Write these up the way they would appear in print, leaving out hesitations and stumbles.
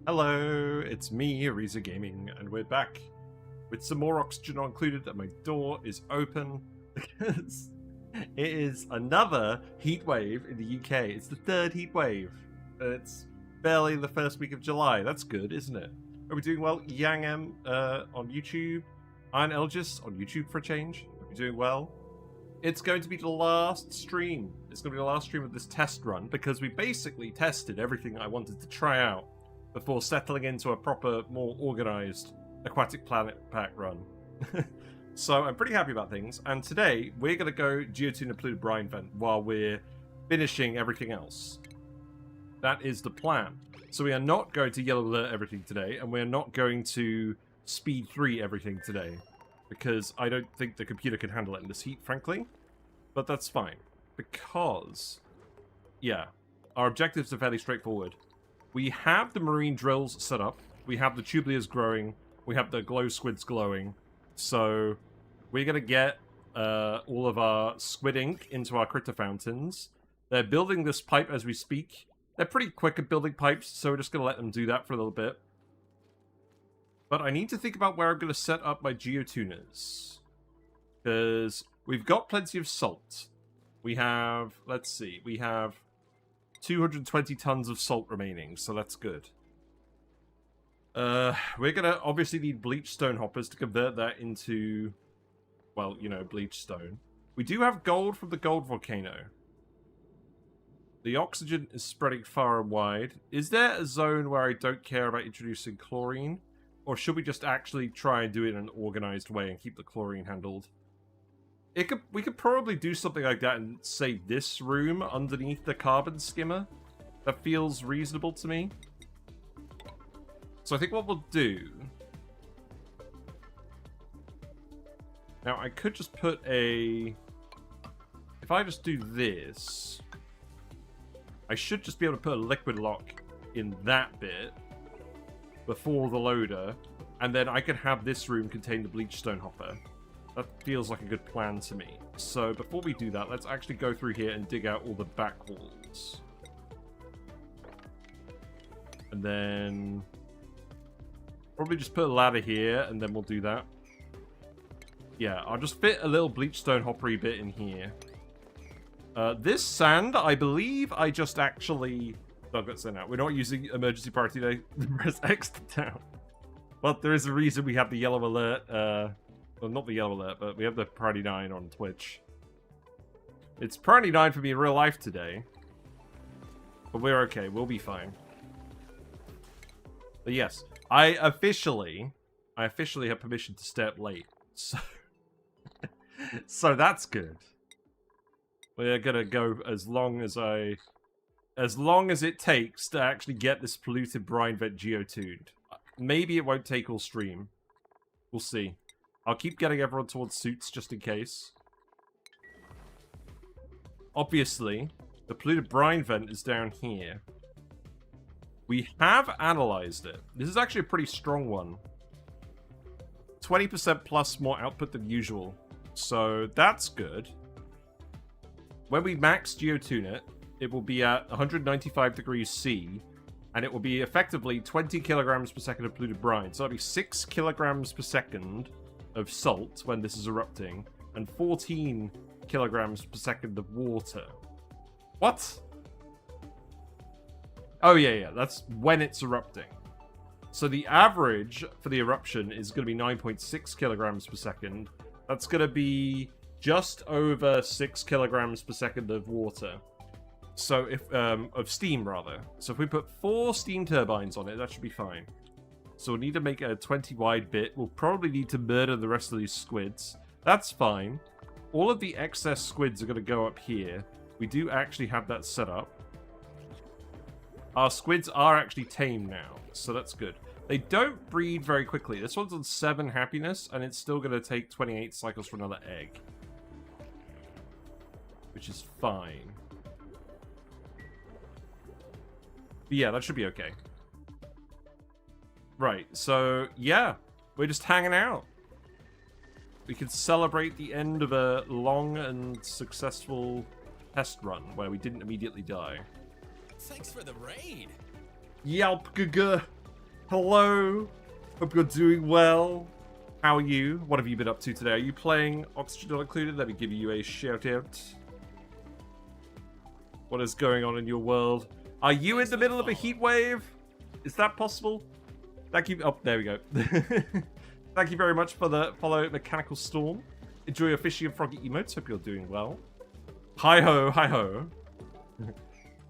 Hello, it's me, Ariza Gaming, and we're back with some more oxygen not included, and my door is open because it is another heat wave in the UK. It's the third heat wave, and it's barely the first week of July. That's good, isn't it? Are we doing well? Yang M on YouTube, Iron Elgis on YouTube for a change. Are we doing well? It's going to be the last stream. It's going to be the last stream of this test run because we basically tested everything I wanted to try out before settling into a proper, more organised Aquatic Planet Pack run. So I'm pretty happy about things, and today we're going to go Geotuned Polluted Brine vent while we're finishing everything else. That is the plan. So we are not going to yellow alert everything today, and we're not going to speed 3 everything today, because I don't think the computer can handle it in this heat, frankly. But that's fine, because, yeah, our objectives are fairly straightforward. We have the marine drills set up, we have the tubulars growing, we have the glow squids glowing, so we're going to get all of our squid ink into our critter fountains. They're building this pipe as we speak. They're pretty quick at building pipes, so we're just going to let them do that for a little bit. But I need to think about where I'm going to set up my geotuners, because we've got plenty of salt. We have, let's see, we have 220 tons of salt remaining, so that's good. We're gonna obviously need bleach stone hoppers to convert that into, well, you know, bleach stone. We do have gold from the gold volcano. The oxygen is spreading far and wide. Is there a zone where I don't care about introducing chlorine? Or should we just actually try and do it in an organised way and keep the chlorine handled? We could probably do something like that in, say, this room underneath the carbon skimmer. That feels reasonable to me. So I think what we'll do... Now, I could just put a... If I just do this... I should just be able to put a liquid lock in that bit before the loader, and then I can have this room contain the bleach stone hopper. That feels like a good plan to me. So before we do that, let's actually go through here and dig out all the back walls. And then probably just put a ladder here, and then we'll do that. Yeah, I'll just fit a little bleach stone hoppery bit in here. This sand, I believe I just actually dug that sand out. We're not using emergency priority today. Press X down. But there is a reason we have the yellow alert, well, not the yellow alert, but we have the Priority 9 on Twitch. It's Priority 9 for me in real life today. But we're okay. We'll be fine. But yes, I officially have permission to stay up late. So, so that's good. We're gonna go as long as it takes to actually get this polluted brine vent geotuned. Maybe it won't take all stream. We'll see. I'll keep getting everyone towards suits just in case. Obviously, the polluted brine vent is down here. We have analyzed it. This is actually a pretty strong one. 20% plus more output than usual. So that's good. When we max geotune it, it will be at 195 degrees C, and it will be effectively 20 kilograms per second of polluted brine. So that'll be 6 kilograms per second of salt when this is erupting, and 14 kilograms per second of water. What? Oh, yeah, that's when it's erupting. So the average for the eruption is going to be 9.6 kilograms per second. That's going to be just over 6 kilograms per second of water. So if, of steam, rather. So if we put 4 steam turbines on it, that should be fine. So we'll need to make a 20 wide bit. We'll probably need to murder the rest of these squids. That's fine. All of the excess squids are going to go up here. We do actually have that set up. Our squids are actually tame now, so that's good. They don't breed very quickly. This one's on 7 happiness, and it's still going to take 28 cycles for another egg. Which is fine. But yeah, that should be okay. Right, so yeah, we're just hanging out. We can celebrate the end of a long and successful test run where we didn't immediately die. Thanks for the raid. Yelp, gugu. Hello. Hope you're doing well. How are you? What have you been up to today? Are you playing Oxygen Not Included? Let me give you a shout out. What is going on in your world? Are you in the middle of a heat wave? Is that possible? Thank you. Oh, there we go. Thank you very much for the follow, Mechanical Storm. Enjoy your fishy and froggy emotes. Hope you're doing well. Hi ho, hi ho.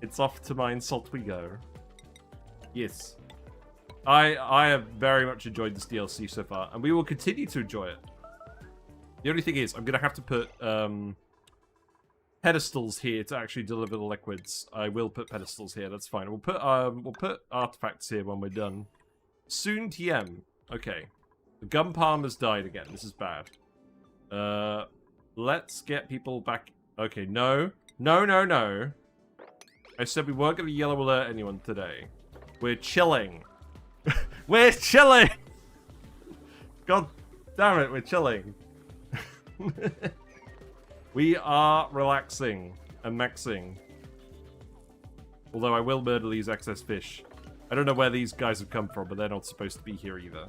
It's off to my insult we go. Yes. I have very much enjoyed this DLC so far, and we will continue to enjoy it. The only thing is, I'm going to have to put pedestals here to actually deliver the liquids. I will put pedestals here, that's fine. We'll put artifacts here when we're done. Soon TM. Okay. The gun palm has died again. This is bad. Let's get people back. Okay, no. No, no, no. I said we weren't going to yellow alert anyone today. We're chilling. We're chilling! God damn it, we're chilling. We are relaxing and maxing. Although I will murder these excess fish. I don't know where these guys have come from, but they're not supposed to be here either.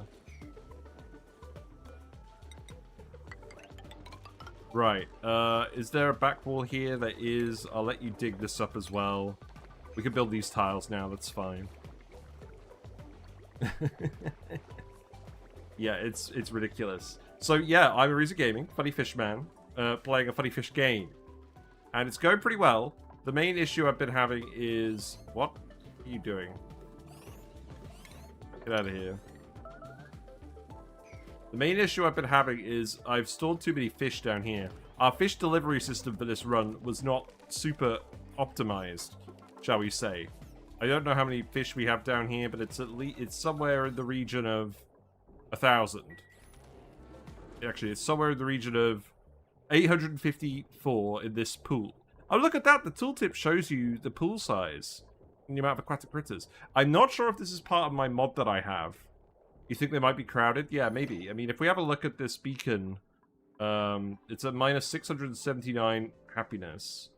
Right, is there a back wall here? There is. I'll let you dig this up as well. We can build these tiles now, that's fine. Yeah, it's ridiculous. So yeah, I'm Ariza Gaming, Funny Fish Man, playing a Funny Fish game. And it's going pretty well. The main issue I've been having is... What are you doing? Get out of here. The main issue I've been having is I've stored too many fish down here. Our fish delivery system for this run was not super optimized, shall we say. I don't know how many fish we have down here, but it's at least it's somewhere in the region of 1,000. Actually, it's somewhere in the region of 854 in this pool. Oh, look at that! The tooltip shows you the pool size and the amount of aquatic critters. I'm not sure if this is part of my mod that I have. You think they might be crowded? Yeah, maybe. I mean, if we have a look at this beacon, it's at minus 679 happiness.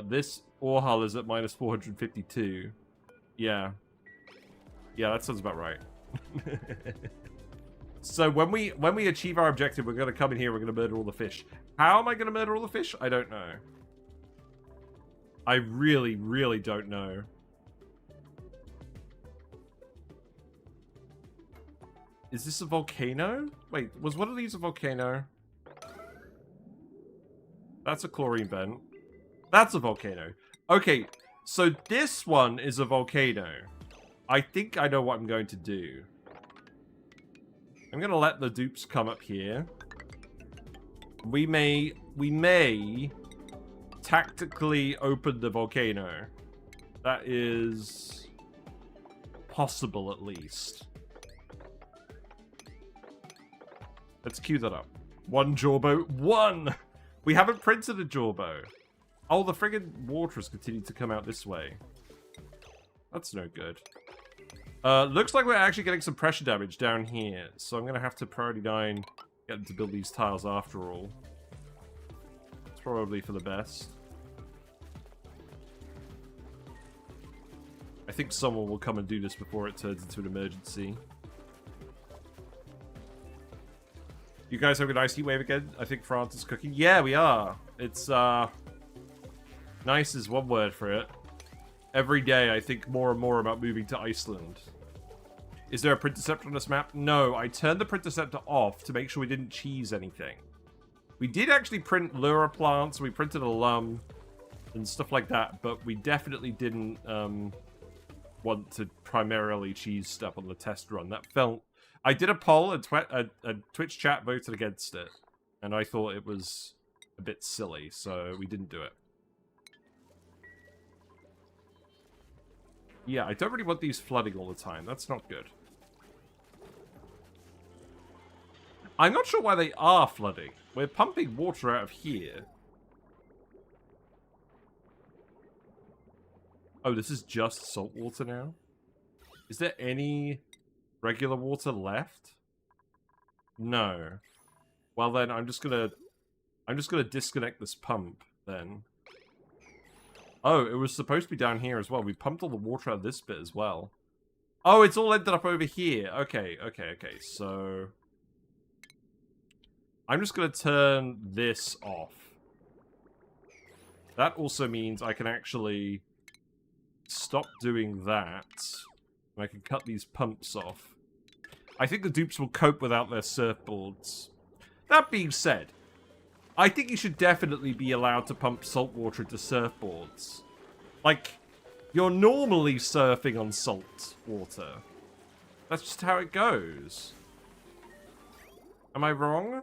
This ore hull is at minus 452. Yeah. Yeah, that sounds about right. So when we achieve our objective, we're going to come in here, we're going to murder all the fish. How am I going to murder all the fish? I don't know. I really, really don't know. Is this a volcano? Wait, was one of these a volcano? That's a chlorine vent. That's a volcano. Okay, so this one is a volcano. I think I know what I'm going to do. I'm going to let the dupes come up here. We may tactically open the volcano. That is possible, at least. Let's queue that up. One jawbow. One! We haven't printed a jawbow. Oh, the friggin' water has continued to come out this way. That's no good. Looks like we're actually getting some pressure damage down here. So I'm going to have to priority 9 get them to build these tiles after all. It's probably for the best. I think someone will come and do this before it turns into an emergency. You guys have a nice heat wave again? I think France is cooking. Yeah, we are. It's, nice is one word for it. Every day I think more and more about moving to Iceland. Is there a Printerceptor on this map? No, I turned the Printerceptor off to make sure we didn't cheese anything. We did actually print lure plants, we printed alum and stuff like that, but we definitely didn't want to primarily cheese stuff on the test run. That felt... I did a poll, and a Twitch chat voted against it, and I thought it was a bit silly, so we didn't do it. Yeah, I don't really want these flooding all the time. That's not good. I'm not sure why they are flooding. We're pumping water out of here. Oh, this is just salt water now? Is there any regular water left? No. Well then, I'm just gonna disconnect this pump then. Oh, it was supposed to be down here as well. We pumped all the water out of this bit as well. Oh, it's all ended up over here. Okay. So I'm just going to turn this off. That also means I can actually stop doing that. And I can cut these pumps off. I think the dupes will cope without their surfboards. That being said, I think you should definitely be allowed to pump salt water into surfboards. Like, you're normally surfing on salt water. That's just how it goes. Am I wrong?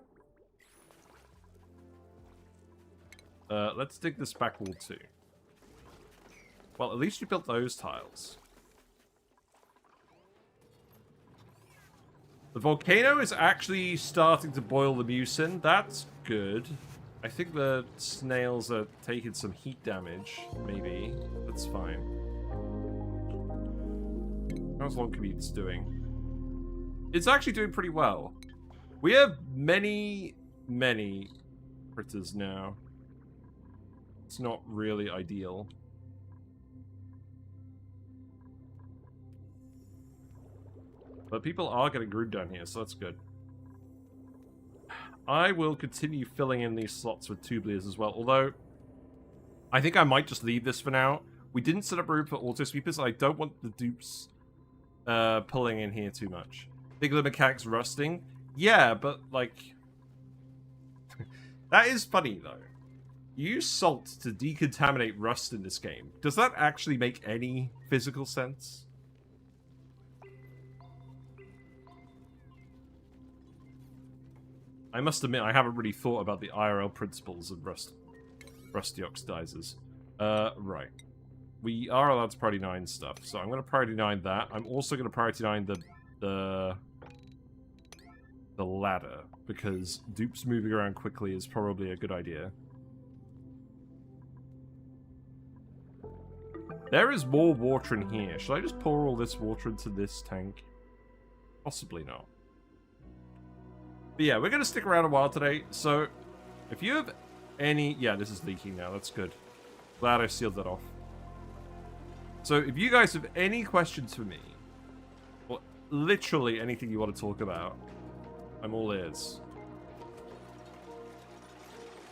Let's dig this back wall too. Well, at least you built those tiles. The volcano is actually starting to boil the mucin. That's good. I think the snails are taking some heat damage, maybe. That's fine. How's Long Commute's doing? It's actually doing pretty well. We have many critters now. It's not really ideal. But people are getting groomed down here, so that's good. I will continue filling in these slots with tubulars as well, although I think I might just leave this for now. We didn't set up room for auto sweepers, and I don't want the dupes pulling in here too much. Think of the mechanics rusting? Yeah, but like... that is funny, though. You use salt to decontaminate rust in this game. Does that actually make any physical sense? I must admit, I haven't really thought about the IRL principles of rusty oxidizers. Right. We are allowed to priority 9 stuff, so I'm going to priority 9 that. I'm also going to priority 9 the ladder, because dupes moving around quickly is probably a good idea. There is more water in here. Should I just pour all this water into this tank? Possibly not. But yeah, we're going to stick around a while today, so if you have any... yeah, this is leaking now, that's good. Glad I sealed that off. So if you guys have any questions for me, or literally anything you want to talk about, I'm all ears.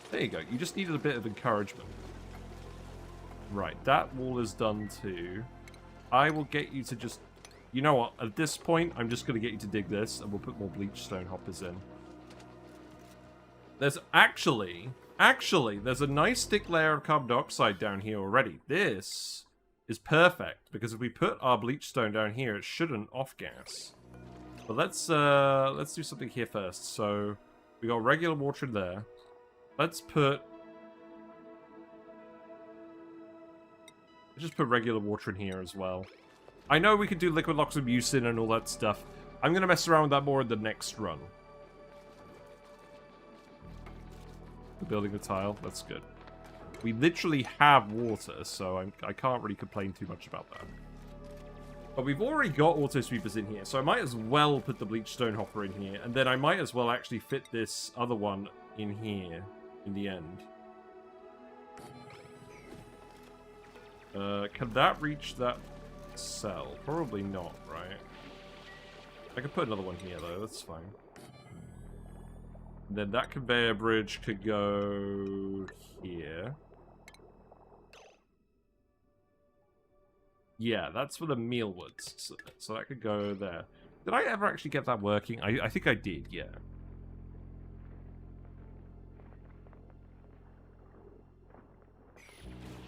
There you go, you just needed a bit of encouragement. Right, that wall is done too. I will get you to just... you know what, at this point, I'm just going to get you to dig this, and we'll put more Bleach Stone Hoppers in. There's actually, there's a nice thick layer of carbon dioxide down here already. This is perfect, because if we put our bleach stone down here, it shouldn't off-gas. But let's do something here first. So, we got regular water in there. Let's just put regular water in here as well. I know we could do liquid locks of mucin and all that stuff. I'm going to mess around with that more in the next run. We're building the tile. That's good. We literally have water, so I can't really complain too much about that. But we've already got auto sweepers in here, so I might as well put the Bleach Stone Hopper in here, and then I might as well actually fit this other one in here in the end. Can that reach that cell? Probably not, right? I could put another one here, though. That's fine. And then that conveyor bridge could go here. Yeah, that's for the mealwoods. So that could go there. Did I ever actually get that working? I think I did, yeah.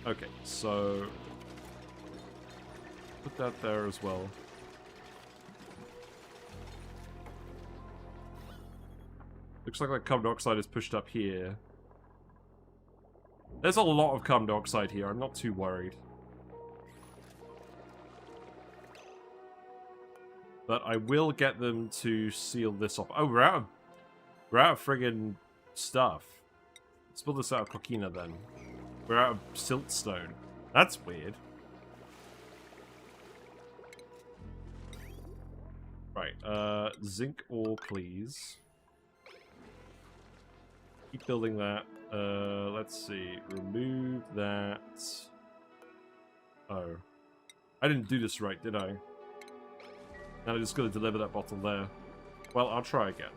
Okay, so... put that there as well. Looks like that carbon dioxide is pushed up here. There's a lot of carbon dioxide here, I'm not too worried. But I will get them to seal this off. Oh, we're out of friggin' stuff. Let's build this out of coquina then. We're out of siltstone. That's weird. Right, zinc ore, please. Keep building that. Let's see. Remove that. Oh. I didn't do this right, did I? And I'm just going to deliver that bottle there. Well, I'll try again.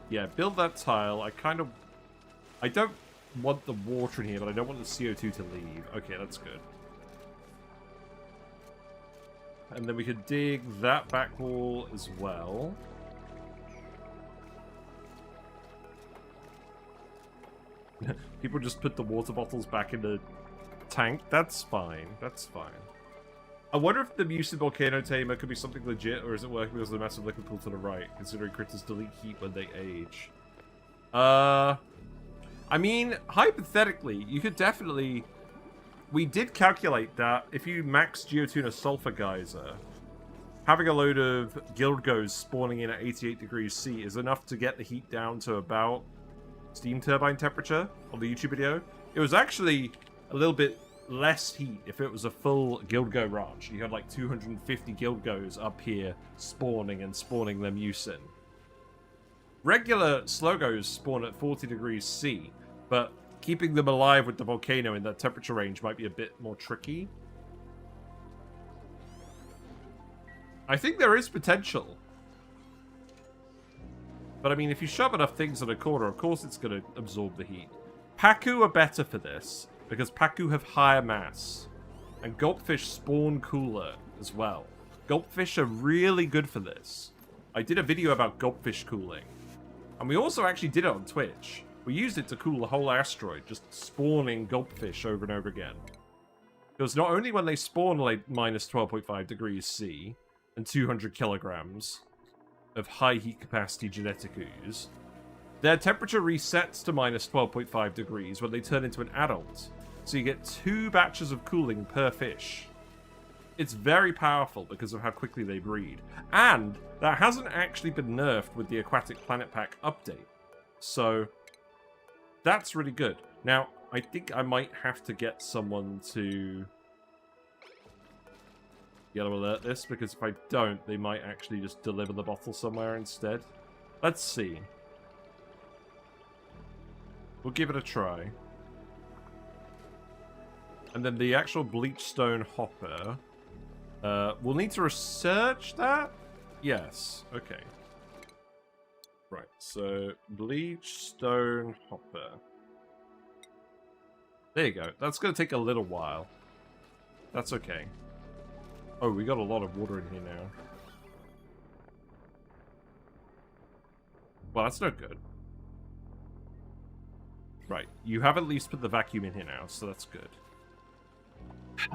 Yeah, build that tile. I don't want the water in here, but I don't want the CO2 to leave. Okay, that's good. And then we could dig that back wall as well. People just put the water bottles back in the tank. That's fine. That's fine. I wonder if the Mucin Volcano Tamer could be something legit, or is it working because of the massive liquid pool to the right, considering critters delete heat when they age? I mean, hypothetically, you could definitely... We did calculate that if you max Geotune a sulfur geyser, having a load of Gildgos spawning in at 88 degrees C is enough to get the heat down to about steam turbine temperature on the YouTube video. It was actually a little bit less heat if it was a full Gildgo ranch. You had like 250 Gildgos up here spawning their Mucin. Regular Slogos spawn at 40 degrees C, but keeping them alive with the volcano in that temperature range might be a bit more tricky. I think there is potential. But I mean, if you shove enough things in a corner, of course it's going to absorb the heat. Pacu are better for this, because Pacu have higher mass. And gulpfish spawn cooler as well. Gulpfish are really good for this. I did a video about gulpfish cooling. And we also actually did it on Twitch. We used it to cool the whole asteroid, just spawning gulpfish over and over again. Because not only when they spawn like minus 12.5 degrees C and 200 kilograms of high heat capacity genetic ooze, their temperature resets to minus 12.5 degrees when they turn into an adult. So you get 2 batches of cooling per fish. It's very powerful because of how quickly they breed. And that hasn't actually been nerfed with the Aquatic Planet Pack update. So that's really good. Now, I think I might have to get someone to yellow alert this, because if I don't, they might actually just deliver the bottle somewhere instead. Let's see. We'll give it a try. And then the actual Bleach Stone Hopper. We'll need to research that? Yes. Okay. Right, so Bleach Stone Hopper. There you go. That's going to take a little while. That's okay. Oh, we got a lot of water in here now. Well, that's no good. Right, you have at least put the vacuum in here now, so that's good.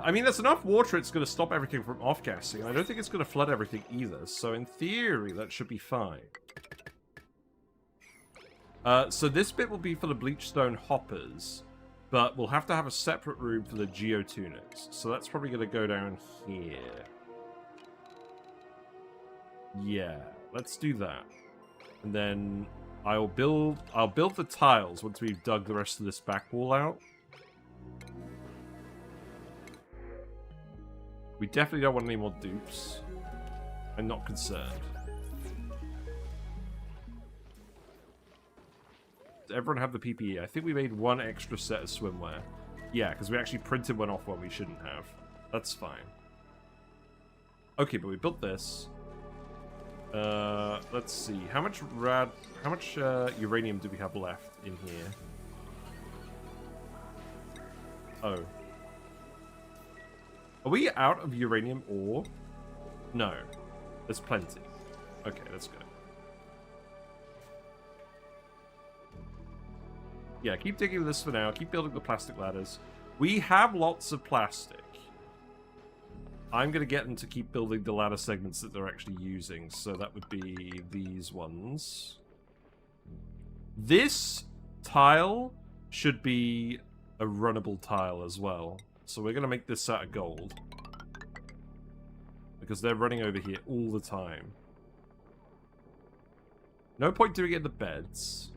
I mean, there's enough water, it's going to stop everything from off-gassing. I don't think it's going to flood everything either, so in theory, that should be fine. So this bit will be for the Bleach Stone Hoppers, but we'll have to have a separate room for the Geotuners. So that's probably going to go down here. Yeah, let's do that. And then I'll build the tiles once we've dug the rest of this back wall out. We definitely don't want any more dupes. I'm not concerned. Does everyone have the PPE? I think we made 1 extra set of swimwear. Yeah, because we actually printed one off when we shouldn't have. That's fine. Okay, but we built this. Let's see. How much uranium do we have left in here? Oh. Are we out of uranium ore? No. There's plenty. Okay, that's good. Yeah, keep digging this for now. Keep building the plastic ladders. We have lots of plastic. I'm going to get them to keep building the ladder segments that they're actually using. So that would be these ones. This tile should be a runnable tile as well. So we're going to make this out of gold. Because they're running over here all the time. No point doing it in the beds.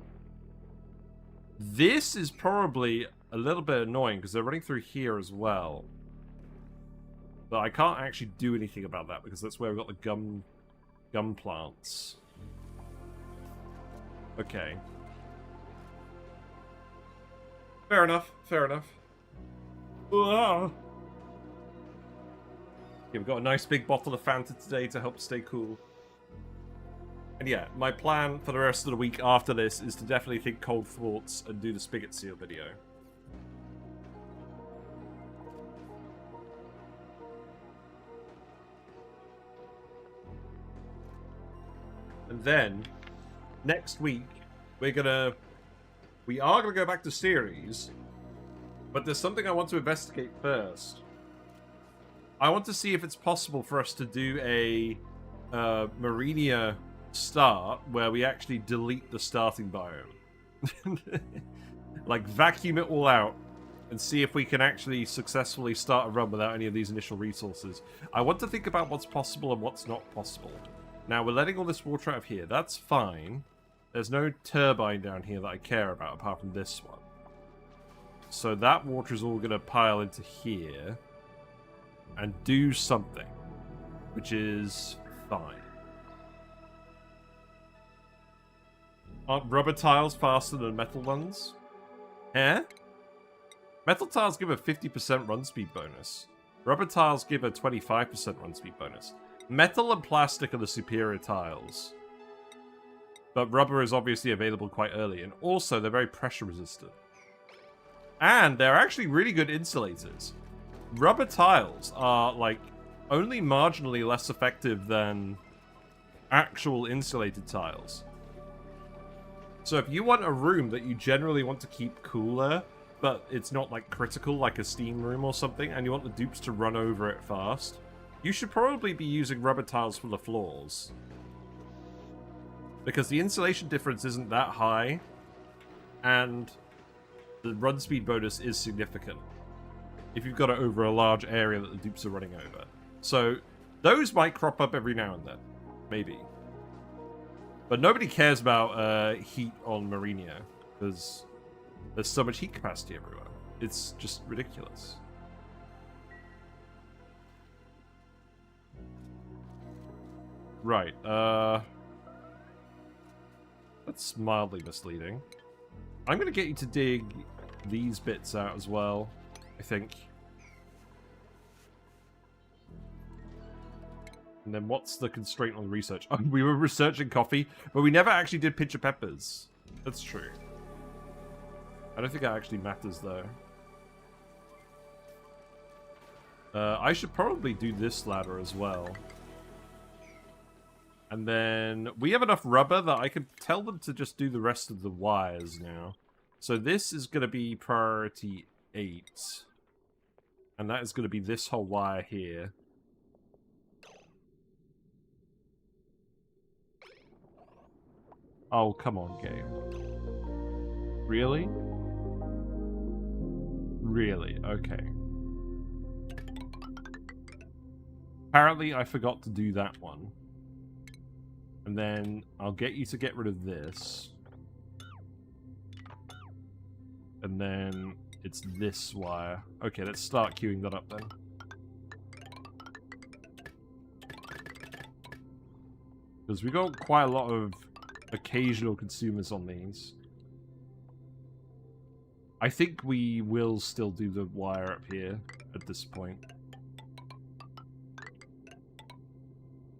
This is probably a little bit annoying because they're running through here as well. But I can't actually do anything about that because that's where we've got the gum plants. Okay. Fair enough, fair enough. Ugh. Yeah, we've got a nice big bottle of Fanta today to help stay cool. And yeah, my plan for the rest of the week after this is to definitely think cold thoughts and do the spigot seal video. And then, next week, we are gonna go back to Ceres, but there's something I want to investigate first. I want to see if it's possible for us to do a Marinia start where we actually delete the starting biome. Like, vacuum it all out and see if we can actually successfully start a run without any of these initial resources. I want to think about what's possible and what's not possible. Now, we're letting all this water out of here. That's fine. There's no turbine down here that I care about apart from this one. So that water is all going to pile into here and do something, which is fine. Aren't rubber tiles faster than metal ones? Eh? Metal tiles give a 50% run speed bonus. Rubber tiles give a 25% run speed bonus. Metal and plastic are the superior tiles. But rubber is obviously available quite early, and also they're very pressure resistant. And they're actually really good insulators. Rubber tiles are, like, only marginally less effective than actual insulated tiles. So if you want a room that you generally want to keep cooler, but it's not, like, critical, like a steam room or something, and you want the dupes to run over it fast, you should probably be using rubber tiles for the floors. Because the insulation difference isn't that high, and the run speed bonus is significant if you've got it over a large area that the dupes are running over. So those might crop up every now and then. Maybe. But nobody cares about heat on Marinia, because there's so much heat capacity everywhere. It's just ridiculous. Right, that's mildly misleading. I'm going to get you to dig these bits out as well, I think. And then what's the constraint on research? Oh, we were researching coffee, but we never actually did pinch of peppers. That's true. I don't think that actually matters, though. I should probably do this ladder as well. And then we have enough rubber that I could tell them to just do the rest of the wires now. So this is going to be priority 8. And that is going to be this whole wire here. Oh, come on, game. Really? Really? Okay. Apparently I forgot to do that one. And then I'll get you to get rid of this. And then it's this wire. Okay, let's start queuing that up then. Because we got quite a lot of occasional consumers on these. I think we will still do the wire up here at this point.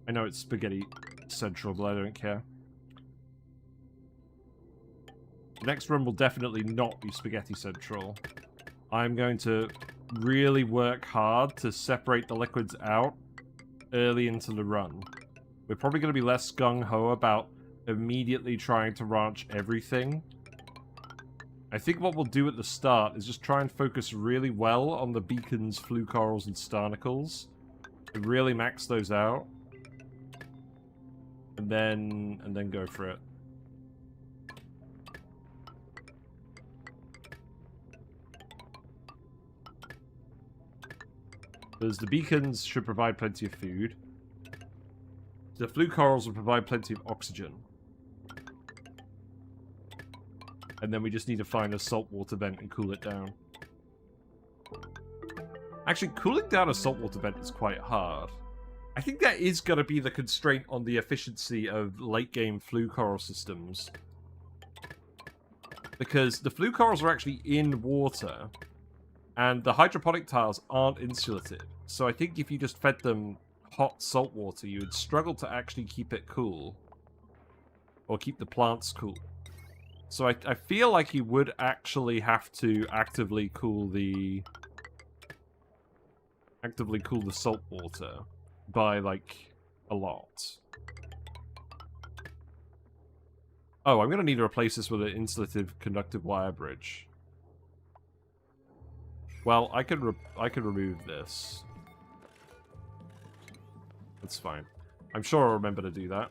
I know it's spaghetti central, but I don't care. The next run will definitely not be spaghetti central. I'm going to really work hard to separate the liquids out early into the run. We're probably going to be less gung-ho about immediately trying to ranch everything. I think what we'll do at the start is just try and focus really well on the beacons, flue corals, and starnacles. And really max those out. And then go for it. Because the beacons should provide plenty of food. The flue corals will provide plenty of oxygen. And then we just need to find a saltwater vent and cool it down. Actually, cooling down a saltwater vent is quite hard. I think that is going to be the constraint on the efficiency of late-game flue coral systems. Because the flue corals are actually in water, and the hydroponic tiles aren't insulated. So I think if you just fed them hot salt water, you would struggle to actually keep it cool. Or keep the plants cool. So I feel like you would actually have to actively cool the salt water by, like, a lot. Oh, I'm going to need to replace this with an insulative conductive wire bridge. Well, I could remove this. That's fine. I'm sure I'll remember to do that.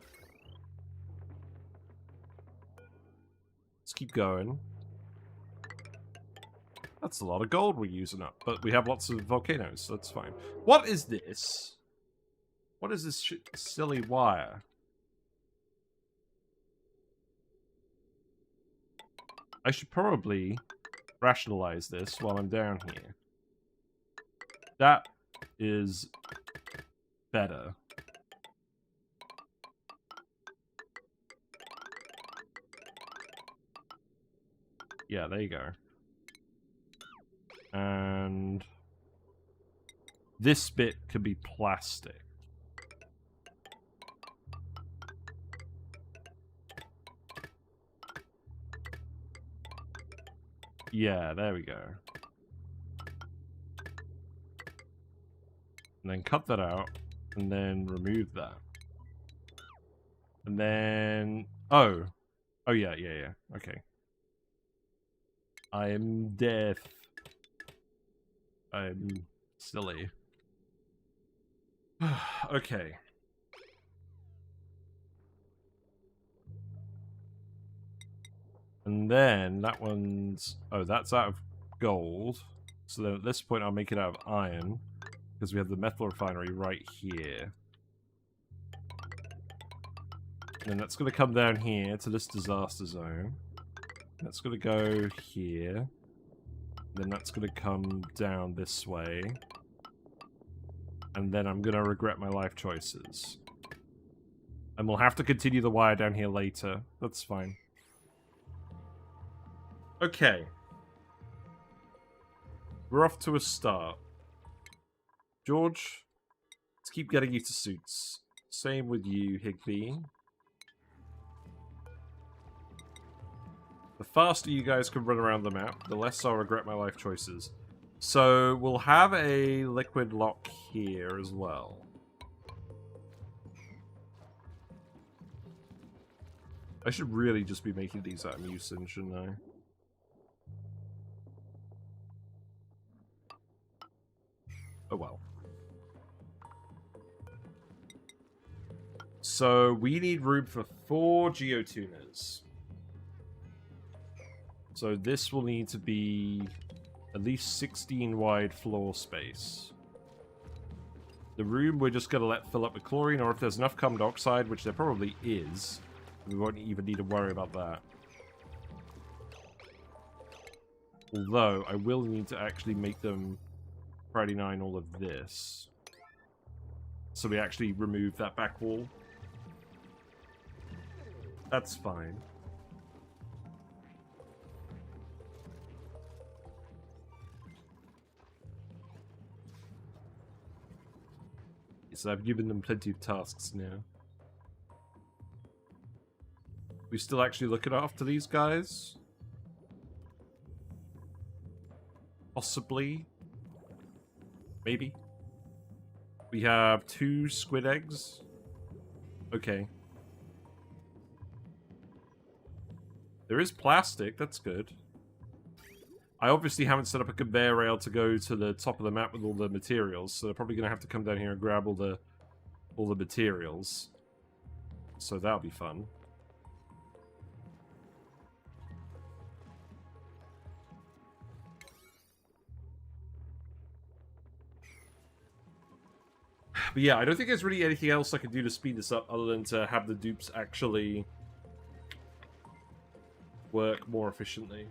Let's keep going. That's a lot of gold we're using up, but we have lots of volcanoes, so that's fine. What is this? What is this silly wire? I should probably rationalize this while I'm down here. That is better. Yeah, there you go. And this bit could be plastic. Yeah, there we go. And then cut that out, and then remove that. And then... Oh, yeah, okay. I am deaf. I'm silly. Okay. And then that one's... Oh, that's out of gold. So then at this point I'll make it out of iron. Because we have the metal refinery right here. And then that's going to come down here to this disaster zone. That's going to go here. Then that's going to come down this way. And then I'm going to regret my life choices. And we'll have to continue the wire down here later. That's fine. Okay. We're off to a start. George, let's keep getting you to suits. Same with you, Higby. The faster you guys can run around the map, the less I'll regret my life choices. So, we'll have a liquid lock here as well. I should really just be making these out of mucin, shouldn't I? Oh well. So, we need room for 4 geotuners. So this will need to be at least 16 wide floor space. The room we're just going to let fill up with chlorine, or if there's enough carbon dioxide, which there probably is, we won't even need to worry about that. Although, I will need to actually make them Friday 9 all of this. So we actually remove that back wall. That's fine. So I've given them plenty of tasks now. We still actually looking after these guys? Possibly. Maybe. We have 2 squid eggs. Okay. There is plastic, that's good. I obviously haven't set up a conveyor rail to go to the top of the map with all the materials, so they're probably going to have to come down here and grab all the materials. So that'll be fun. But yeah, I don't think there's really anything else I can do to speed this up other than to have the dupes actually work more efficiently.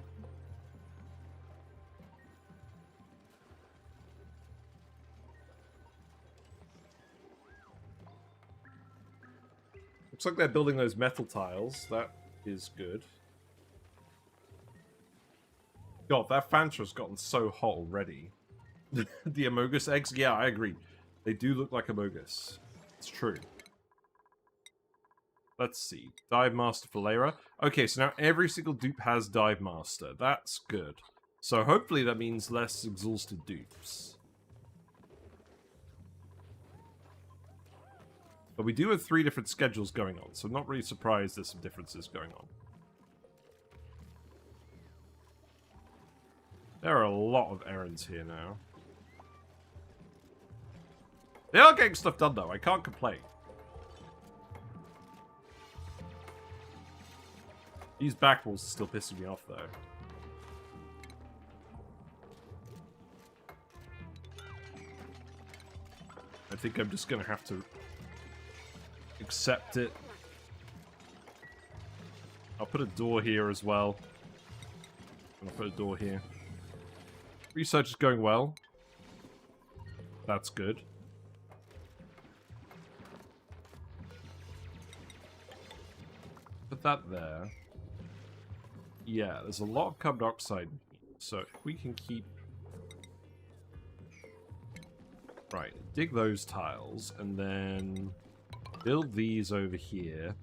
Looks like they're building those metal tiles. That is good. God, that Fantra's gotten so hot already. The Amogus eggs? Yeah, I agree. They do look like Amogus. It's true. Let's see. Dive Master for Lyra. Okay, so now every single dupe has Dive Master. That's good. So hopefully that means less exhausted dupes. But we do have 3 different schedules going on, so I'm not really surprised there's some differences going on. There are a lot of errands here now. They are getting stuff done, though. I can't complain. These back walls are still pissing me off, though. I think I'm just going to have to accept it. I'll put a door here as well. I'll put a door here. Research is going well. That's good. Put that there. Yeah, there's a lot of carbon dioxide in here, so if we can keep... Right, dig those tiles, and then build these over here.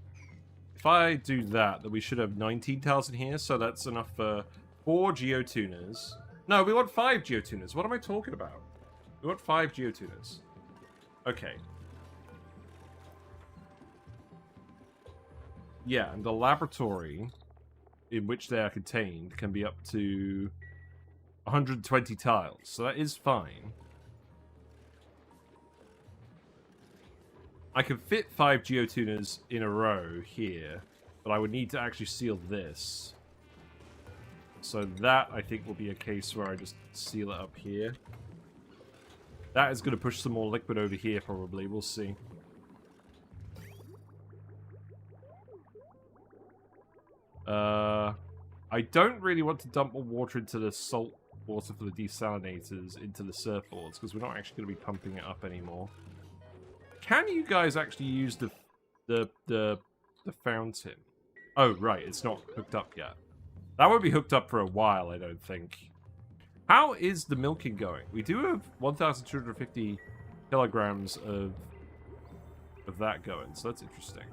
If I do that, then we should have 19 tiles in here, so that's enough for 4 geotuners. No, we want 5 geotuners. What am I talking about? We want 5 geotuners. Okay. Yeah, and the laboratory in which they are contained can be up to 120 tiles, so that is fine. I can fit 5 geotuners in a row here, but I would need to actually seal this. So that, I think, will be a case where I just seal it up here. That is going to push some more liquid over here, probably. We'll see. I don't really want to dump more water into the salt water for the desalinators into the surfboards, because we're not actually going to be pumping it up anymore. Can you guys actually use the fountain? Oh, right, it's not hooked up yet. That won't be hooked up for a while, I don't think. How is the milking going? We do have 1,250 kilograms of that going, so that's interesting.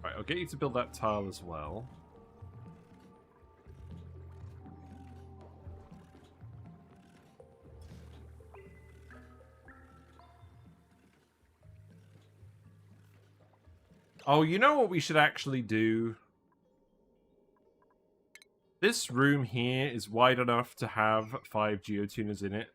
Right, I'll get you to build that tile as well. Oh, you know what we should actually do? This room here is wide enough to have 5 geotuners in it.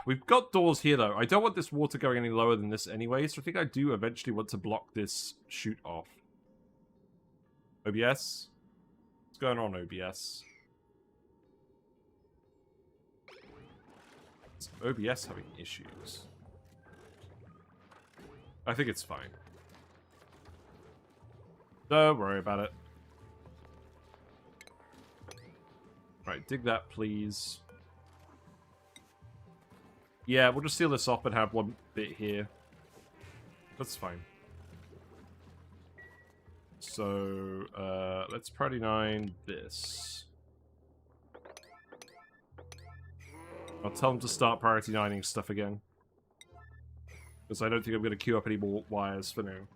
We've got doors here, though. I don't want this water going any lower than this anyway, so I think I do eventually want to block this chute off. OBS? What's going on, OBS? Is OBS having issues? I think it's fine. Don't worry about it. Right, dig that, please. Yeah, we'll just seal this off and have one bit here. That's fine. So, let's priority 9 this. I'll tell them to start priority 9ing stuff again. Because I don't think I'm going to queue up any more wires for now.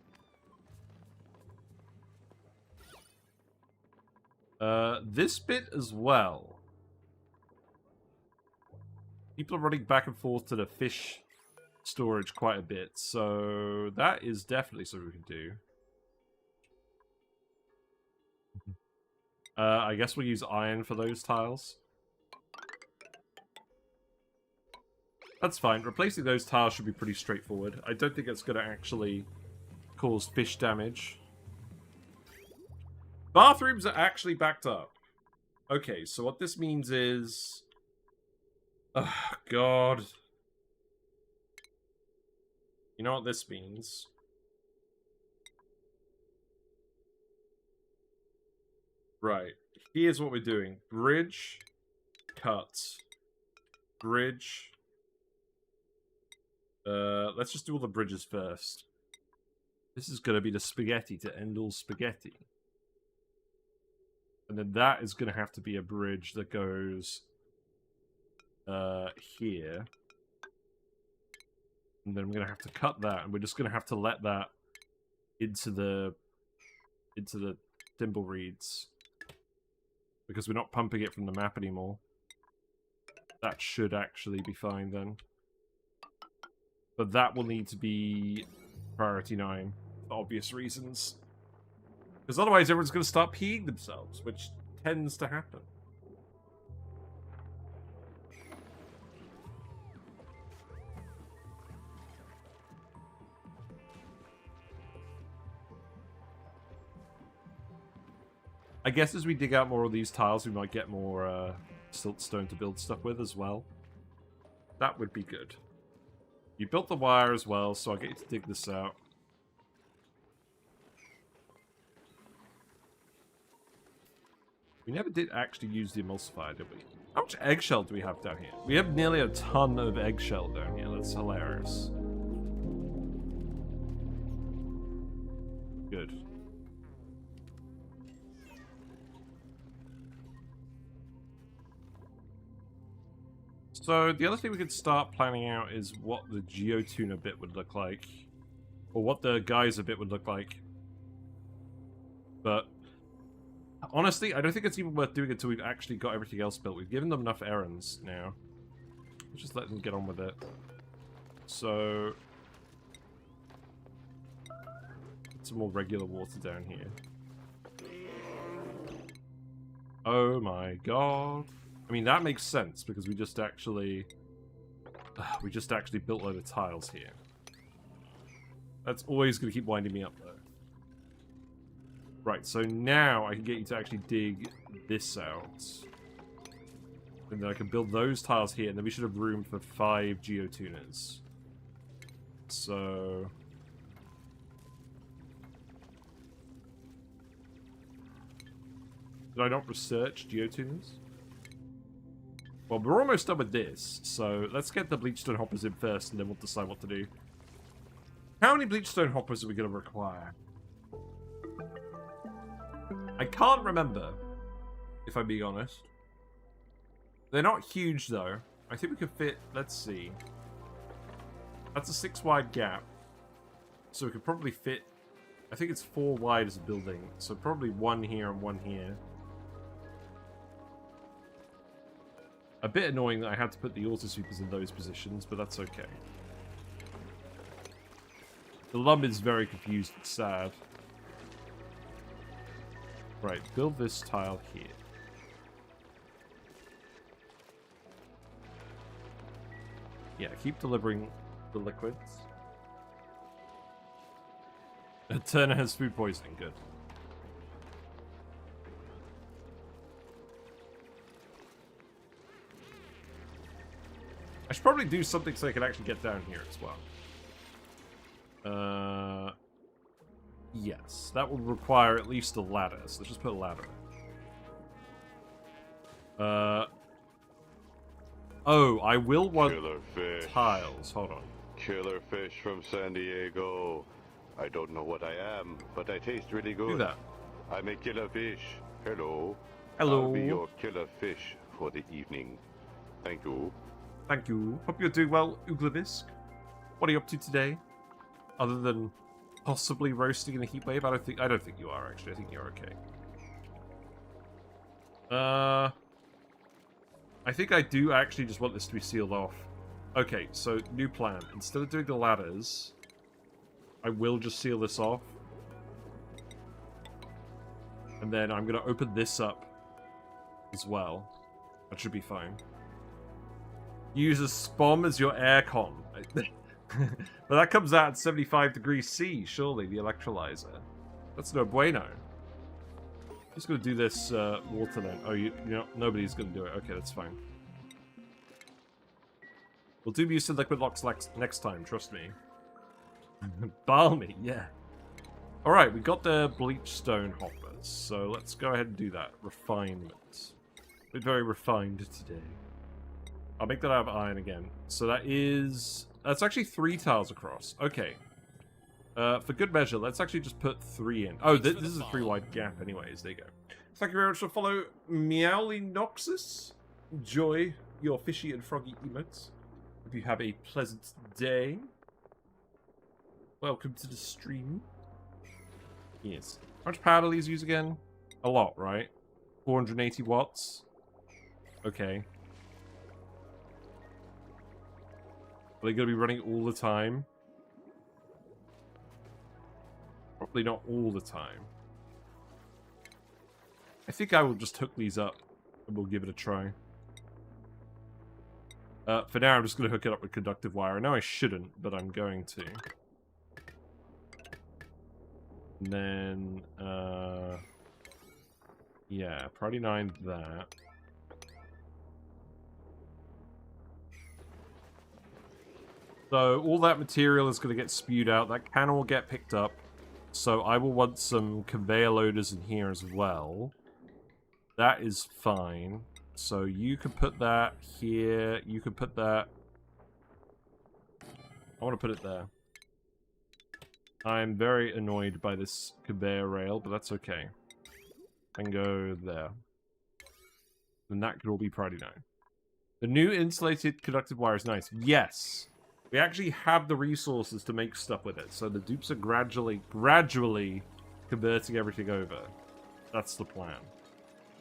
This bit as well. People are running back and forth to the fish storage quite a bit, so that is definitely something we can do. I guess we'll use iron for those tiles. That's fine. Replacing those tiles should be pretty straightforward. I don't think it's going to actually cause fish damage. Bathrooms are actually backed up. Okay, so what this means is... Oh, God. You know what this means? Right. Here's what we're doing. Bridge. Cut. Bridge. Let's just do all the bridges first. This is going to be the spaghetti to end all spaghetti. And then that is going to have to be a bridge that goes here. And then I'm going to have to cut that, and we're just going to have to let that into the thimble reeds. Because we're not pumping it from the map anymore. That should actually be fine then. But that will need to be priority 9, for obvious reasons. Because otherwise everyone's going to start peeing themselves, which tends to happen. I guess as we dig out more of these tiles, we might get more siltstone to build stuff with as well. That would be good. You built the wire as well, so I'll get you to dig this out. We never did actually use the emulsifier, did we? How much eggshell do we have down here? We have nearly a ton of eggshell down here. That's hilarious. Good. So, the other thing we could start planning out is what the Geotuner bit would look like. Or what the geyser bit would look like. But, honestly, I don't think it's even worth doing it until we've actually got everything else built. We've given them enough errands now. Let's just let them get on with it. So, get some more regular water down here. Oh my god. I mean, that makes sense, because we just actually built a load of tiles here. That's always going to keep winding me up, though. Right, so now I can get you to actually dig this out. And then I can build those tiles here, and then we should have room for 5 geotuners. So... did I not research geotuners? Well, we're almost done with this, so let's get the Bleach Stone Hoppers in first, and then we'll decide what to do. How many Bleach Stone Hoppers are we going to require? I can't remember, if I'm being honest. They're not huge, though. I think we could fit, let's see. That's a 6 wide gap. So we could probably fit, I think it's 4 wide as a building, so probably 1 here and 1 here. A bit annoying that I had to put the auto-sweepers in those positions, but that's okay. The lum is very confused and sad. Right, build this tile here. Yeah, keep delivering the liquids. Turner has food poisoning, good. I should probably do something so I can actually get down here as well. Yes, that will require at least a ladder, so let's just put a ladder. Oh, I will want tiles, hold on. Killer fish from San Diego. I don't know what I am, but I taste really good. Do that. I'm a killer fish. Hello. Hello. I'll be your killer fish for the evening. Thank you. Thank you. Hope you're doing well, Uglavisk. What are you up to today? Other than possibly roasting in a heat wave? I don't think you are, actually. I think you're okay. I think I do actually just want this to be sealed off. Okay, so new plan. Instead of doing the ladders, I will just seal this off. And then I'm going to open this up as well. That should be fine. Use a SPOM as your aircon. But that comes out at 75 degrees C, surely, the electrolyzer. That's no bueno. Just going to do this water then. Oh, you know, nobody's going to do it. Okay, that's fine. We'll do Mucin liquid locks next time, trust me. Balmy, yeah. Alright, we got the Bleach Stone Hoppers, so let's go ahead and do that. Refinement. We're very refined today. I'll make that out of iron again. So that is That's actually 3 tiles across. Okay. For good measure, let's actually just put 3 in. Oh, this is a 3-wide gap anyways. There you go. Thank you very much for follow Meowlinoxus. Enjoy your fishy and froggy emotes. Hope you have a pleasant day. Welcome to the stream. Yes. How much power do these use again? A lot, right? 480 watts. Okay. Are they going to be running all the time? Probably not all the time. I think I will just hook these up and we'll give it a try. For now, I'm just going to hook it up with conductive wire. I know I shouldn't, but I'm going to. And then, yeah, priority 9 that. So all that material is going to get spewed out. That can all get picked up. So I will want some conveyor loaders in here as well. That is fine. So you can put that here. You can put that... I want to put it there. I'm very annoyed by this conveyor rail, but that's okay. I can go there. And that could all be priority 9. The new insulated conductive wire is nice. Yes! We actually have the resources to make stuff with it, so the dupes are gradually converting everything over. That's the plan.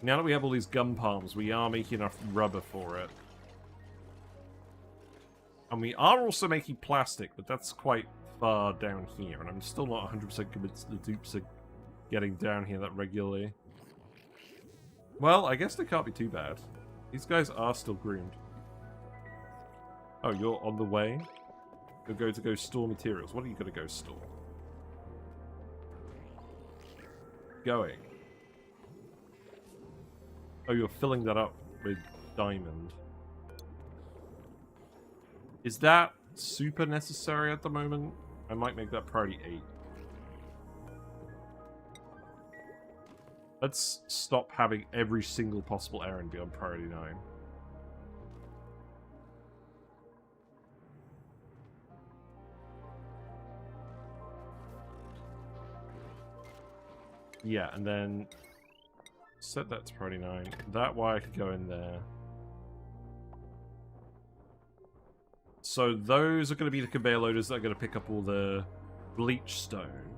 Now that we have all these gun palms, we are making enough rubber for it. And we are also making plastic, but that's quite far down here, and I'm still not 100% convinced the dupes are getting down here that regularly. Well, I guess they can't be too bad. These guys are still groomed. Oh, you're on the way? You're going to go store materials. What are you going to go store? Going. Oh, you're filling that up with diamond. Is that super necessary at the moment? I might make that priority 8. Let's stop having every single possible errand be on priority 9. Yeah, and then set that to priority 9. That wire could go in there. So those are going to be the conveyor loaders that are going to pick up all the bleach stone.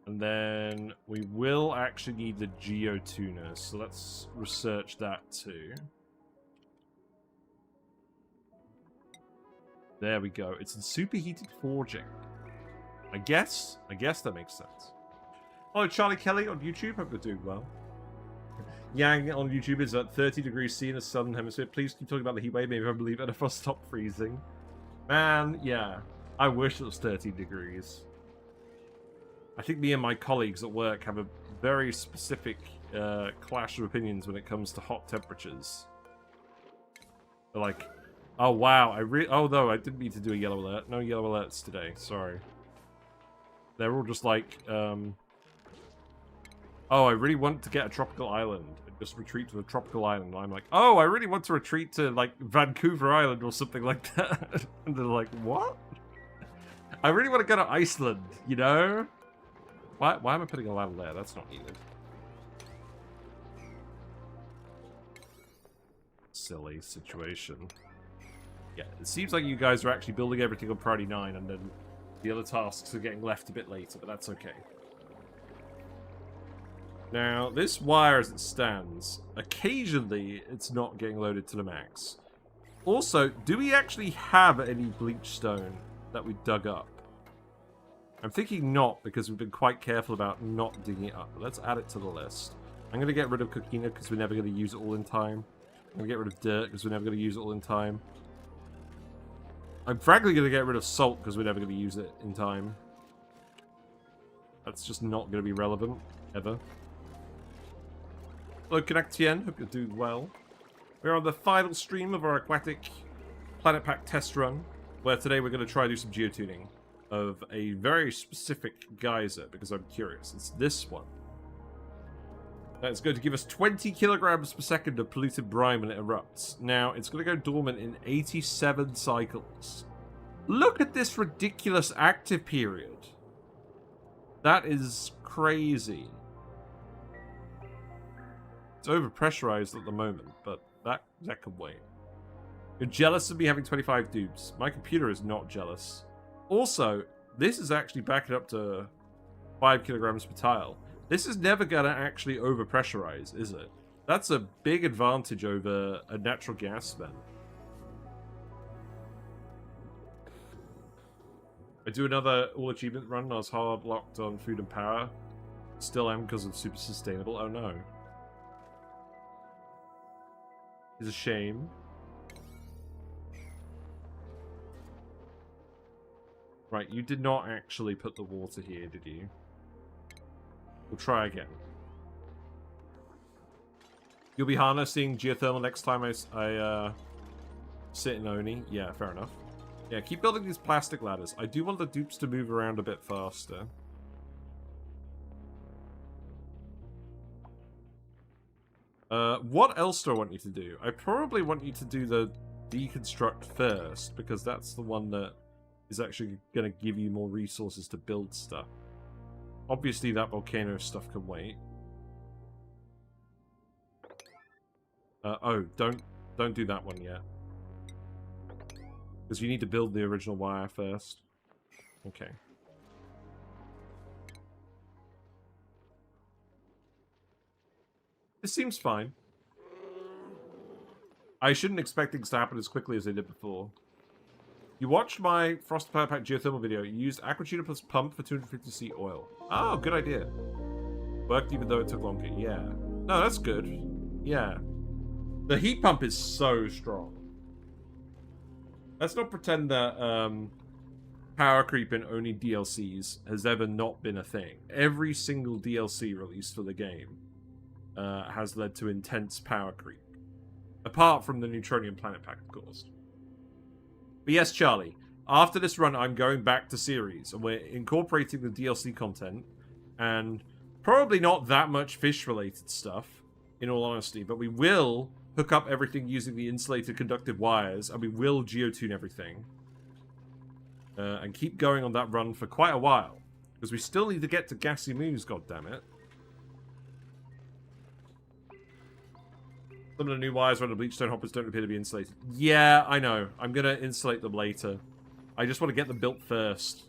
And then we will actually need the geotuners, so let's research that too. There we go. It's in superheated forging. I guess that makes sense. Hello, Charlie Kelly on YouTube. Hope you're doing well. Yang on YouTube is at 30 degrees C in the southern hemisphere. Please keep talking about the heat wave. Maybe I believe it if I stop freezing. Man, yeah. I wish it was 30 degrees. I think me and my colleagues at work have a very specific clash of opinions when it comes to hot temperatures. They're like, oh wow, oh no, I didn't mean to do a yellow alert. No yellow alerts today, sorry. They're all just like, oh, I really want to get a tropical island and just retreat to a tropical island. And I'm like, oh, I really want to retreat to, like, Vancouver Island or something like that. And they're like, what? I really want to go to Iceland, you know? Why am I putting a ladder there? That's not needed. Silly situation. Yeah, it seems like you guys are actually building everything on priority 9 and then the other tasks are getting left a bit later, but that's okay. Now, this wire as it stands, occasionally it's not getting loaded to the max. Also, do we actually have any bleach stone that we dug up? I'm thinking not, because we've been quite careful about not digging it up. But let's add it to the list. I'm going to get rid of coquina because we're never going to use it all in time. I'm going to get rid of dirt because we're never going to use it all in time. I'm frankly going to get rid of salt because we're never going to use it in time. That's just not going to be relevant, ever. Hello, Connectien. Hope you're doing well. We're on the final stream of our Aquatic Planet Pack test run, where today we're going to try to do some geotuning of a very specific geyser, because I'm curious. It's this one. That's going to give us 20 kilograms per second of polluted brine when it erupts. Now, it's going to go dormant in 87 cycles. Look at this ridiculous active period. That is crazy. It's overpressurized at the moment, but that can wait. You're jealous of me having 25 dupes. My computer is not jealous. Also, this is actually backing up to 5 kilograms per tile. This is never going to actually overpressurize, is it? That's a big advantage over a natural gas vent. I do another all achievement run. I was hard locked on food and power. Still am because of super sustainable. Oh no. It's a shame. Right, you did not actually put the water here, did you? We'll try again. You'll be harnessing geothermal next time I sit in Oni. Yeah, fair enough. Yeah, keep building these plastic ladders. I do want the dupes to move around a bit faster. What else do I want you to do? I probably want you to do the deconstruct first, because that's the one that is actually going to give you more resources to build stuff. Obviously, that volcano stuff can wait. Oh, don't do that one yet. Because you need to build the original wire first. Okay. This seems fine. I shouldn't expect things to happen as quickly as they did before. You watched my Polluted Planet Pack geothermal video. You used Aquatic plus pump for 250C oil. Oh, good idea. Worked even though it took longer. Yeah. No, that's good. Yeah. The heat pump is so strong. Let's not pretend that power creep in only DLCs has ever not been a thing. Every single DLC released for the game has led to intense power creep. Apart from the Neutronium Planet Pack, of course. But yes, Charlie, after this run, I'm going back to Ceres, and we're incorporating the DLC content, and probably not that much fish-related stuff, in all honesty, but we will hook up everything using the insulated conductive wires, and we will geotune everything. And keep going on that run for quite a while, because we still need to get to gassy moons, goddammit. Some of the new wires on the Bleach Stone Hoppers don't appear to be insulated. Yeah, I know. I'm going to insulate them later. I just want to get them built first.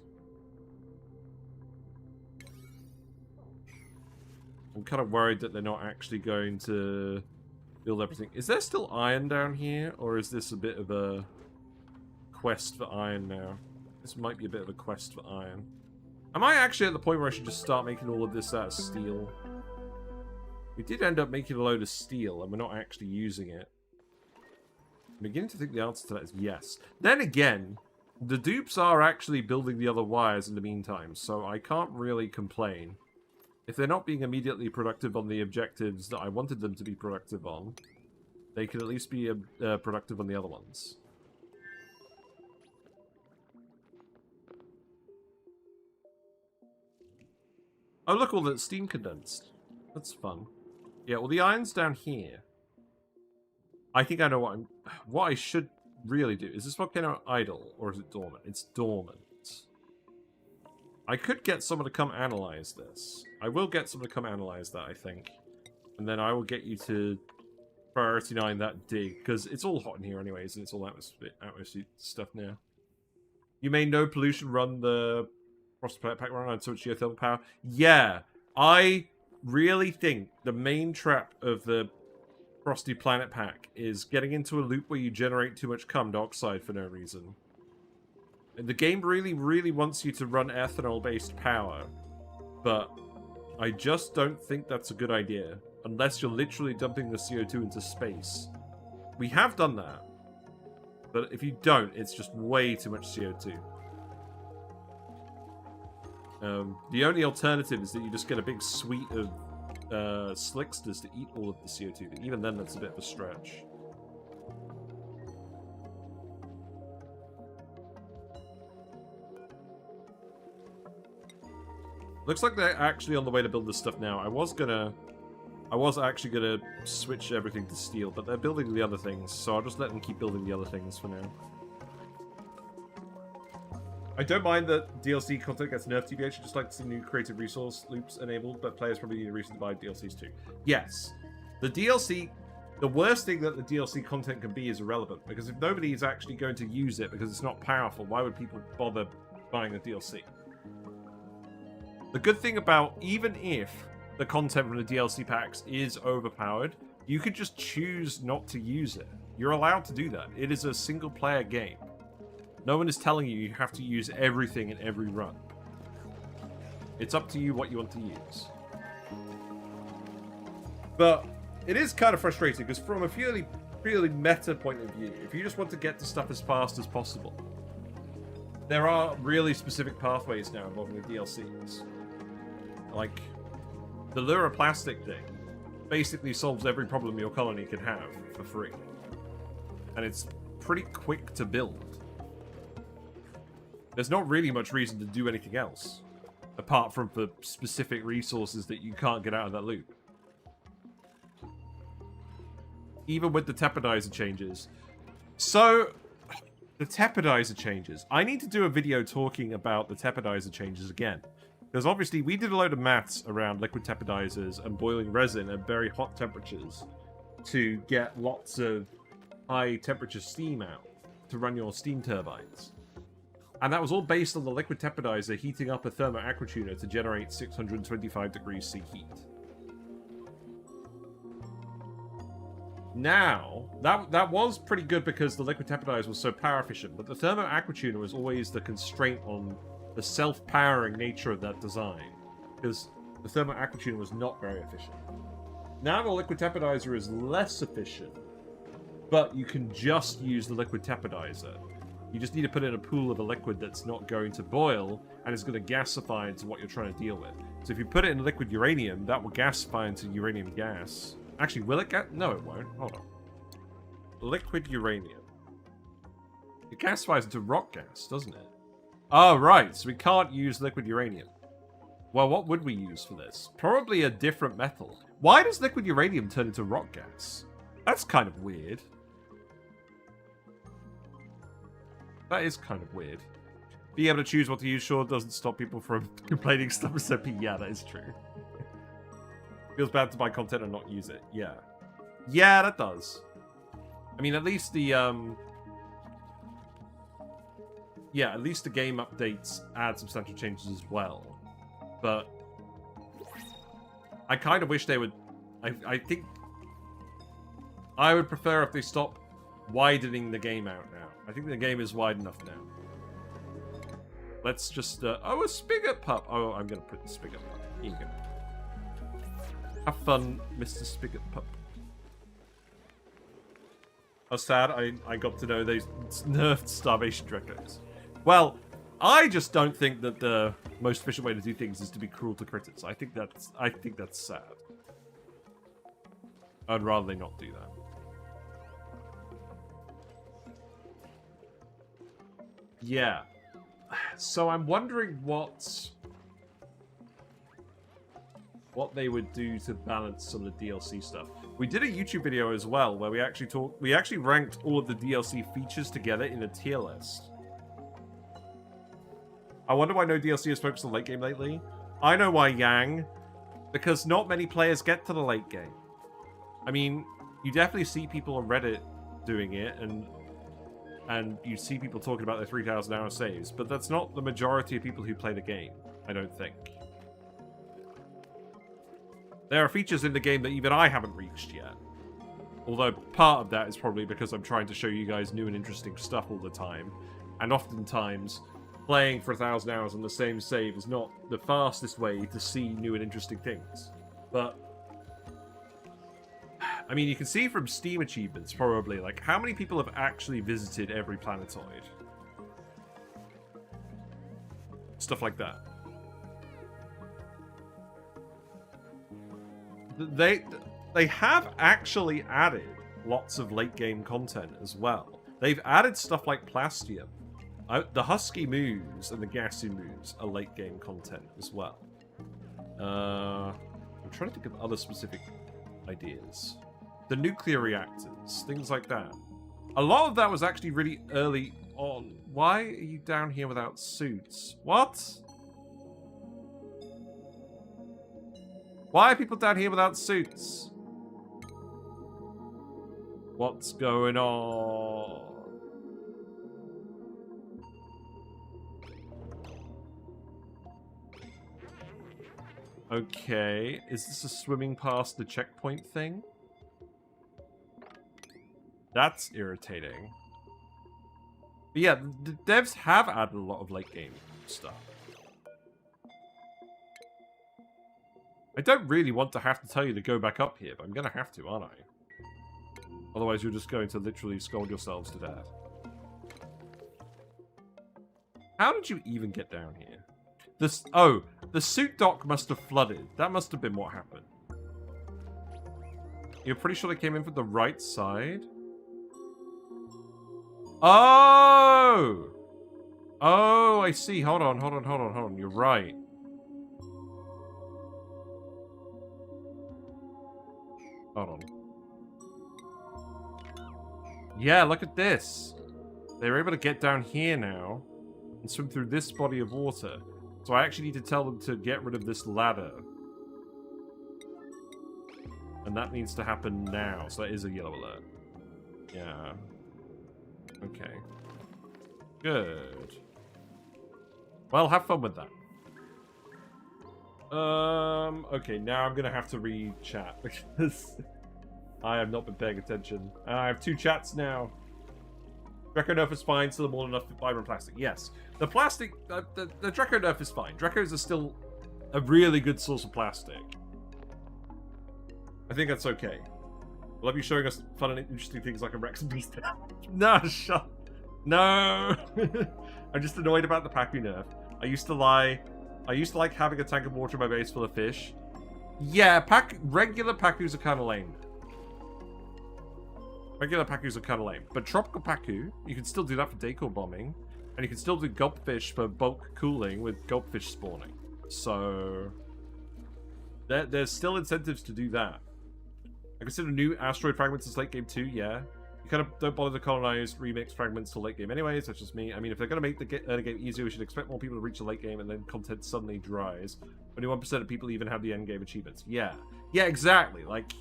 I'm kind of worried that they're not actually going to build everything. Is there still iron down here? Or is this a bit of a quest for iron now? This might be a bit of a quest for iron. Am I actually at the point where I should just start making all of this out of steel? We did end up making a load of steel, and we're not actually using it. I'm beginning to think the answer to that is yes. Then again, the dupes are actually building the other wires in the meantime, so I can't really complain. If they're not being immediately productive on the objectives that I wanted them to be productive on, they could at least be productive on the other ones. Oh, look, all that steam condensed. That's fun. Yeah, well, the iron's down here. I think I know what I should really do. Is this volcano idle, or is it dormant? It's dormant. I could get someone to come analyze this. I will get someone to come analyze that, I think. And then I will get you to priority 9 that dig, because it's all hot in here anyways, and it's all atmosphere stuff now. You may know pollution run the Polluted Planet Pack run on so much geothermal power. Yeah, I really think the main trap of the Polluted Planet Pack is getting into a loop where you generate too much carbon dioxide for no reason. And the game really, really wants you to run ethanol-based power, but I just don't think that's a good idea, unless you're literally dumping the CO2 into space. We have done that, but if you don't, it's just way too much CO2. The only alternative is that you just get a big suite of slicksters to eat all of the CO2, but even then that's a bit of a stretch. Looks like they're actually on the way to build this stuff now. I was gonna I was actually going to switch everything to steel, but they're building the other things, so I'll just let them keep building the other things for now. I don't mind that DLC content gets nerfed, TBH. I just like to see new creative resource loops enabled, but players probably need a reason to buy DLCs too. Yes. The DLC... The worst thing that the DLC content can be is irrelevant, because if nobody is actually going to use it because it's not powerful, why would people bother buying the DLC? The good thing about, even if the content from the DLC packs is overpowered, you could just choose not to use it. You're allowed to do that. It is a single-player game. No one is telling you you have to use everything in every run. It's up to you what you want to use. But it is kind of frustrating, because from a purely meta point of view, if you just want to get to stuff as fast as possible, there are really specific pathways now involving the DLCs. Like, the Lure Plastic thing basically solves every problem your colony can have for free. And it's pretty quick to build. There's not really much reason to do anything else, apart from for specific resources that you can't get out of that loop. Even with the Tepidizer changes. So, the Tepidizer changes. I need to do a video talking about the Tepidizer changes again. Because obviously, we did a load of maths around liquid Tepidizers and boiling resin at very hot temperatures to get lots of high temperature steam out to run your steam turbines. And that was all based on the liquid Tepidizer heating up a thermo aquatuner to generate 625 degrees C heat. Now, that was pretty good because the liquid Tepidizer was so power efficient, but the thermo aquatuner was always the constraint on the self-powering nature of that design, because the thermo aquatuner was not very efficient. Now the liquid Tepidizer is less efficient, but you can just use the liquid Tepidizer. You just need to put in a pool of a liquid that's not going to boil, and is going to gasify into what you're trying to deal with. So if you put it in liquid uranium, that will gasify into uranium gas. Actually, will it get... No, it won't. Hold on. Liquid uranium. It gasifies into rock gas, doesn't it? Oh, right. So we can't use liquid uranium. Well, what would we use for this? Probably a different metal. Why does liquid uranium turn into rock gas? That's kind of weird. That is kind of weird. Being able to choose what to use sure doesn't stop people from complaining stuff is OP. Yeah, that is true. Feels bad to buy content and not use it. Yeah. Yeah, that does. I mean, at least the, yeah, at least the game updates add substantial changes as well. But I kind of wish they would... I think... I would prefer if they stop widening the game out now. I think the game is wide enough now. Let's just... oh, a spigot pup! Oh, I'm going to put the spigot pup. Here you go. Have fun, Mr. Spigot Pup. I was sad I got to know they nerfed Starvation Drekos. Well, I just don't think that the most efficient way to do things is to be cruel to critters. I think that's sad. I'd rather they not do that. Yeah. So I'm wondering what they would do to balance some of the DLC stuff. We did a YouTube video as well where we actually ranked all of the DLC features together in a tier list. I wonder why no DLC has focused on late game lately. I know why, Yang. Because not many players get to the late game. I mean, you definitely see people on Reddit doing it, and you see people talking about their 3,000 hour saves, but that's not the majority of people who play the game, I don't think. There are features in the game that even I haven't reached yet. Although part of that is probably because I'm trying to show you guys new and interesting stuff all the time. And oftentimes, playing for 1,000 hours on the same save is not the fastest way to see new and interesting things. But I mean, you can see from Steam achievements, probably, like, how many people have actually visited every planetoid. Stuff like that. They have actually added lots of late-game content as well. They've added stuff like Plastium. The Husky moves and the Gassy moves are late-game content as well. I'm trying to think of other specific ideas. The nuclear reactors, things like that. A lot of that was actually really early on. Why are you down here without suits? What? Why are people down here without suits? What's going on? Okay, is this a swimming past the checkpoint thing? That's irritating. But yeah, the devs have added a lot of late game stuff. I don't really want to have to tell you to go back up here, but I'm gonna have to, aren't I? Otherwise you're just going to literally scold yourselves to death. How did you even get down here? Oh, the suit dock must have flooded. That must have been what happened. You're pretty sure they came in from the right side? Oh! Oh, I see. Hold on. You're right. Hold on. Yeah, look at this. They're able to get down here now and swim through this body of water. So I actually need to tell them to get rid of this ladder. And that needs to happen now. So that is a yellow alert. Yeah. Okay. Good. Well, have fun with that. Okay, now I'm gonna have to read chat because I have not been paying attention. I have 2 chats now. Draco Nerf is fine, still more than enough fiber and plastic. Yes. The plastic, the Draco Nerf is fine. Dracos are still a really good source of plastic. I think that's okay. We'll have you showing us fun and interesting things like a Rex and Beast. No, shut. No. I'm just annoyed about the Paku Nerf. I used to like having a tank of water in my base full of fish. Yeah, regular Pakus are kind of lame. Regular Pakus are kind of lame. But Tropical Paku, you can still do that for decor bombing. And you can still do Gulpfish for bulk cooling with Gulpfish spawning. So there's still incentives to do that. I consider new asteroid fragments as late game too, yeah. You kind of don't bother to colonize remix fragments till late game anyways, that's just me. I mean, if they're going to make the early game easier, we should expect more people to reach the late game and then content suddenly dries. Only 1% of people even have the end game achievements. Yeah. Yeah, exactly. Like,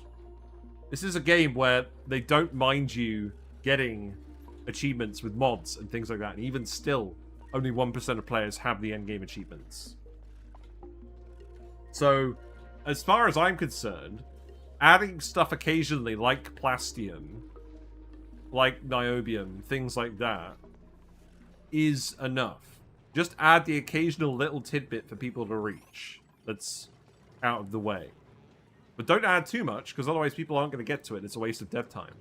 this is a game where they don't mind you getting achievements with mods and things like that. And even still, only 1% of players have the end game achievements. So, as far as I'm concerned, adding stuff occasionally like Plastium, like Niobium, things like that, is enough. Just add the occasional little tidbit for people to reach that's out of the way. But don't add too much, because otherwise people aren't going to get to it. It's a waste of dev time.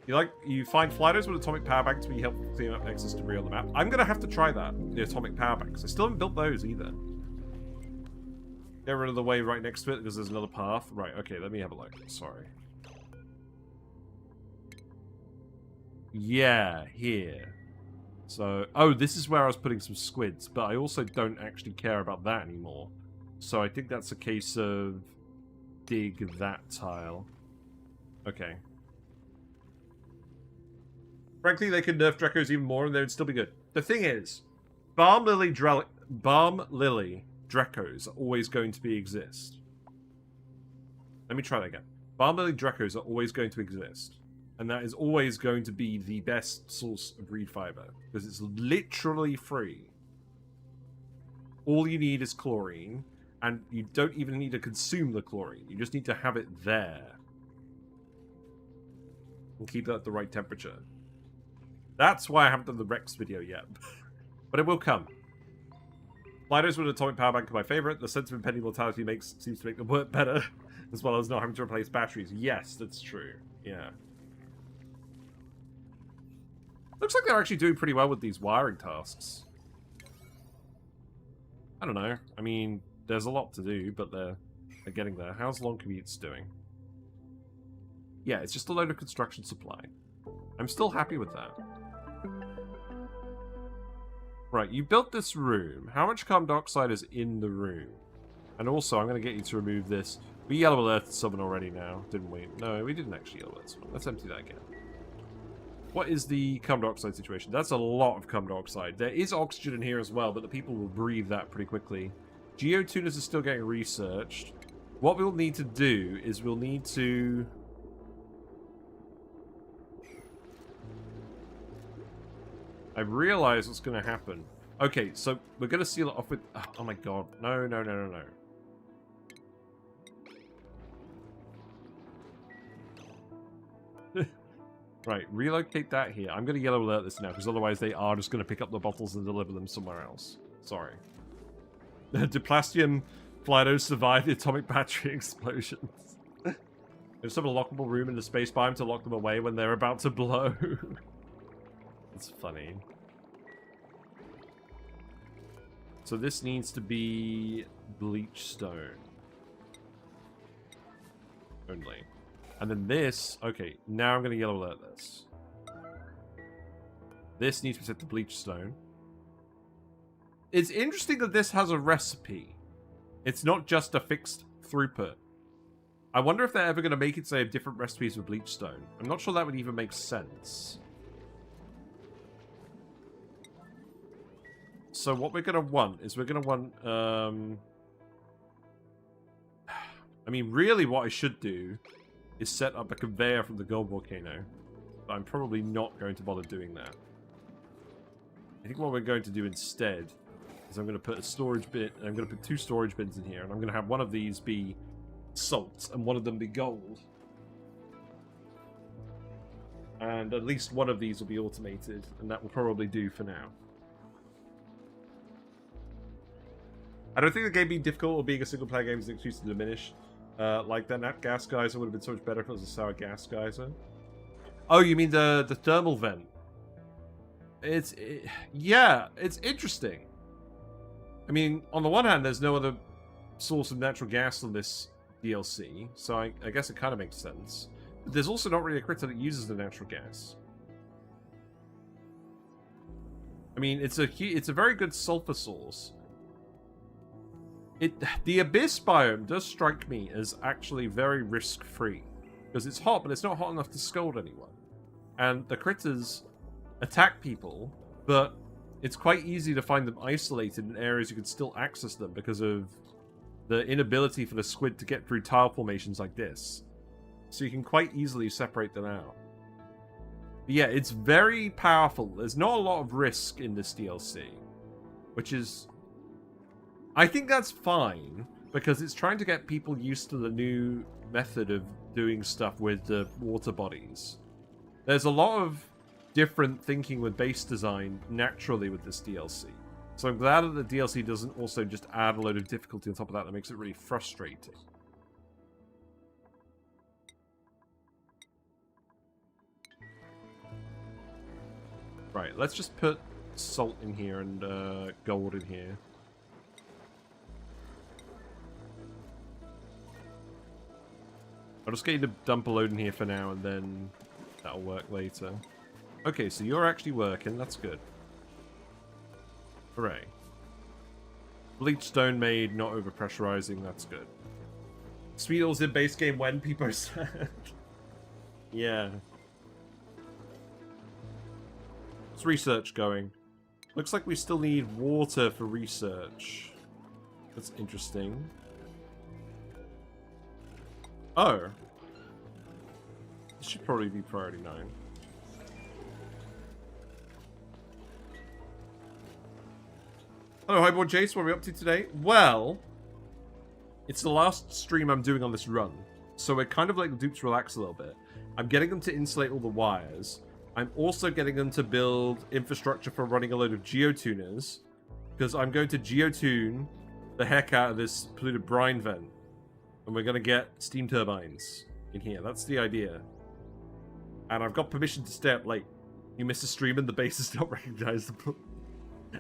You find flighters with atomic power bank to be helpful to clean up excess debris on the map. I'm going to have to try that, the atomic power banks. I still haven't built those either. Get rid of the way right next to it, because there's another path. Right, okay, let me have a look. Sorry. Yeah, here. So, oh, this is where I was putting some squids, but I also don't actually care about that anymore. So I think that's a case of dig that tile. Okay. Frankly, they could nerf Dracos even more and they would still be good. The thing is, Balm Lily Dracos are always going to exist. Let me try that again. Balm Lily Dracos are always going to exist. And that is always going to be the best source of reed fiber. Because it's literally free. All you need is chlorine. And you don't even need to consume the chlorine. You just need to have it there. And keep it at the right temperature. That's why I haven't done the Rex video yet. But it will come. Gliders with atomic power bank are my favorite. The sense of impending mortality seems to make them work better. As well as not having to replace batteries. Yes, that's true. Yeah. Looks like they're actually doing pretty well with these wiring tasks. I don't know. I mean, there's a lot to do, but they're getting there. How's long commutes doing? Yeah, it's just a load of construction supply. I'm still happy with that. Right, you built this room. How much carbon dioxide is in the room? And also, I'm going to get you to remove this. We yellow alerted someone already now, didn't we? No, we didn't actually yellow alert someone. Let's empty that again. What is the carbon dioxide situation? That's a lot of carbon dioxide. There is oxygen in here as well, but the people will breathe that pretty quickly. Geotuners are still getting researched. What we'll need to do is we'll need to... I realize what's going to happen. Okay, so we're going to seal it off with... Oh my god. No, no, no, no, no. Right, relocate that here. I'm going to yellow alert this now, because otherwise they are just going to pick up the bottles and deliver them somewhere else. Sorry. Diplastium Flido survived the atomic battery explosions. There's some lockable room in the space biome to lock them away when they're about to blow. It's funny. So this needs to be bleach stone. Only. And then this, okay, now I'm going to yellow alert this. This needs to be set to bleach stone. It's interesting that this has a recipe. It's not just a fixed throughput. I wonder if they're ever going to make it say different recipes for bleach stone. I'm not sure that would even make sense. So what we're going to want is we're going to want... I mean, really what I should do is set up a conveyor from the gold volcano. But I'm probably not going to bother doing that. I think what we're going to do instead is I'm going to put a storage bin, and I'm going to put 2 storage bins in here, and I'm going to have one of these be salt and one of them be gold. And at least one of these will be automated, and that will probably do for now. I don't think the game being difficult or being a single player game is an excuse to diminish. Like that Nat Gas Geyser would have been so much better if it was a sour gas geyser. Oh, you mean the thermal vent? Yeah, it's interesting. I mean, on the one hand, there's no other source of natural gas on this DLC, so I guess it kind of makes sense. But there's also not really a critter that uses the natural gas. I mean, it's a very good sulfur source. The Abyss biome does strike me as actually very risk-free. Because it's hot, but it's not hot enough to scold anyone. And the critters attack people, but it's quite easy to find them isolated in areas you can still access them because of the inability for the squid to get through tile formations like this. So you can quite easily separate them out. But yeah, it's very powerful. There's not a lot of risk in this DLC, which is... I think that's fine, because it's trying to get people used to the new method of doing stuff with the water bodies. There's a lot of different thinking with base design naturally with this DLC. So I'm glad that the DLC doesn't also just add a load of difficulty on top of that makes it really frustrating. Right, let's just put salt in here and gold in here. I'll just get you to dump a load in here for now, and then that'll work later. Okay, so you're actually working. That's good. Hooray. Bleach stone made, not overpressurizing. That's good. Speedles in base game when, people said. Yeah. What's research going? Looks like we still need water for research. That's interesting. Oh. This should probably be priority 9. Hello, Highborn Jace. What are we up to today? Well, it's the last stream I'm doing on this run. So we're kind of letting the dupes relax a little bit. I'm getting them to insulate all the wires. I'm also getting them to build infrastructure for running a load of geotuners. Because I'm going to geotune the heck out of this polluted brine vent. And we're going to get steam turbines in here. That's the idea. And I've got permission to stay up late. You missed a stream and the base is not recognizable.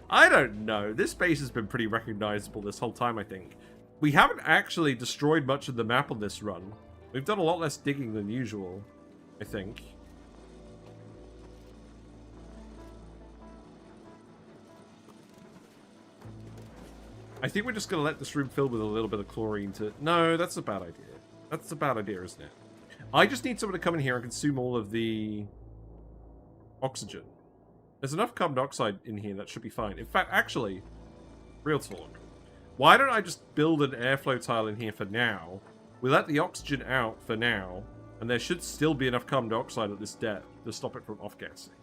I don't know. This base has been pretty recognizable this whole time, I think. We haven't actually destroyed much of the map on this run. We've done a lot less digging than usual, I think. I think we're just going to let this room fill with a little bit of chlorine to... No, that's a bad idea. That's a bad idea, isn't it? I just need someone to come in here and consume all of the oxygen. There's enough carbon dioxide in here that should be fine. In fact, actually, real talk. Why don't I just build an airflow tile in here for now? We let the oxygen out for now, and there should still be enough carbon dioxide at this depth to stop it from off-gassing.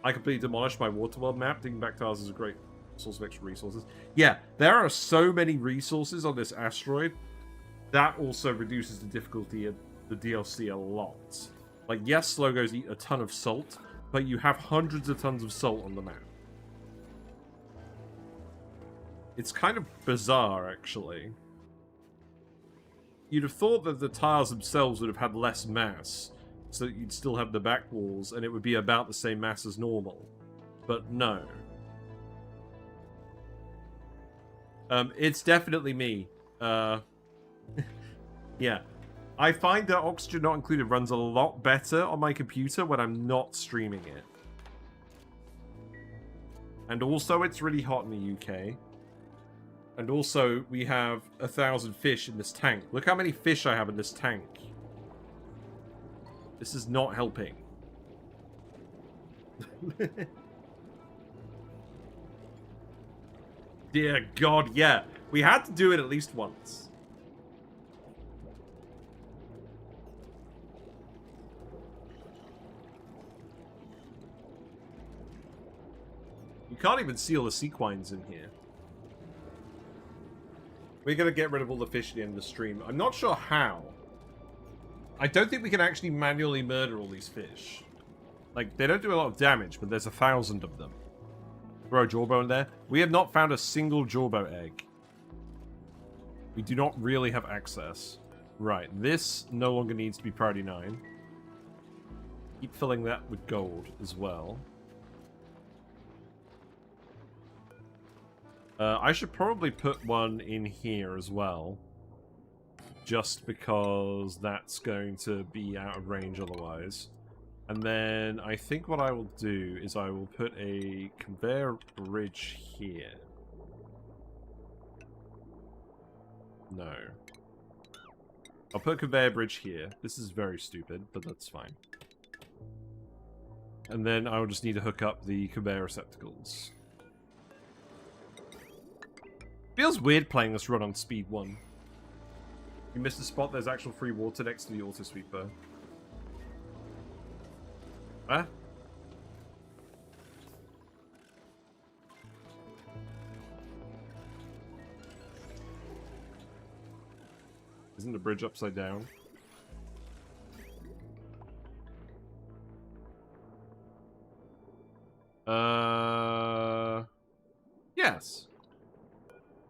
I completely demolished my water world map. Digging back tiles is a great source of extra resources. Yeah, there are so many resources on this asteroid. That also reduces the difficulty of the DLC a lot. Like, yes, Slogos eat a ton of salt, but you have hundreds of tons of salt on the map. It's kind of bizarre, actually. You'd have thought that the tiles themselves would have had less mass, so that you'd still have the back walls, and it would be about the same mass as normal. But no. It's definitely me. Yeah. I find that Oxygen Not Included runs a lot better on my computer when I'm not streaming it. And also, it's really hot in the UK. And also, we have 1,000 fish in this tank. Look how many fish I have in this tank. This is not helping. Dear God, yeah. We had to do it at least once. You can't even see all the sequines in here. We're going to get rid of all the fish at the end of the stream. I'm not sure how. I don't think we can actually manually murder all these fish. Like, they don't do a lot of damage, but there's 1,000 of them. Throw a Jawbo in there. We have not found a single Jawbo egg. We do not really have access. Right, this no longer needs to be priority 9. Keep filling that with gold as well. I should probably put one in here as well. Just because that's going to be out of range otherwise. And then I think what I will do is I will put a conveyor bridge here. No. I'll put a conveyor bridge here. This is very stupid, but that's fine. And then I will just need to hook up the conveyor receptacles. Feels weird playing this run on speed 1. You missed a spot, there's actual free water next to the auto sweeper. Huh? Isn't the bridge upside down? Yes.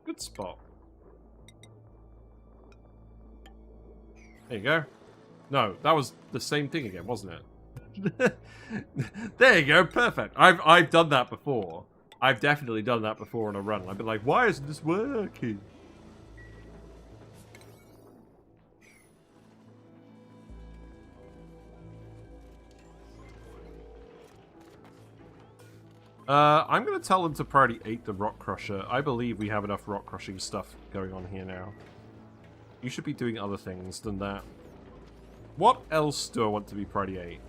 Good spot. There you go. No, that was the same thing again, wasn't it? There you go, perfect. I've done that before. I've definitely done that before on a run. I've been like, why isn't this working? I'm going to tell them to priority 8 the rock crusher. I believe we have enough rock crushing stuff going on here now. You should be doing other things than that. What else do I want to be priority 8?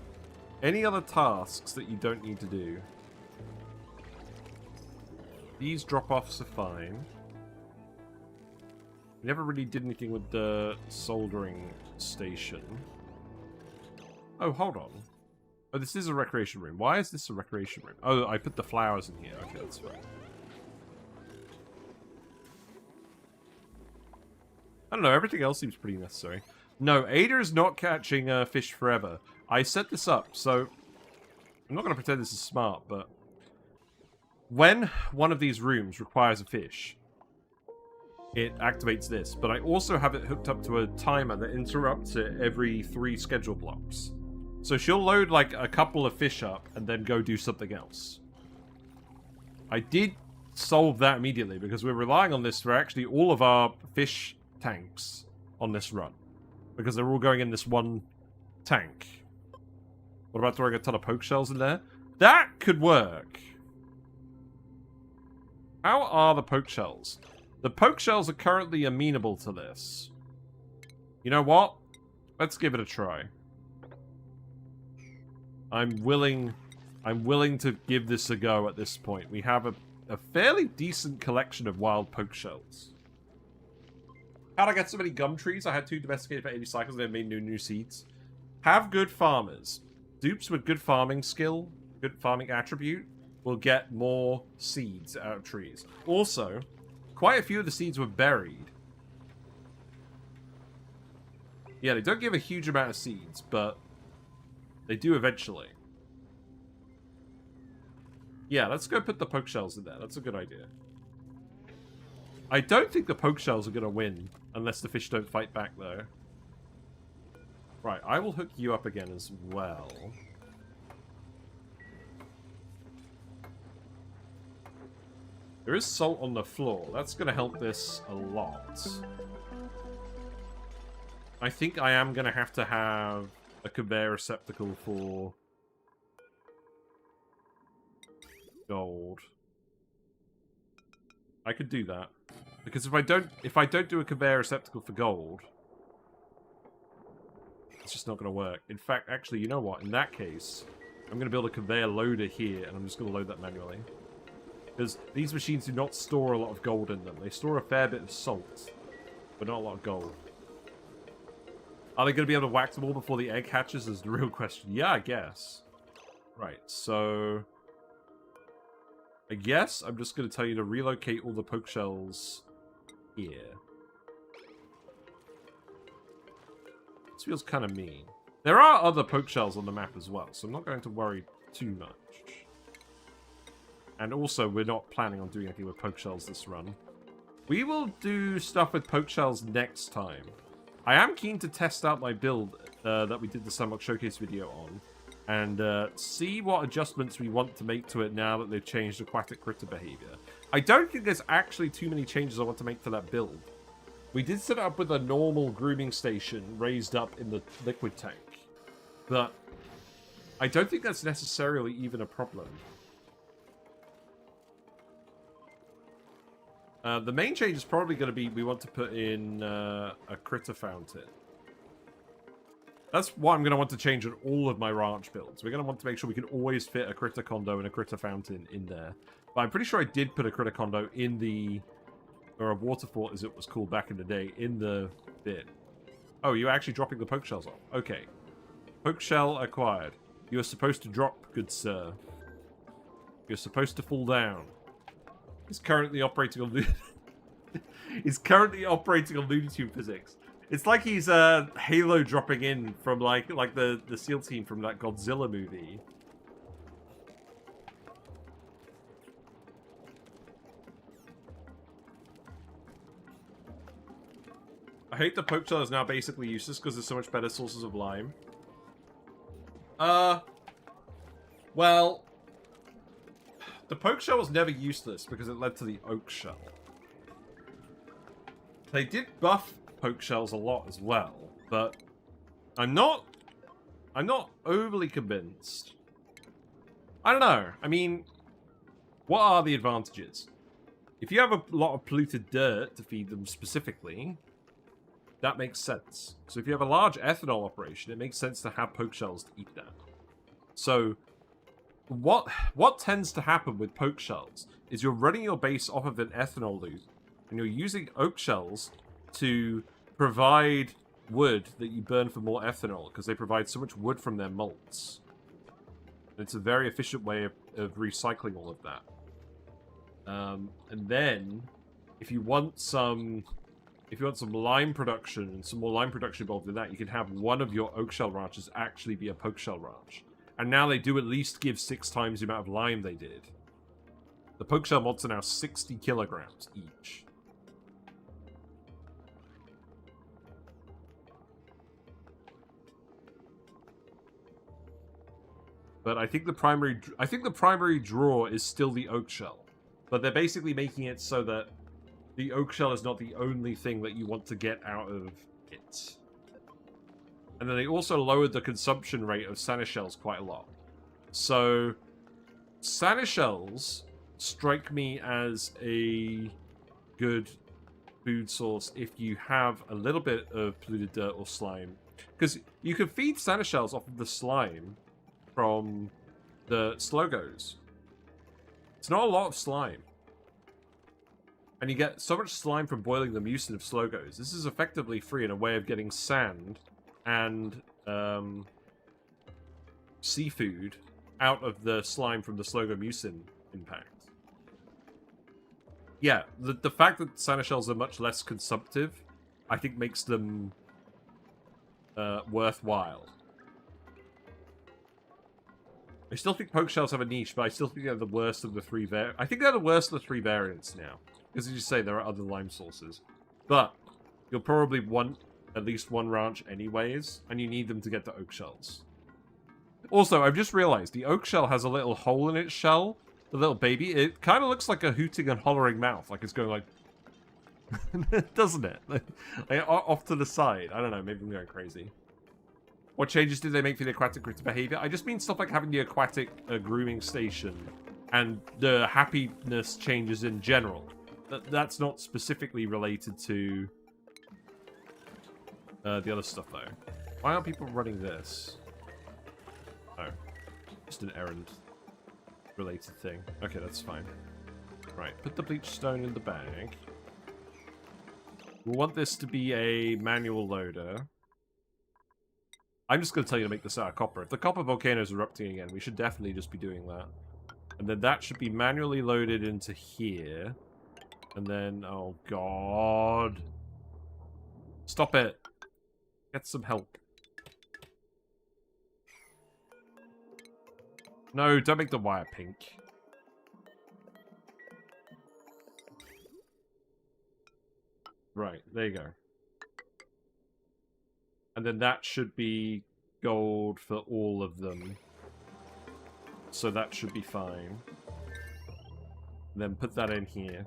Any other tasks that you don't need to do? These drop-offs are fine. We never really did anything with the soldering station. Oh, hold on. Oh, this is a recreation room. Why is this a recreation room? Oh, I put the flowers in here. Okay, that's fine. I don't know, everything else seems pretty necessary. No, Ada is not catching fish forever. I set this up, so... I'm not going to pretend this is smart, but... When one of these rooms requires a fish, it activates this. But I also have it hooked up to a timer that interrupts it every 3 schedule blocks. So she'll load like a couple of fish up and then go do something else. I did solve that immediately because we're relying on this for actually all of our fish tanks on this run. Because they're all going in this one tank. What about throwing a ton of poke shells in there? That could work. How are the poke shells? The poke shells are currently amenable to this. You know what? Let's give it a try. I'm willing to give this a go at this point. We have a fairly decent collection of wild poke shells. How'd I get so many gum trees? I had 2 domesticated for 80 cycles and they made new seeds. Have good farmers. Dupes with good farming skill, good farming attribute, will get more seeds out of trees. Also, quite a few of the seeds were buried. Yeah, they don't give a huge amount of seeds, but they do eventually. Yeah, let's go put the poke shells in there. That's a good idea. I don't think the poke shells are going to win, unless the fish don't fight back, though. Right, I will hook you up again as well. There is salt on the floor. That's going to help this a lot. I think I am going to have a conveyor receptacle for gold. I could do that. Because if I don't do a conveyor receptacle for gold, it's just not going to work. In fact, actually, you know what? In that case, I'm going to build a conveyor loader here, and I'm just going to load that manually. Because these machines do not store a lot of gold in them. They store a fair bit of salt, but not a lot of gold. Are they going to be able to wax them all before the egg hatches is the real question. Yeah, I guess. Right, so I guess I'm just going to tell you to relocate all the poke shells here. This feels kind of mean. There are other poke shells on the map as well, so I'm not going to worry too much. And also, we're not planning on doing anything with poke shells this run. We will do stuff with poke shells next time. I am keen to test out my build that we did the Sandbox Showcase video on, and see what adjustments we want to make to it now that they've changed aquatic critter behavior. I don't think there's actually too many changes I want to make to that build. We did set it up with a normal grooming station raised up in the liquid tank, but I don't think that's necessarily even a problem. The main change is probably going to be we want to put in a critter fountain. That's what I'm going to want to change on all of my ranch builds. We're going to want to make sure we can always fit a critter condo and a critter fountain in there. But I'm pretty sure I did put a critter condo in the... or a water fort, as it was called back in the day, in the bin. Oh, you're actually dropping the poke shells off. Okay. Poke shell acquired. You are supposed to drop, good sir. You're supposed to fall down. He's currently operating on he's currently operating on Looney Tune physics. It's like he's Halo dropping in from like the SEAL team from that Godzilla movie. I hate the poke shell is now basically useless because there's so much better sources of lime. Well, the poke shell was never useless because it led to the oak shell. They did buff poke shells a lot as well, but I'm not overly convinced. I don't know. I mean, what are the advantages? If you have a lot of polluted dirt to feed them specifically, that makes sense. So if you have a large ethanol operation, it makes sense to have poke shells to eat that. So what tends to happen with poke shells is you're running your base off of an ethanol loop, and you're using oak shells to provide wood that you burn for more ethanol, because they provide so much wood from their malts. And it's a very efficient way of recycling all of that. And then, if you want some lime production, and some more lime production involved in that, you can have one of your oak shell ranches actually be a poke shell ranch. And now they do at least give 6 times the amount of lime they did. The poke shell mods are now 60 kilograms each. But I think the primary draw is still the oak shell. But they're basically making it so that the oak shell is not the only thing that you want to get out of it. And then they also lowered the consumption rate of Ceres shells quite a lot. So, Ceres shells strike me as a good food source if you have a little bit of polluted dirt or slime. Because you can feed sand shells off of the slime from the Slogos. It's not a lot of slime. And you get so much slime from boiling the mucin of Slogos. This is effectively free in a way of getting sand and seafood out of the slime from the Slogo mucin impact. Yeah, the fact that sand shells are much less consumptive, I think makes them worthwhile. I still think poke shells have a niche, but I still think they're the worst of the three I think they're the worst of the three variants now. Because as you say, there are other lime sources. But you'll probably want at least one ranch anyways, and you need them to get to oak shells. Also, I've just realized the oak shell has a little hole in its shell. The little baby. It kind of looks like a hooting and hollering mouth. Like it's going like... Doesn't it? Like, off to the side. I don't know. Maybe I'm going crazy. What changes did they make for the aquatic critter behavior? I just mean stuff like having the aquatic grooming station and the happiness changes in general. That's not specifically related to the other stuff, though. Why aren't people running this? Oh, just an errand-related thing. Okay, that's fine. Right, put the bleach stone in the bag. We want this to be a manual loader. I'm just going to tell you to make this out of copper. If the copper volcano is erupting again, we should definitely just be doing that. And then that should be manually loaded into here. And then, oh god. Stop it. Get some help. No, don't make the wire pink. Right, there you go. And then that should be gold for all of them. So that should be fine. And then put that in here.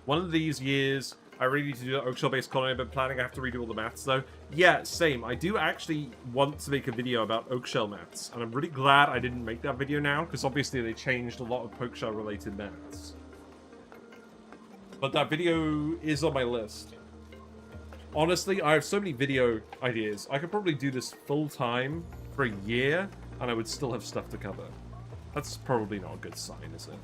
One of these years, I really need to do the oak shell-based colony I've been planning. I have to redo all the maths, though. Yeah, same. I do actually want to make a video about oak shell maths. And I'm really glad I didn't make that video now, because obviously they changed a lot of oak shell-related maths. But that video is on my list. Honestly, I have so many video ideas. I could probably do this full-time for a year, and I would still have stuff to cover. That's probably not a good sign, is it?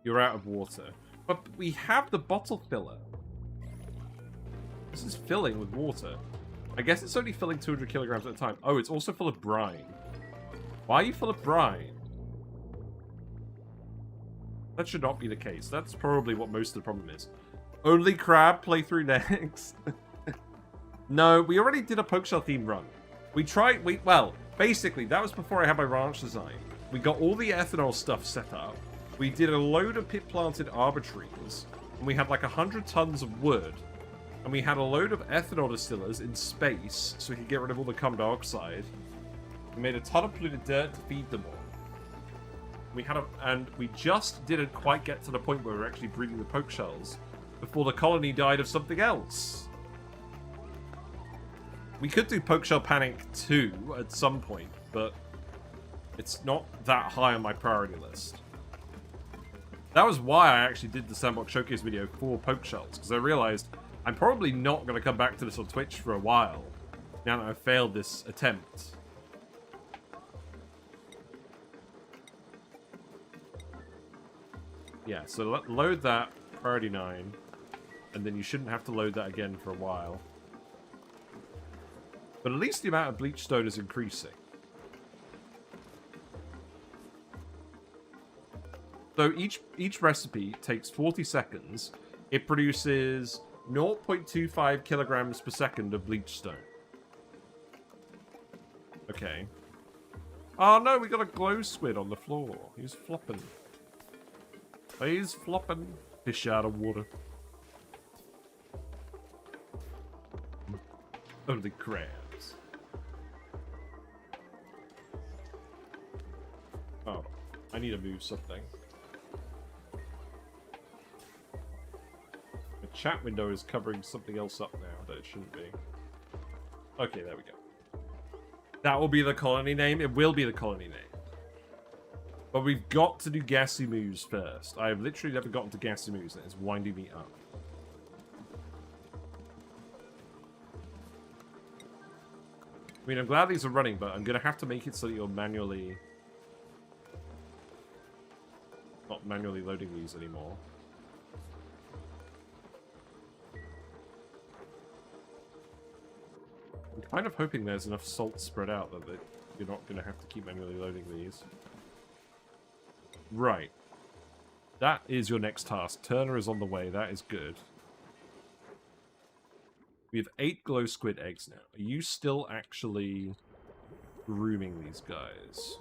You're out of water. But we have the bottle filler. This is filling with water. I guess it's only filling 200 kilograms at a time. Oh, it's also full of brine. Why are you full of brine? That should not be the case. That's probably what most of the problem is. Only crab playthrough next. No, we already did a poke shell themed run. Well, basically, that was before I had my ranch design. We got all the ethanol stuff set up. We did a load of pit-planted arbor trees. And we had like 100 tons of wood. And we had a load of ethanol distillers in space so we could get rid of all the carbon dioxide. We made a ton of polluted dirt to feed them all. And we just didn't quite get to the point where we were actually breeding the poke shells before the colony died of something else. We could do Poke Shell Panic 2 at some point, but it's not that high on my priority list. That was why I actually did the Sandbox Showcase video for poke shells, because I realized I'm probably not going to come back to this on Twitch for a while, now that I've failed this attempt. Yeah, so load that, priority 9, and then you shouldn't have to load that again for a while. But at least the amount of bleach stone is increasing. So each recipe takes 40 seconds. It produces 0.25 kilograms per second of bleach stone. Okay. Oh no, we got a glow squid on the floor. He's flopping. He's flopping. Fish out of water. Only crabs. Oh, I need to move something. The chat window is covering something else up now that it shouldn't be. Okay, there we go. That will be the colony name. It will be the colony name. But we've got to do Gassy Moves first. I have literally never gotten to Gassy Moves, and it's winding me up. I mean, I'm glad these are running, but I'm going to have to make it so that you're manually... not manually loading these anymore. I'm kind of hoping there's enough salt spread out that you're not going to have to keep manually loading these. Right. That is your next task. Turner is on the way. That is good. We have 8 glow squid eggs now. Are you still actually grooming these guys?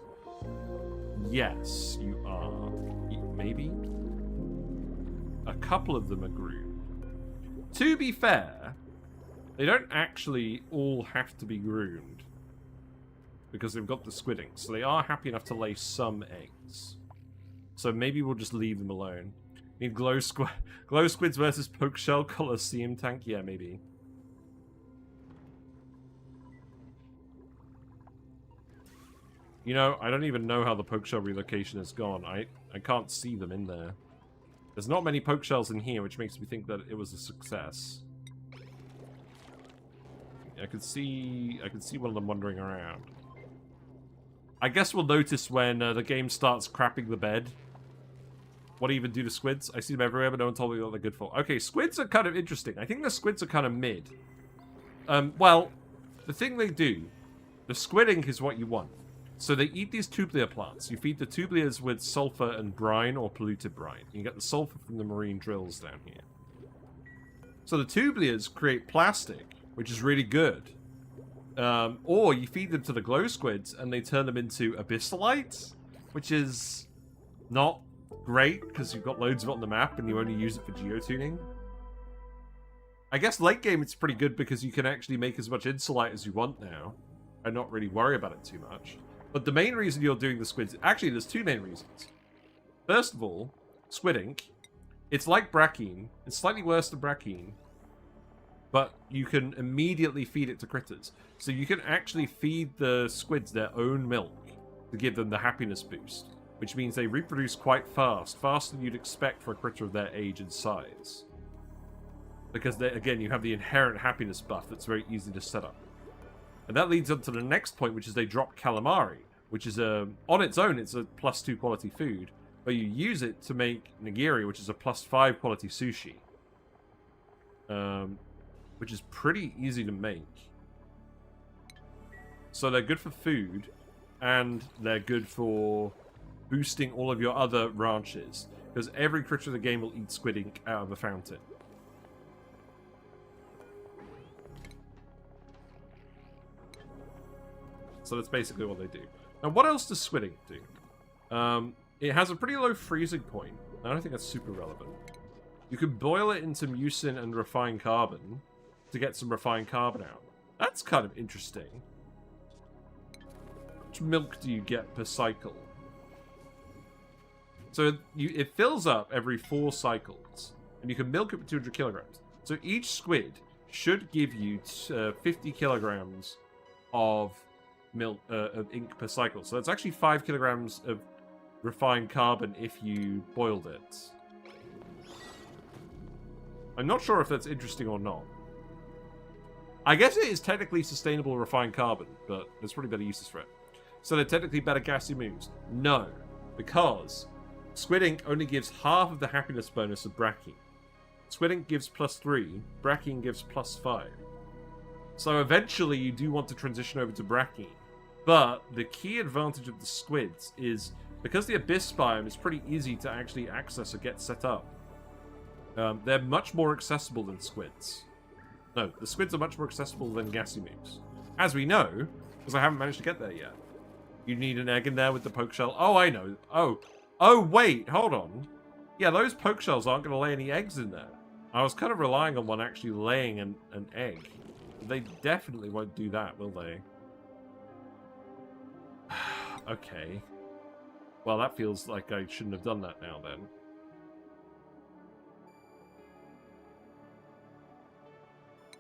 Yes, you are. Maybe? A couple of them are groomed. To be fair, they don't actually all have to be groomed. Because they've got the squidding. So they are happy enough to lay some eggs. So maybe we'll just leave them alone. Need glow squids versus poke shell Colosseum tank? Yeah, maybe. You know, I don't even know how the poke shell relocation has gone. I can't see them in there. There's not many poke shells in here, which makes me think that it was a success. I could see one of them wandering around. I guess we'll notice when the game starts crapping the bed. What do you even do to squids? I see them everywhere, but no one told me what they're good for. Okay, squids are kind of interesting. I think the squids are kind of mid. Well, the thing they do, the squidding is what you want. So they eat these tubular plants. You feed the tubulars with sulfur and brine or polluted brine. You get the sulfur from the marine drills down here. So the tubulars create plastic, which is really good. Or you feed them to the glow squids and they turn them into abyssalites, which is not great because you've got loads of it on the map and you only use it for geotuning. I guess late game it's pretty good because you can actually make as much insulite as you want now and not really worry about it too much. But the main reason you're doing the squids... Actually, there's 2 main reasons. First of all, squid ink. It's like brackine. It's slightly worse than brackine. But you can immediately feed it to critters. So you can actually feed the squids their own milk to give them the happiness boost. Which means they reproduce quite fast. Faster than you'd expect for a critter of their age and size. Because, again, you have the inherent happiness buff that's very easy to set up. And that leads on to the next point, which is they drop calamari, which is on its own, it's a +2 quality food, but you use it to make nigiri, which is a +5 quality sushi, which is pretty easy to make. So they're good for food, and they're good for boosting all of your other ranches, because every creature in the game will eat squid ink out of a fountain. So that's basically what they do. Now, what else does squid ink do? It has a pretty low freezing point. I don't think that's super relevant. You can boil it into mucin and refined carbon to get some refined carbon out. That's kind of interesting. How much milk do you get per cycle? So it fills up every 4 cycles, and you can milk it for 200 kilograms. So each squid should give you 50 kilograms of milk of ink per cycle. So that's actually 5 kilograms of refined carbon if you boiled it. I'm not sure if that's interesting or not. I guess it is technically sustainable refined carbon, but there's probably better uses for it. So they're technically better gassy moves. No, because squid ink only gives half of the happiness bonus of brackine. Squid ink gives +3, brackine gives +5. So eventually you do want to transition over to brackine. But the key advantage of the squids is, because the abyss biome is pretty easy to actually access or get set up, they're much more accessible than squids. No, the squids are much more accessible than gassy moves. As we know, because I haven't managed to get there yet. You need an egg in there with the poke shell. Oh, I know. Oh, wait, hold on. Yeah, those poke shells aren't going to lay any eggs in there. I was kind of relying on one actually laying an egg. They definitely won't do that, will they? Okay. Well, that feels like I shouldn't have done that now, then.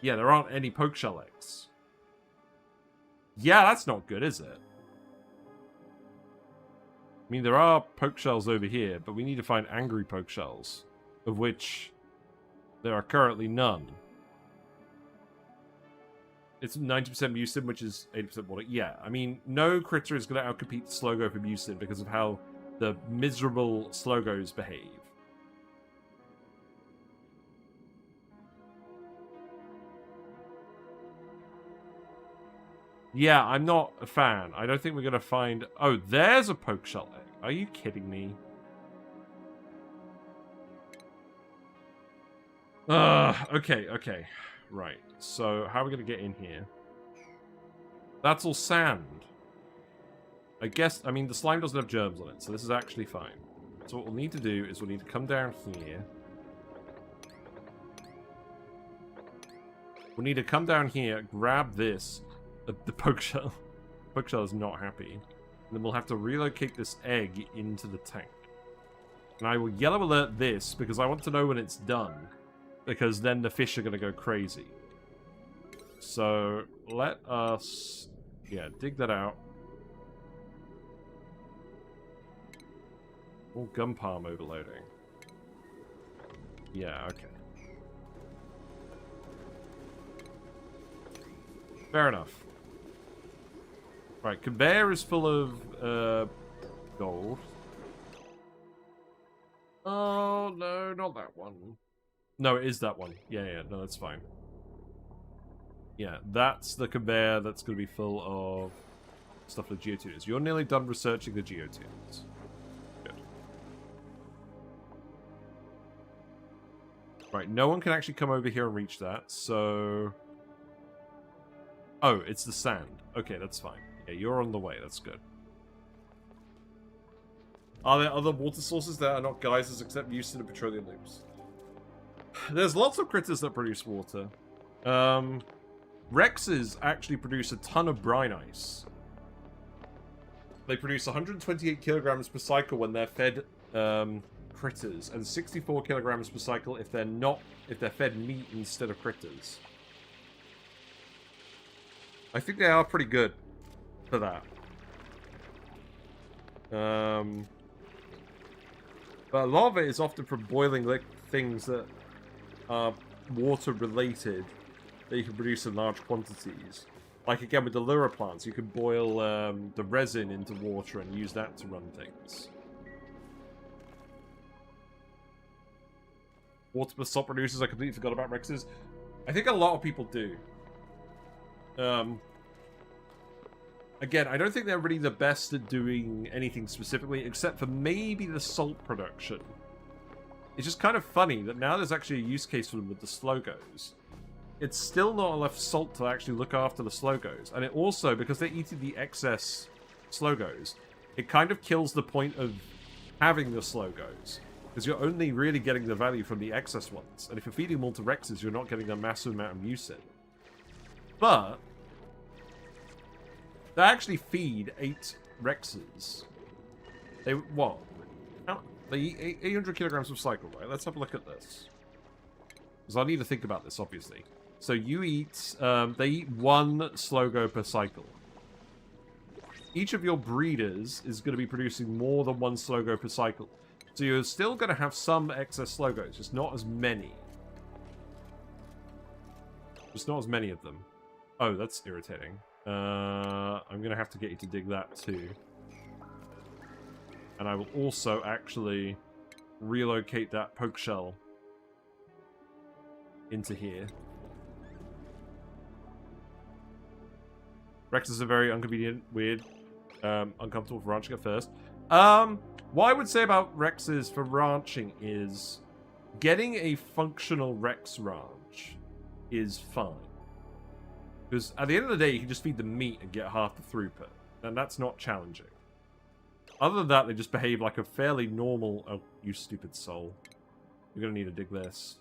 Yeah, there aren't any poke shell eggs. Yeah, that's not good, is it? I mean, there are poke shells over here, but we need to find angry poke shells, of which there are currently none. It's 90% Mucin, which is 80% water. Yeah, I mean, no critter is going to outcompete the Slogo for Mucin because of how the miserable Slogos behave. Yeah, I'm not a fan. I don't think we're going to find... Oh, there's a poke shell egg. Are you kidding me? Okay. Right. So, how are we going to get in here? That's all sand. I guess, I mean, the slime doesn't have germs on it, so this is actually fine. So what we'll need to do is we'll need to come down here. We'll need to come down here, grab this. The poke shell. Poke shell is not happy. And then we'll have to relocate this egg into the tank. And I will yellow alert this because I want to know when it's done. Because then the fish are going to go crazy. So, let us... Yeah, dig that out. All gum palm overloading. Yeah, okay. Fair enough. Right, conveyor is full of gold. Oh, no, not that one. No, it is that one. Yeah, no, that's fine. Yeah, that's the conveyor that's going to be full of stuff for geotuners. You're nearly done researching the geotuners. Good. Right, no one can actually come over here and reach that, so... Oh, it's the sand. Okay, that's fine. Yeah, you're on the way. That's good. Are there other water sources that are not geysers except Mucin and petroleum loops? There's lots of critters that produce water. Rexes actually produce a ton of brine ice. They produce 128 kilograms per cycle when they're fed critters, and 64 kilograms per cycle if they're fed meat instead of critters. I think they are pretty good for that. But a lot of it is often from boiling things that are water related that you can produce in large quantities. Like again with the lure plants, you can boil the resin into water and use that to run things. Water plus salt producers, I completely forgot about Rexes. I think a lot of people do. Again, I don't think they're really the best at doing anything specifically, except for maybe the salt production. It's just kind of funny that now there's actually a use case for them with the Slogos. It's still not enough salt to actually look after the Slogos. And it also, because they're eating the excess Slogos, it kind of kills the point of having the Slogos. Because you're only really getting the value from the excess ones. And if you're feeding more to Rexes, you're not getting a massive amount of Mucin. But they actually feed 8 Rexes. They, what? They eat 800 kilograms of cycle, right? Let's have a look at this. Because I need to think about this, obviously. So you eat, they eat 1 Slogo per cycle. Each of your breeders is going to be producing more than 1 Slogo per cycle. So you're still going to have some excess Slogos, just not as many. Just not as many of them. Oh, that's irritating. I'm going to have to get you to dig that too. And I will also actually relocate that poke shell into here. Rexes are very inconvenient, weird, uncomfortable for ranching at first. What I would say about Rexes for ranching is getting a functional Rex ranch is fine. Because at the end of the day, you can just feed the meat and get half the throughput. And that's not challenging. Other than that, they just behave like a fairly normal... Oh, you stupid soul. You're going to need to dig this.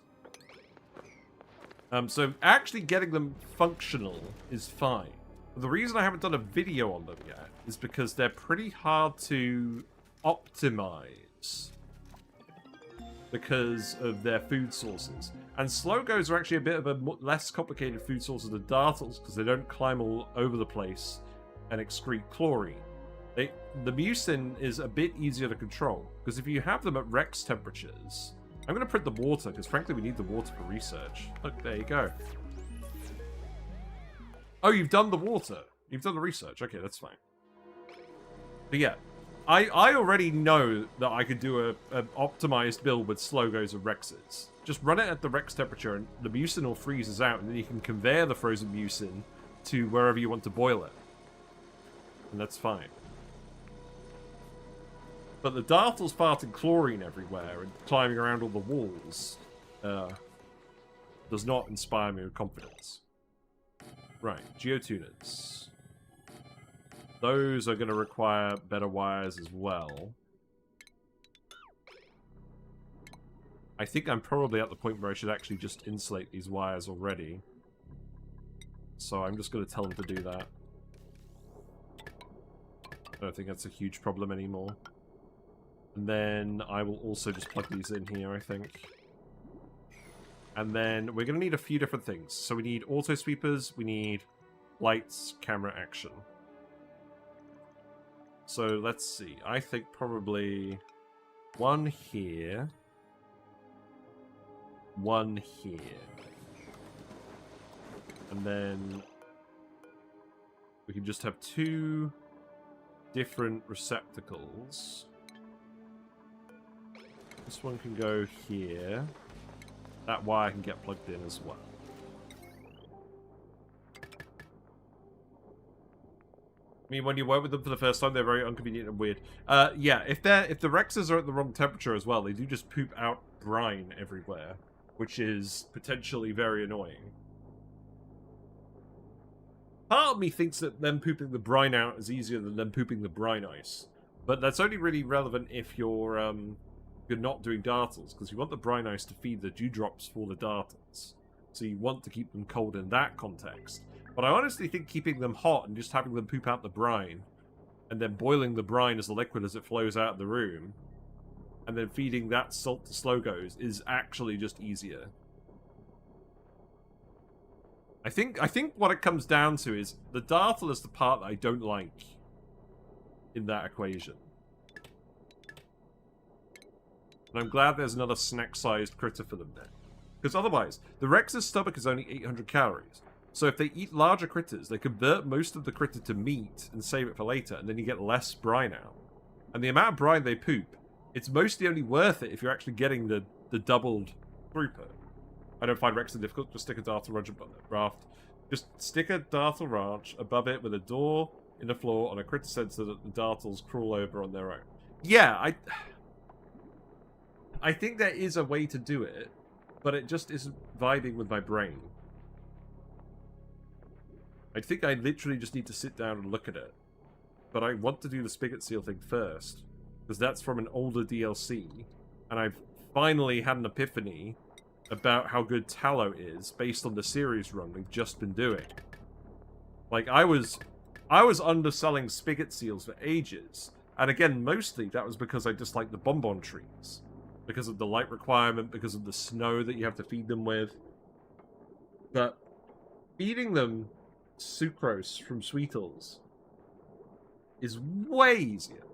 So actually getting them functional is fine. The reason I haven't done a video on them yet is because they're pretty hard to optimize because of their food sources. And Slogos are actually a bit of a less complicated food source than the Dartles because they don't climb all over the place and excrete chlorine. The Mucin is a bit easier to control because if you have them at Rex temperatures... I'm going to print the water because frankly we need the water for research. Look, there you go. Oh, you've done the water. You've done the research. Okay, that's fine. But yeah, I already know that I could do an optimized build with Slogos and Rexes. Just run it at the Rex temperature and the Mucin will freezes out and then you can conveyor the frozen Mucin to wherever you want to boil it. And that's fine. But the Dartles farting chlorine everywhere and climbing around all the walls does not inspire me with confidence. Right, Geotuners. Those are going to require better wires as well. I think I'm probably at the point where I should actually just insulate these wires already. So I'm just going to tell them to do that. I don't think that's a huge problem anymore. And then I will also just plug these in here, I think. And then we're going to need a few different things. So we need auto sweepers, we need lights, camera, action. So let's see. I think probably one here. One here. And then we can just have two different receptacles. This one can go here. That wire can get plugged in as well. I mean, when you work with them for the first time, they're very inconvenient and weird. Yeah, if the Rexes are at the wrong temperature as well, they do just poop out brine everywhere, which is potentially very annoying. Part of me thinks that them pooping the brine out is easier than them pooping the brine ice, but that's only really relevant if you're not doing Dartles, because you want the brine ice to feed the dewdrops for the Dartles. So you want to keep them cold in that context. But I honestly think keeping them hot and just having them poop out the brine, and then boiling the brine as a liquid as it flows out of the room, and then feeding that salt to Slogos is actually just easier. I think what it comes down to is the Dartle is the part that I don't like in that equation. And I'm glad there's another snack-sized critter for them there. Because otherwise, the Rex's stomach is only 800 calories. So if they eat larger critters, they convert most of the critter to meat and save it for later, and then you get less brine out. And the amount of brine they poop, it's mostly only worth it if you're actually getting the doubled throughput. I don't find Rexes difficult, just stick a Dartle raft. Just stick a Dartle ranch above it with a door in the floor on a critter sensor that the Dartles crawl over on their own. Yeah, I think there is a way to do it, but it just isn't vibing with my brain. I think I literally just need to sit down and look at it. But I want to do the spigot seal thing first, because that's from an older DLC, and I've finally had an epiphany about how good tallow is based on the Ceres run we've just been doing. Like, I was underselling spigot seals for ages, and again, mostly that was because I disliked the bonbon trees. Because of the light requirement, because of the snow that you have to feed them with. But feeding them sucrose from Sweetles is way easier.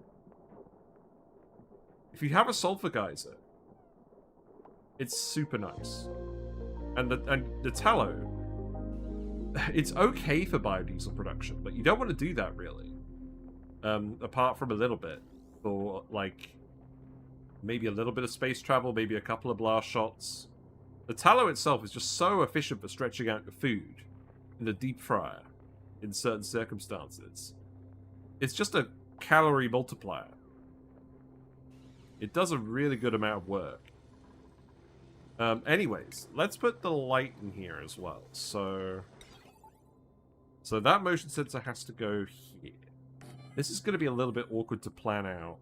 If you have a sulfur geyser, it's super nice. And the tallow, it's okay for biodiesel production, but you don't want to do that really. Apart from a little bit for like maybe a little bit of space travel, maybe a couple of blast shots. The tallow itself is just so efficient for stretching out your food in the deep fryer in certain circumstances. It's just a calorie multiplier. It does a really good amount of work. Anyways, let's put the light in here as well. So that motion sensor has to go here. This is going to be a little bit awkward to plan out.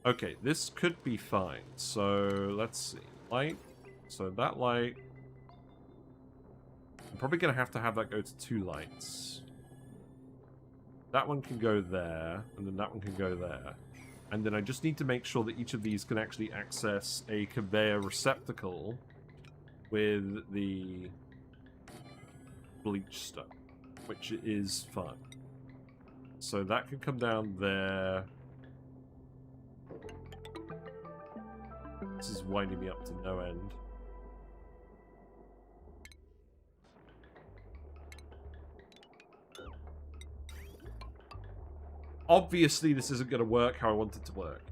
Okay, this could be fine. So, let's see. Light. So, that light. I'm probably going to have that go to 2 lights. That one can go there, and then that one can go there. And then I just need to make sure that each of these can actually access a conveyor receptacle with the bleach stone, which is fine. So that can come down there. This is winding me up to no end. Obviously, this isn't going to work how I want it to work.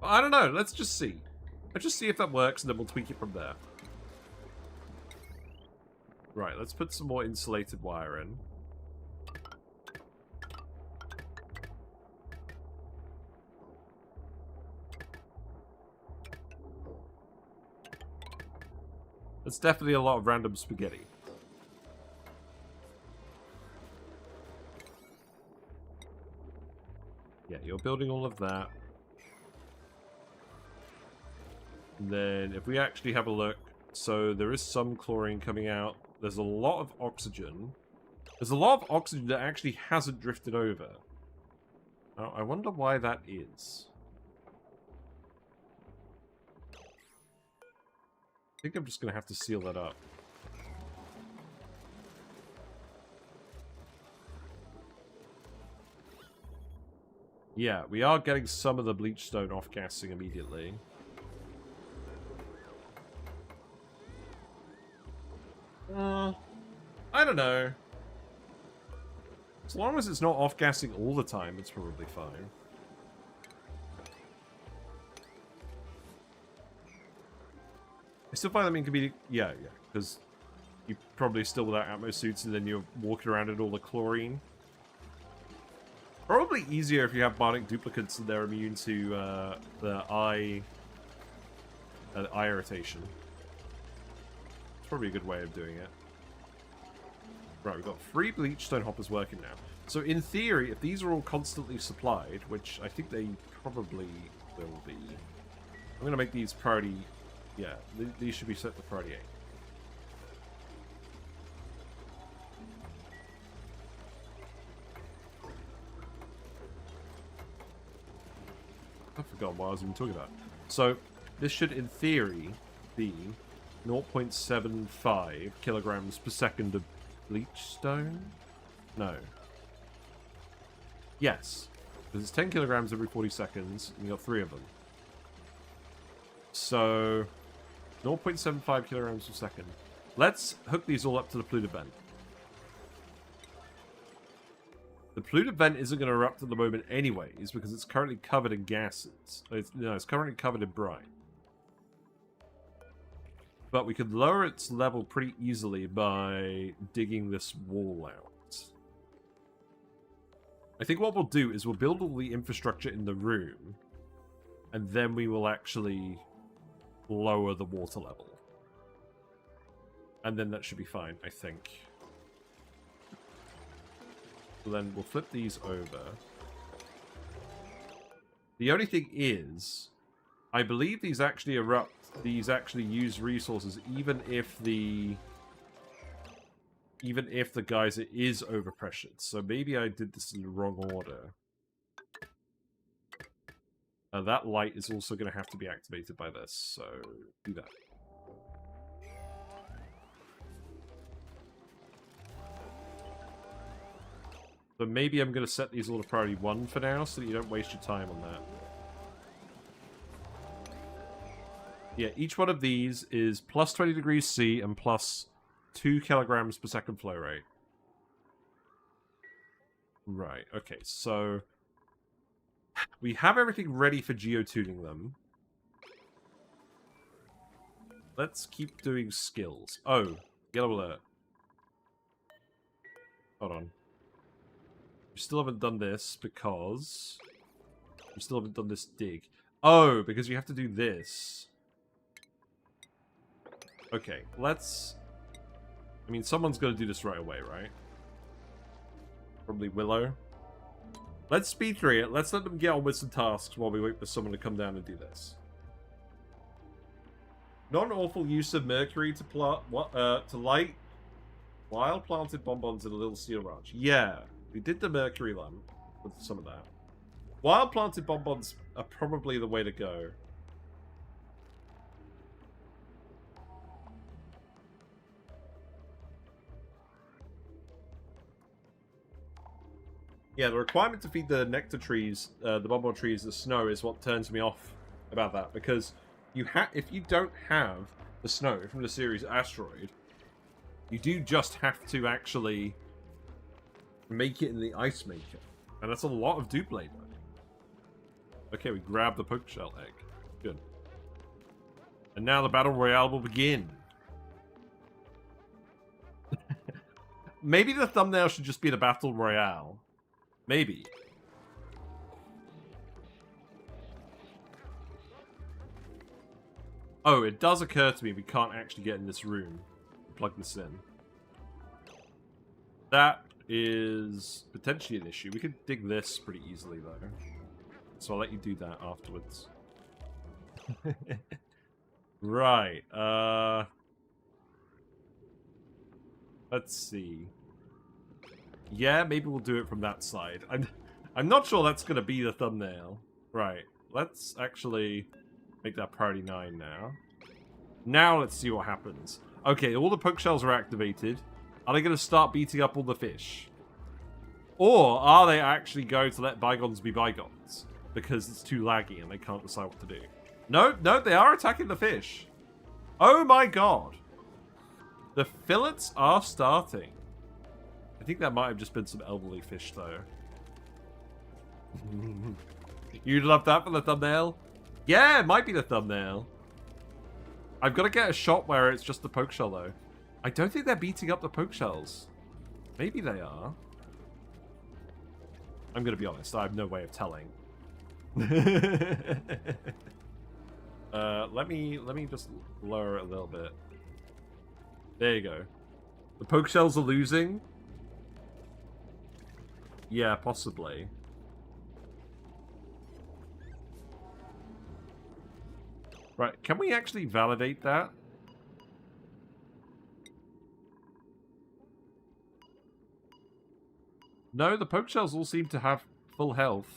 I don't know. Let's just see. Let's just see if that works, and then we'll tweak it from there. Right, let's put some more insulated wire in. That's definitely a lot of random spaghetti. Yeah, you're building all of that. And then if we actually have a look, so there is some chlorine coming out. There's a lot of oxygen. There's a lot of oxygen that actually hasn't drifted over. Now, I wonder why that is. I think I'm just going to have to seal that up. Yeah, we are getting some of the bleach stone off-gassing immediately. I don't know. As long as it's not off-gassing all the time, it's probably fine. I still find them inconvenient. Yeah, because you probably still without Atmo suits and then you're walking around in all the chlorine. Probably easier if you have bionic duplicates and they're immune to the eye irritation. It's probably a good way of doing it. Right, we've got 3 Bleach Stone Hoppers working now. So in theory, if these are all constantly supplied, which I think they probably will be, I'm going to make these priority. Yeah, these should be set to priority 8. I forgot what I was even talking about. So, this should, in theory, be 0.75 kilograms per second of bleach stone? No. Yes. Because it's 10 kilograms every 40 seconds, and you got 3 of them. So, 0.75 kilograms per second. Let's hook these all up to the polluted vent. The polluted vent isn't going to erupt at the moment anyways, because it's currently covered in gases. It's currently covered in brine. But we could lower its level pretty easily by digging this wall out. I think what we'll do is we'll build all the infrastructure in the room, and then we will actually lower the water level. And then that should be fine, I think. So then we'll flip these over. The only thing is, I believe these actually erupt, these actually use resources even if the geyser is overpressured. So maybe I did this in the wrong order. That light is also going to have to be activated by this, so do that. But maybe I'm going to set these all to priority 1 for now, so that you don't waste your time on that. Yeah, each one of these is plus 20 degrees C and plus 2 kilograms per second flow rate. Right, okay, so we have everything ready for geotuning them. Let's keep doing skills. Oh, yellow alert. Hold on. We still haven't done this because we still haven't done this dig. Oh, because you have to do this. Okay, let's... I mean, someone's going to do this right away, right? Probably Willow. Let's speed through it. Let's let them get on with some tasks while we wait for someone to come down and do this. Not an awful use of mercury to light wild planted bonbons in a little steel ranch. Yeah, We did the mercury lamp with some of that. Wild planted bonbons are probably the way to go. Yeah, the requirement to feed the nectar trees, the bonbon trees, the snow is what turns me off about that. Because if you don't have the snow from the Ceres asteroid, you do just have to actually make it in the ice maker. And that's a lot of dupe labor. Okay, we grab the poke shell egg. Good. And now the battle royale will begin. Maybe the thumbnail should just be the battle royale. Maybe. Oh, it does occur to me we can't actually get in this room. Plug this in. That is potentially an issue. We could dig this pretty easily, though. So I'll let you do that afterwards. Right. Let's see. Yeah, maybe we'll do it from that side. I'm not sure that's going to be the thumbnail. Right. Let's actually make that priority 9 now. Now let's see what happens. Okay, all the poke shells are activated. Are they going to start beating up all the fish? Or are they actually going to let bygones be bygones? Because it's too laggy and they can't decide what to do. No, they are attacking the fish. Oh my god. The fillets are starting. I think that might have just been some elderly fish, though. You'd love that for the thumbnail? Yeah, it might be the thumbnail. I've got to get a shot where it's just the poke shell, though. I don't think they're beating up the poke shells. Maybe they are. I'm going to be honest. I have no way of telling. Let me just lower it a little bit. There you go. The poke shells are losing. Yeah, possibly. Right, can we actually validate that? No, the poke shells all seem to have full health.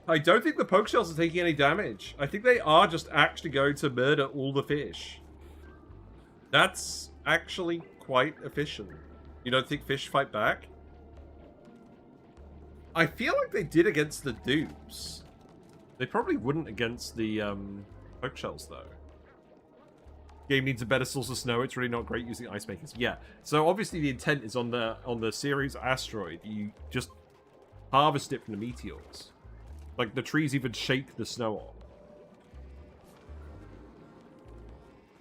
I don't think the poke shells are taking any damage. I think they are just actually going to murder all the fish. That's actually quite efficient. You don't think fish fight back? I feel like they did against the dupes. They probably wouldn't against the poke shells, though. Game needs a better source of snow. It's really not great using ice makers. Yeah. So obviously the intent is on the Ceres asteroid. You just harvest it from the meteors. Like the trees even shake the snow off.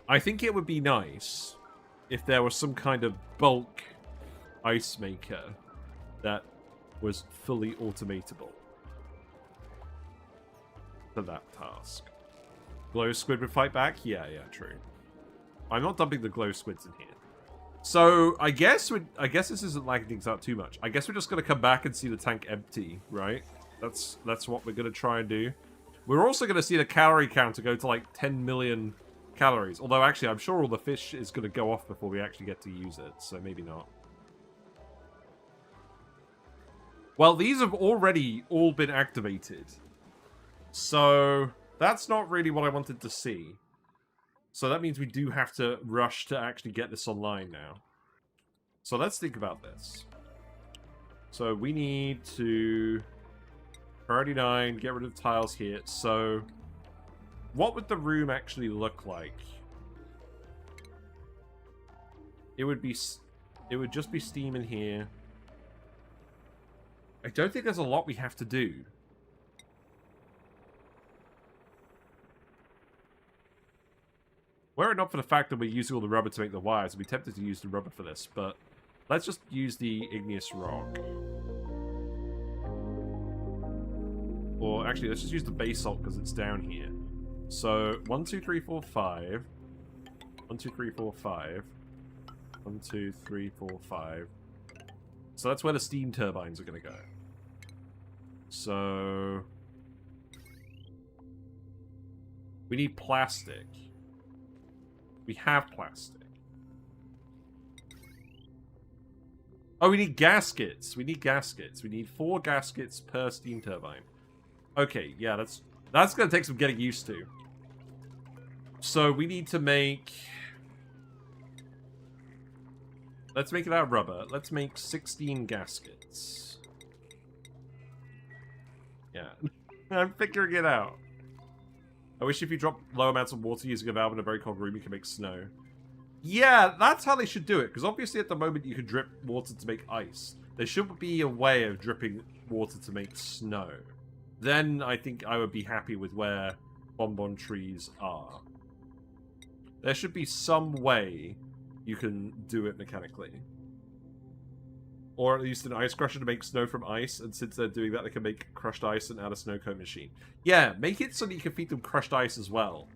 I think it would be nice if there was some kind of bulk ice maker that was fully automatable for that task. Glow squid would fight back? Yeah, true. I'm not dumping the glow squids in here. So I guess this isn't lagging things out too much. I guess we're just gonna come back and see the tank empty, right? That's what we're gonna try and do. We're also gonna see the calorie counter go to like 10 million calories. Although actually I'm sure all the fish is gonna go off before we actually get to use it, so maybe not. Well, these have already all been activated. So that's not really what I wanted to see. So that means we do have to rush to actually get this online now. So let's think about this. So we need to... Priority 9, get rid of the tiles here. So what would the room actually look like? It would just be steam in here. I don't think there's a lot we have to do. Were it not for the fact that we're using all the rubber to make the wires, I'd be tempted to use the rubber for this, but let's just use the igneous rock. Or actually, let's just use the basalt because it's down here. So 1, 2, 3, 4, 5. 1, 2, 3, 4, 5. 1, 2, 3, 4, 5. So that's where the steam turbines are going to go. So we need plastic. We have plastic. Oh, we need gaskets. We need gaskets. We need 4 gaskets per steam turbine. Okay, yeah, that's going to take some getting used to. So we need to make... Let's make it out of rubber. Let's make 16 gaskets. Yeah. I'm figuring it out. I wish if you drop low amounts of water using a valve in a very cold room, you can make snow. Yeah, that's how they should do it. Because obviously at the moment you can drip water to make ice. There should be a way of dripping water to make snow. Then I think I would be happy with where bonbon trees are. There should be some way you can do it mechanically. Or at least an ice crusher to make snow from ice, and since they're doing that, they can make crushed ice and add a snow cone machine. Yeah, make it so that you can feed them crushed ice as well.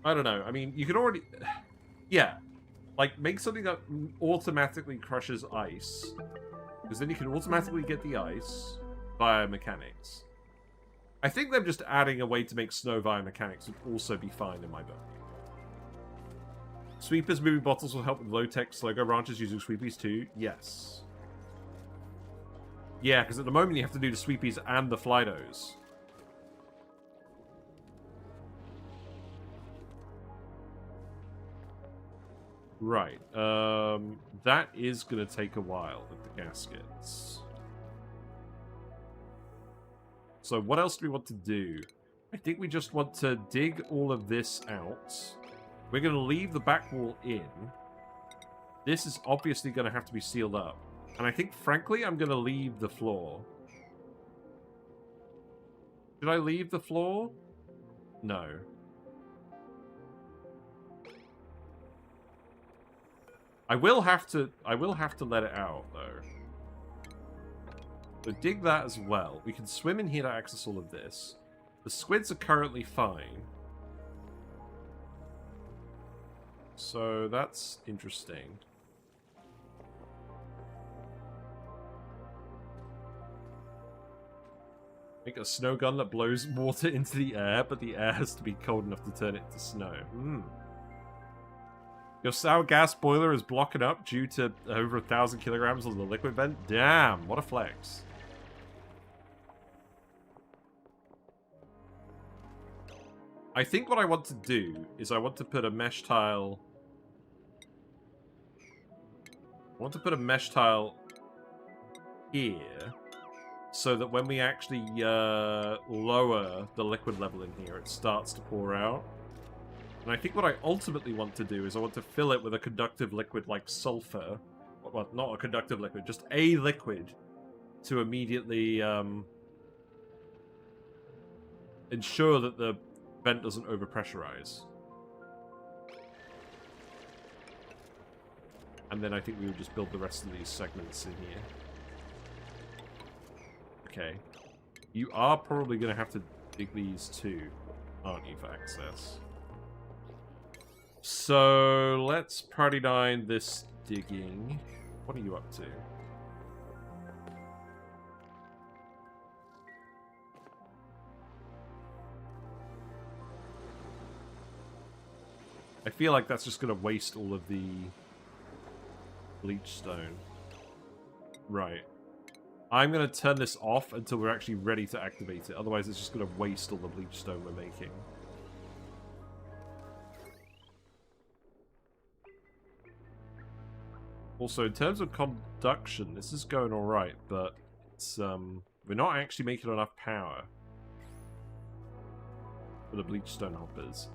I don't know. I mean, you can already... Yeah. Like, make something that automatically crushes ice. Because then you can automatically get the ice via mechanics. I think them just adding a way to make snow via mechanics would also be fine in my book. Sweepers moving bottles will help with low-tech Slogo branches using sweepies too? Yes. Yeah, because at the moment you have to do the sweepies and the Flydos. Right. That is going to take a while with the gaskets. So what else do we want to do? I think we just want to dig all of this out. We're going to leave the back wall in. This is obviously going to have to be sealed up. And I think, frankly, I'm going to leave the floor. Should I leave the floor? No. I will have to let it out, though. So dig that as well. We can swim in here to access all of this. The squids are currently fine. So that's interesting. Make a snow gun that blows water into the air, but the air has to be cold enough to turn it to snow. Your sour gas boiler is blocking up due to over 1,000 kilograms of the liquid vent. Damn, what a flex. I think what I want to do is I want to put a mesh tile... I want to put a mesh tile here, so that when we actually lower the liquid level in here, it starts to pour out. And I think what I ultimately want to do is I want to fill it with a conductive liquid like sulfur. Well, not a conductive liquid, just a liquid to immediately ensure that the vent doesn't overpressurize. And then I think we would just build the rest of these segments in here. Okay. You are probably going to have to dig these too, aren't you, for access? So, let's paradigm this digging. What are you up to? I feel like that's just going to waste all of the bleach stone. Right. I'm going to turn this off until we're actually ready to activate it. Otherwise, it's just going to waste all the bleach stone we're making. Also, in terms of conduction, this is going alright, but it's, we're not actually making enough power for the Bleach Stone Hoppers.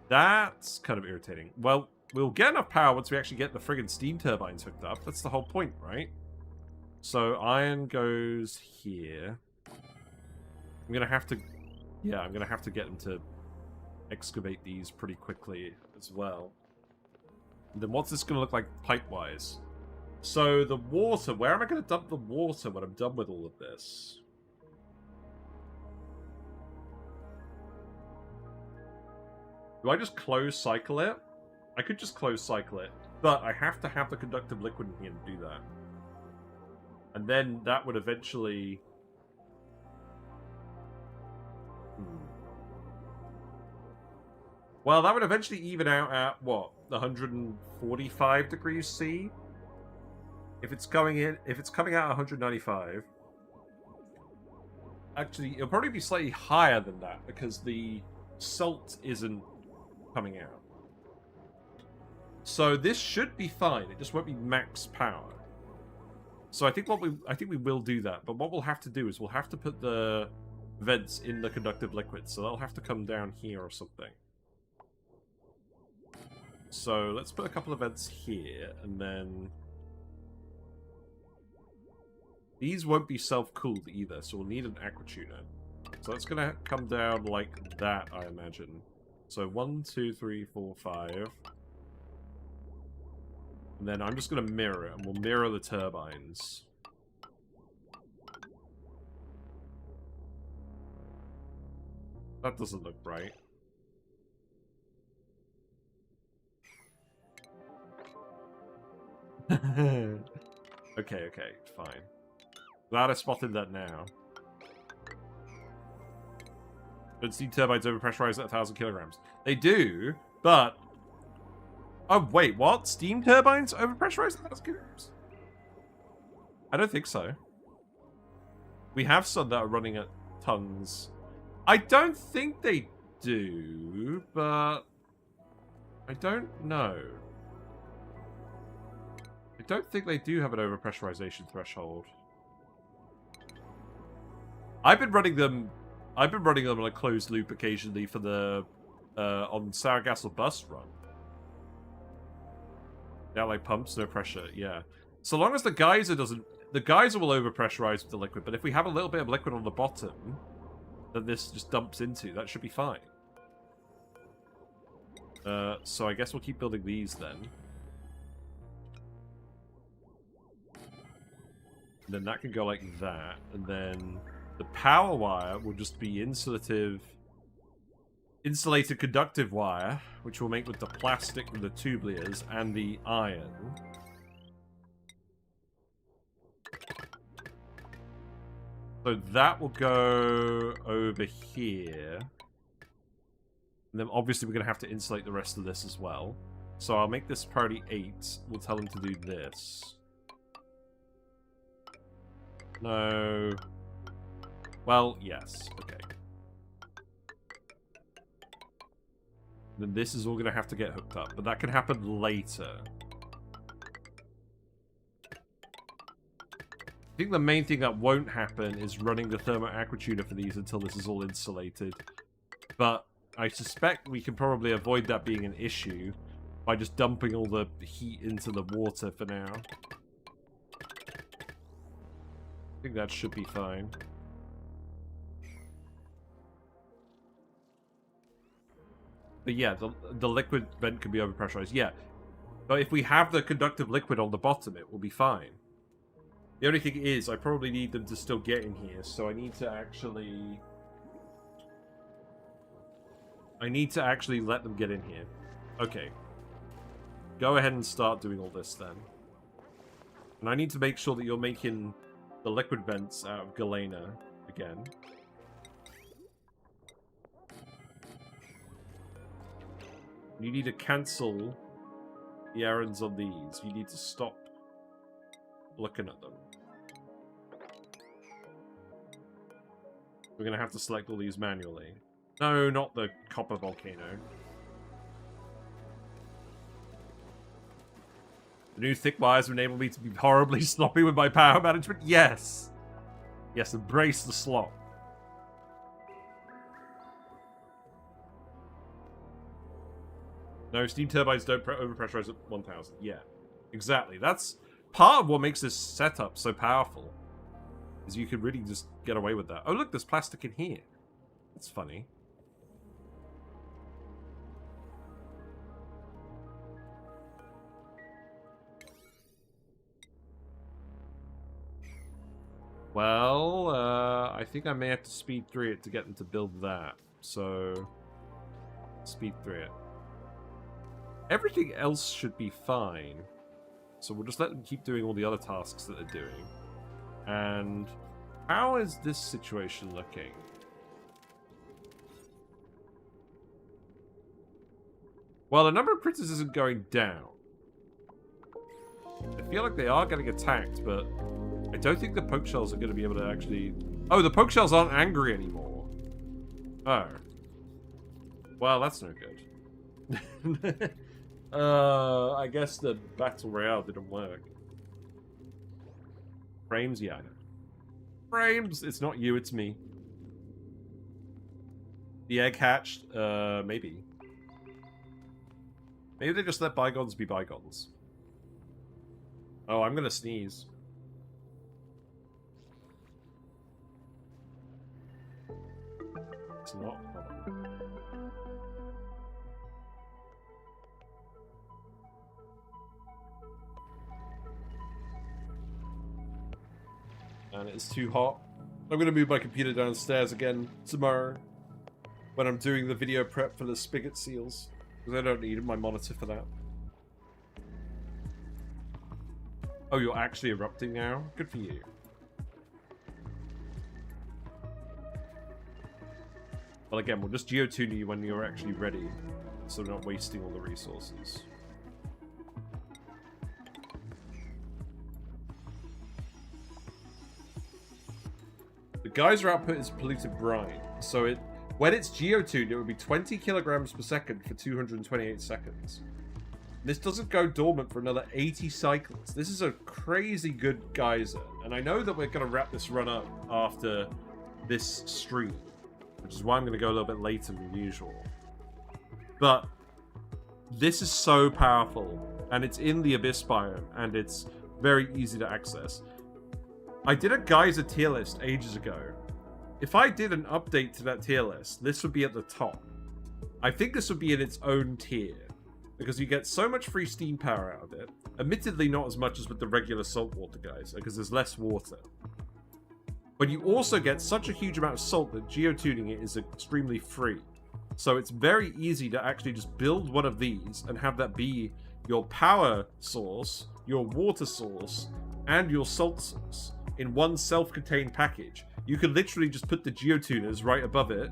That's kind of irritating. Well, we'll get enough power once we actually get the friggin' steam turbines hooked up. That's the whole point, right? So, iron goes here. I'm gonna have to... Yeah, I'm gonna have to get them to excavate these pretty quickly as well. And then what's this going to look like pipe-wise? So the water, where am I going to dump the water when I'm done with all of this? Do I just close cycle it? I could just close cycle it, but I have to have the conductive liquid in here to do that. And then that would eventually... Well, that would eventually even out at, what, 145 degrees C? If it's coming out at 195... Actually, it'll probably be slightly higher than that, because the salt isn't coming out. So this should be fine, it just won't be max power. So I think we will do that, but what we'll have to do is we'll have to put the vents in the conductive liquid, so they'll have to come down here or something. So let's put a couple of vents here, and then these won't be self-cooled either, so we'll need an aquatuner. So that's gonna come down like that, I imagine. So 1, 2, 3, 4, 5. And then I'm just gonna mirror it, and we'll mirror the turbines. That doesn't look right. Okay, fine. Glad I spotted that now. Don't steam turbines overpressurize at 1,000 kilograms. They do, but... Oh, wait, what? Steam turbines overpressurize at 1,000 kilograms? I don't think so. We have some that are running at tons. I don't think they do, but... I don't know. I don't think they do have an overpressurization threshold. I've been running them on a closed loop occasionally for the on sour gas or bus run. Yeah, like pumps, no pressure. Yeah, so long as the geyser doesn't, the geyser will overpressurize with the liquid. But if we have a little bit of liquid on the bottom that this just dumps into, that should be fine. So I guess we'll keep building these then. And then that can go like that, and then the power wire will just be insulated conductive wire, which we'll make with the plastic with the tubulars and the iron. So that will go over here. And then obviously we're going to have to insulate the rest of this as well. So I'll make this priority 8. We'll tell them to do this. No. Well, yes. Okay. Then this is all going to have to get hooked up, but that can happen later. I think the main thing that won't happen is running the thermo aquatuner for these until this is all insulated. But I suspect we can probably avoid that being an issue by just dumping all the heat into the water for now. I think that should be fine. But yeah, the liquid vent can be overpressurized. Yeah. But if we have the conductive liquid on the bottom, it will be fine. The only thing is, I probably need them to still get in here, so I need to actually let them get in here. Okay. Go ahead and start doing all this then. And I need to make sure that you're making the liquid vents out of galena again. You need to cancel the errands on these. You need to stop looking at them. We're going to have to select all these manually. No, not the copper volcano. The new thick wires enable me to be horribly sloppy with my power management. Yes! Yes, embrace the slop. No, steam turbines don't overpressurize at 1,000. Yeah, exactly. That's part of what makes this setup so powerful. Is you can really just get away with that. Oh, look, there's plastic in here. That's funny. Well, I think I may have to speed through it to get them to build that. So, speed through it. Everything else should be fine. So we'll just let them keep doing all the other tasks that they're doing. And how is this situation looking? Well, the number of critters isn't going down. I feel like they are getting attacked, but I don't think the poke shells are going to be able to actually... Oh, the poke shells aren't angry anymore. Oh. Well, that's no good. I guess the Battle Royale didn't work. Frames? Yeah, I know. Frames! It's not you, it's me. The egg hatched? Maybe. Maybe they just let bygones be bygones. Oh, I'm gonna sneeze. It's not. And it's too hot. I'm gonna move my computer downstairs again tomorrow when I'm doing the video prep for the spigot seals, because I don't need my monitor for that. Oh, you're actually erupting now? Good for you. Well, again, we'll just geotune you when you're actually ready, so we're not wasting all the resources. The geyser output is polluted brine, so when it's geotuned, it would be 20 kilograms per second for 228 seconds. This doesn't go dormant for another 80 cycles. This is a crazy good geyser, and I know that we're going to wrap this run up after this stream, which is why I'm going to go a little bit later than usual. But this is so powerful, and it's in the Abyss biome, and it's very easy to access. I did a geyser tier list ages ago. If I did an update to that tier list, this would be at the top. I think this would be in its own tier, because you get so much free steam power out of it. Admittedly, not as much as with the regular saltwater geyser, because there's less water. But you also get such a huge amount of salt that geotuning it is extremely free. So it's very easy to actually just build one of these and have that be your power source, your water source, and your salt source in one self-contained package. You could literally just put the geotuners right above it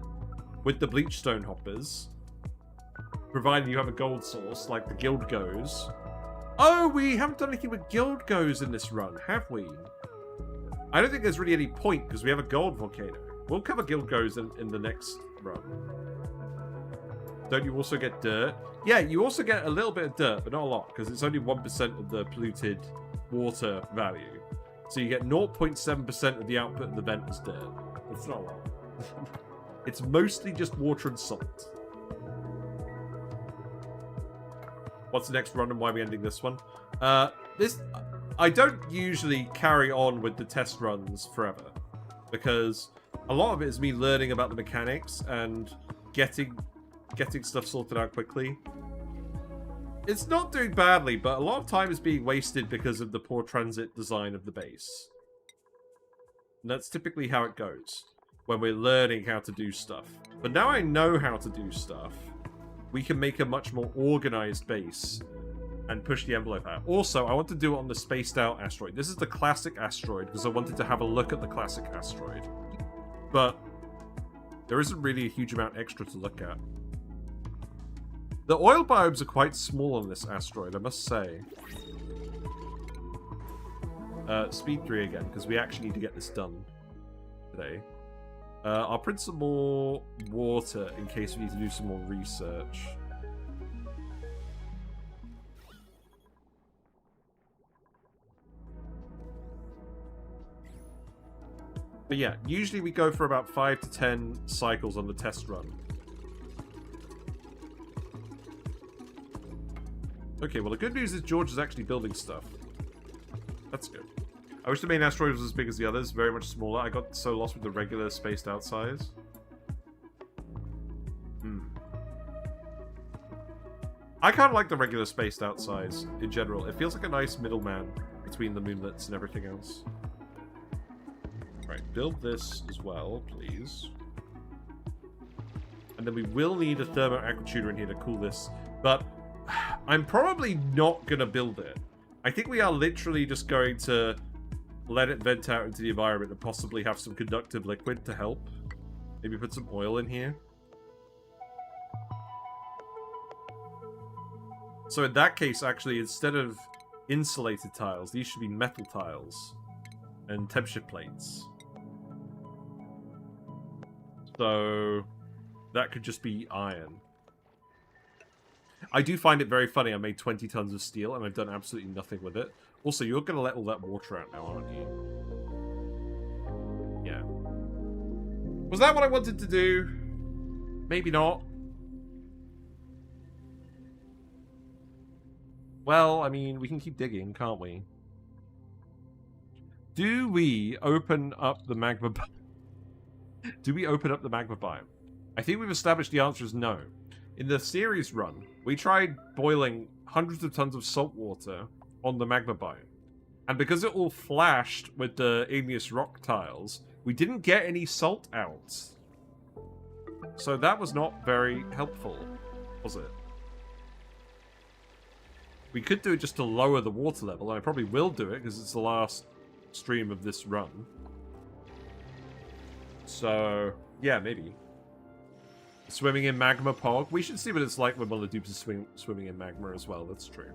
with the Bleach Stone Hoppers, provided you have a gold source like the Guild Goes. Oh, we haven't done anything with Guild Goes in this run, have we? I don't think there's really any point because we have a gold volcano. We'll cover Guild Goes in the next run. Don't you also get dirt? Yeah, you also get a little bit of dirt, but not a lot, because it's only 1% of the polluted water value. So you get 0.7% of the output of the vent as dirt. It's not a lot. It's mostly just water and salt. What's the next run and why are we ending this one? I don't usually carry on with the test runs forever, because a lot of it is me learning about the mechanics and getting stuff sorted out quickly. It's not doing badly, but a lot of time is being wasted because of the poor transit design of the base. And that's typically how it goes when we're learning how to do stuff. But now I know how to do stuff, we can make a much more organized base and push the envelope out. Also, I want to do it on the spaced out asteroid. This is the classic asteroid because I wanted to have a look at the classic asteroid. But there isn't really a huge amount extra to look at. The oil biomes are quite small on this asteroid, I must say. Speed 3 again, because we actually need to get this done today. I'll print some more water in case we need to do some more research. But yeah, usually we go for about 5 to 10 cycles on the test run. Okay, well the good news is George is actually building stuff. That's good. I wish the main asteroid was as big as the others, very much smaller. I got so lost with the regular spaced out size. I kind of like the regular spaced out size in general. It feels like a nice middleman between the moonlets and everything else. Right, build this as well, please. And then we will need a thermo aquatuner in here to cool this, but I'm probably not going to build it. I think we are literally just going to let it vent out into the environment and possibly have some conductive liquid to help. Maybe put some oil in here. So in that case, actually, instead of insulated tiles, these should be metal tiles and temperature plates. So that could just be iron. I do find it very funny. I made 20 tons of steel and I've done absolutely nothing with it. Also, you're going to let all that water out now, aren't you? Yeah. Was that what I wanted to do? Maybe not. Well, I mean, we can keep digging, can't we? Do we open up the magma biome? Do we open up the magma biome? I think we've established the answer is no. In the Ceres run, we tried boiling hundreds of tons of salt water on the magma biome. And because it all flashed with the igneous rock tiles, we didn't get any salt out. So that was not very helpful, was it? We could do it just to lower the water level, and I probably will do it because it's the last stream of this run. So, yeah, maybe. Swimming in magma pog. We should see what it's like when one of the dupes is swimming in magma as well. That's true.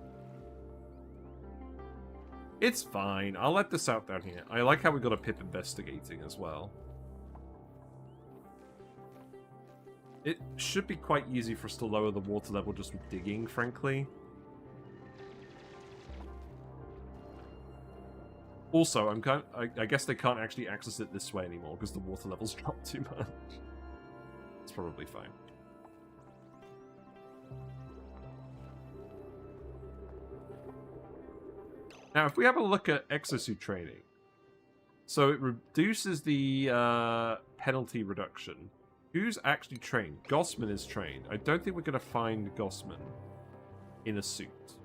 It's fine. I'll let this out down here. I like how we got a pip investigating as well. It should be quite easy for us to lower the water level just with digging, frankly. Also, I guess they can't actually access it this way anymore because the water level's dropped too much. It's probably fine. Now, if we have a look at exosuit training, so it reduces the penalty reduction. Who's actually trained? Gossman is trained. I don't think we're going to find Gossman in a suit.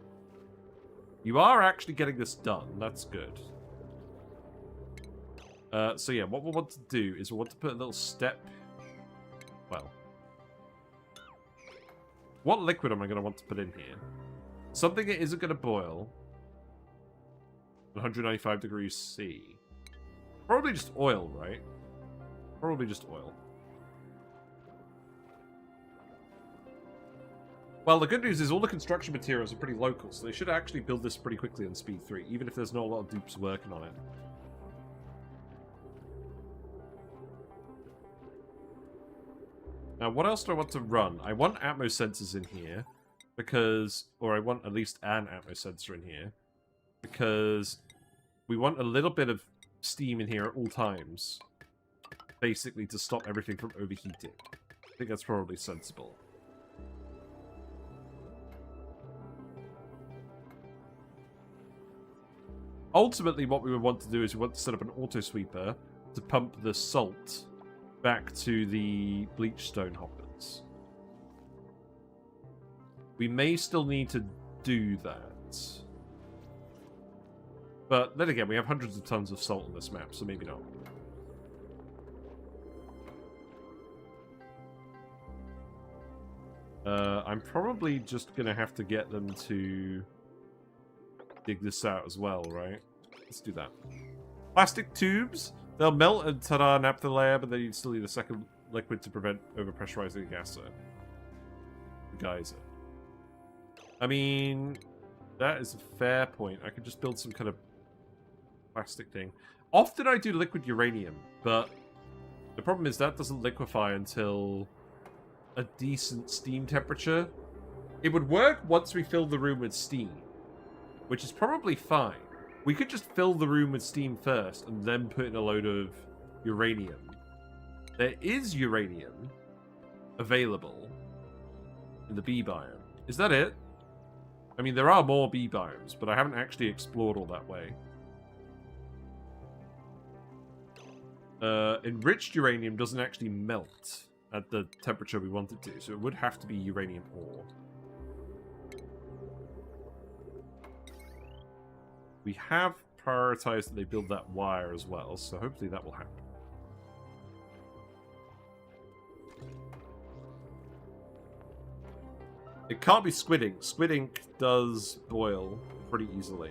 You are actually getting this done. That's good. So yeah, what we'll want to do is we'll want to put a little step... Well... What liquid am I going to want to put in here? Something that isn't going to boil. 195 degrees C. Probably just oil, right? Probably just oil. Well, the good news is all the construction materials are pretty local, so they should actually build this pretty quickly on Speed 3, even if there's not a lot of dupes working on it. Now, what else do I want to run? I want atmo sensors in here, because... Or I want at least an atmo sensor in here, because we want a little bit of steam in here at all times, basically to stop everything from overheating. I think that's probably sensible. Ultimately, what we would want to do is we want to set up an auto sweeper to pump the salt back to the Bleach Stone Hoppers. We may still need to do that. But then again, we have hundreds of tons of salt on this map, so maybe not. I'm probably just going to have to get them to dig this out as well, right? Let's do that. Plastic tubes. They'll melt and ta-da, nap the layer, but then you still need a second liquid to prevent overpressurizing the geyser. I mean, that is a fair point. I could just build some kind of plastic thing. Often I do liquid uranium, but the problem is that doesn't liquefy until a decent steam temperature. It would work once we fill the room with steam, which is probably fine. We could just fill the room with steam first and then put in a load of uranium. There is uranium available in the B biome. Is that it? I mean, there are more B biomes, but I haven't actually explored all that way. Enriched uranium doesn't actually melt at the temperature we want it to, so it would have to be uranium ore. We have prioritized that they build that wire as well, so hopefully that will happen. It can't be squid ink. Squid ink does boil pretty easily.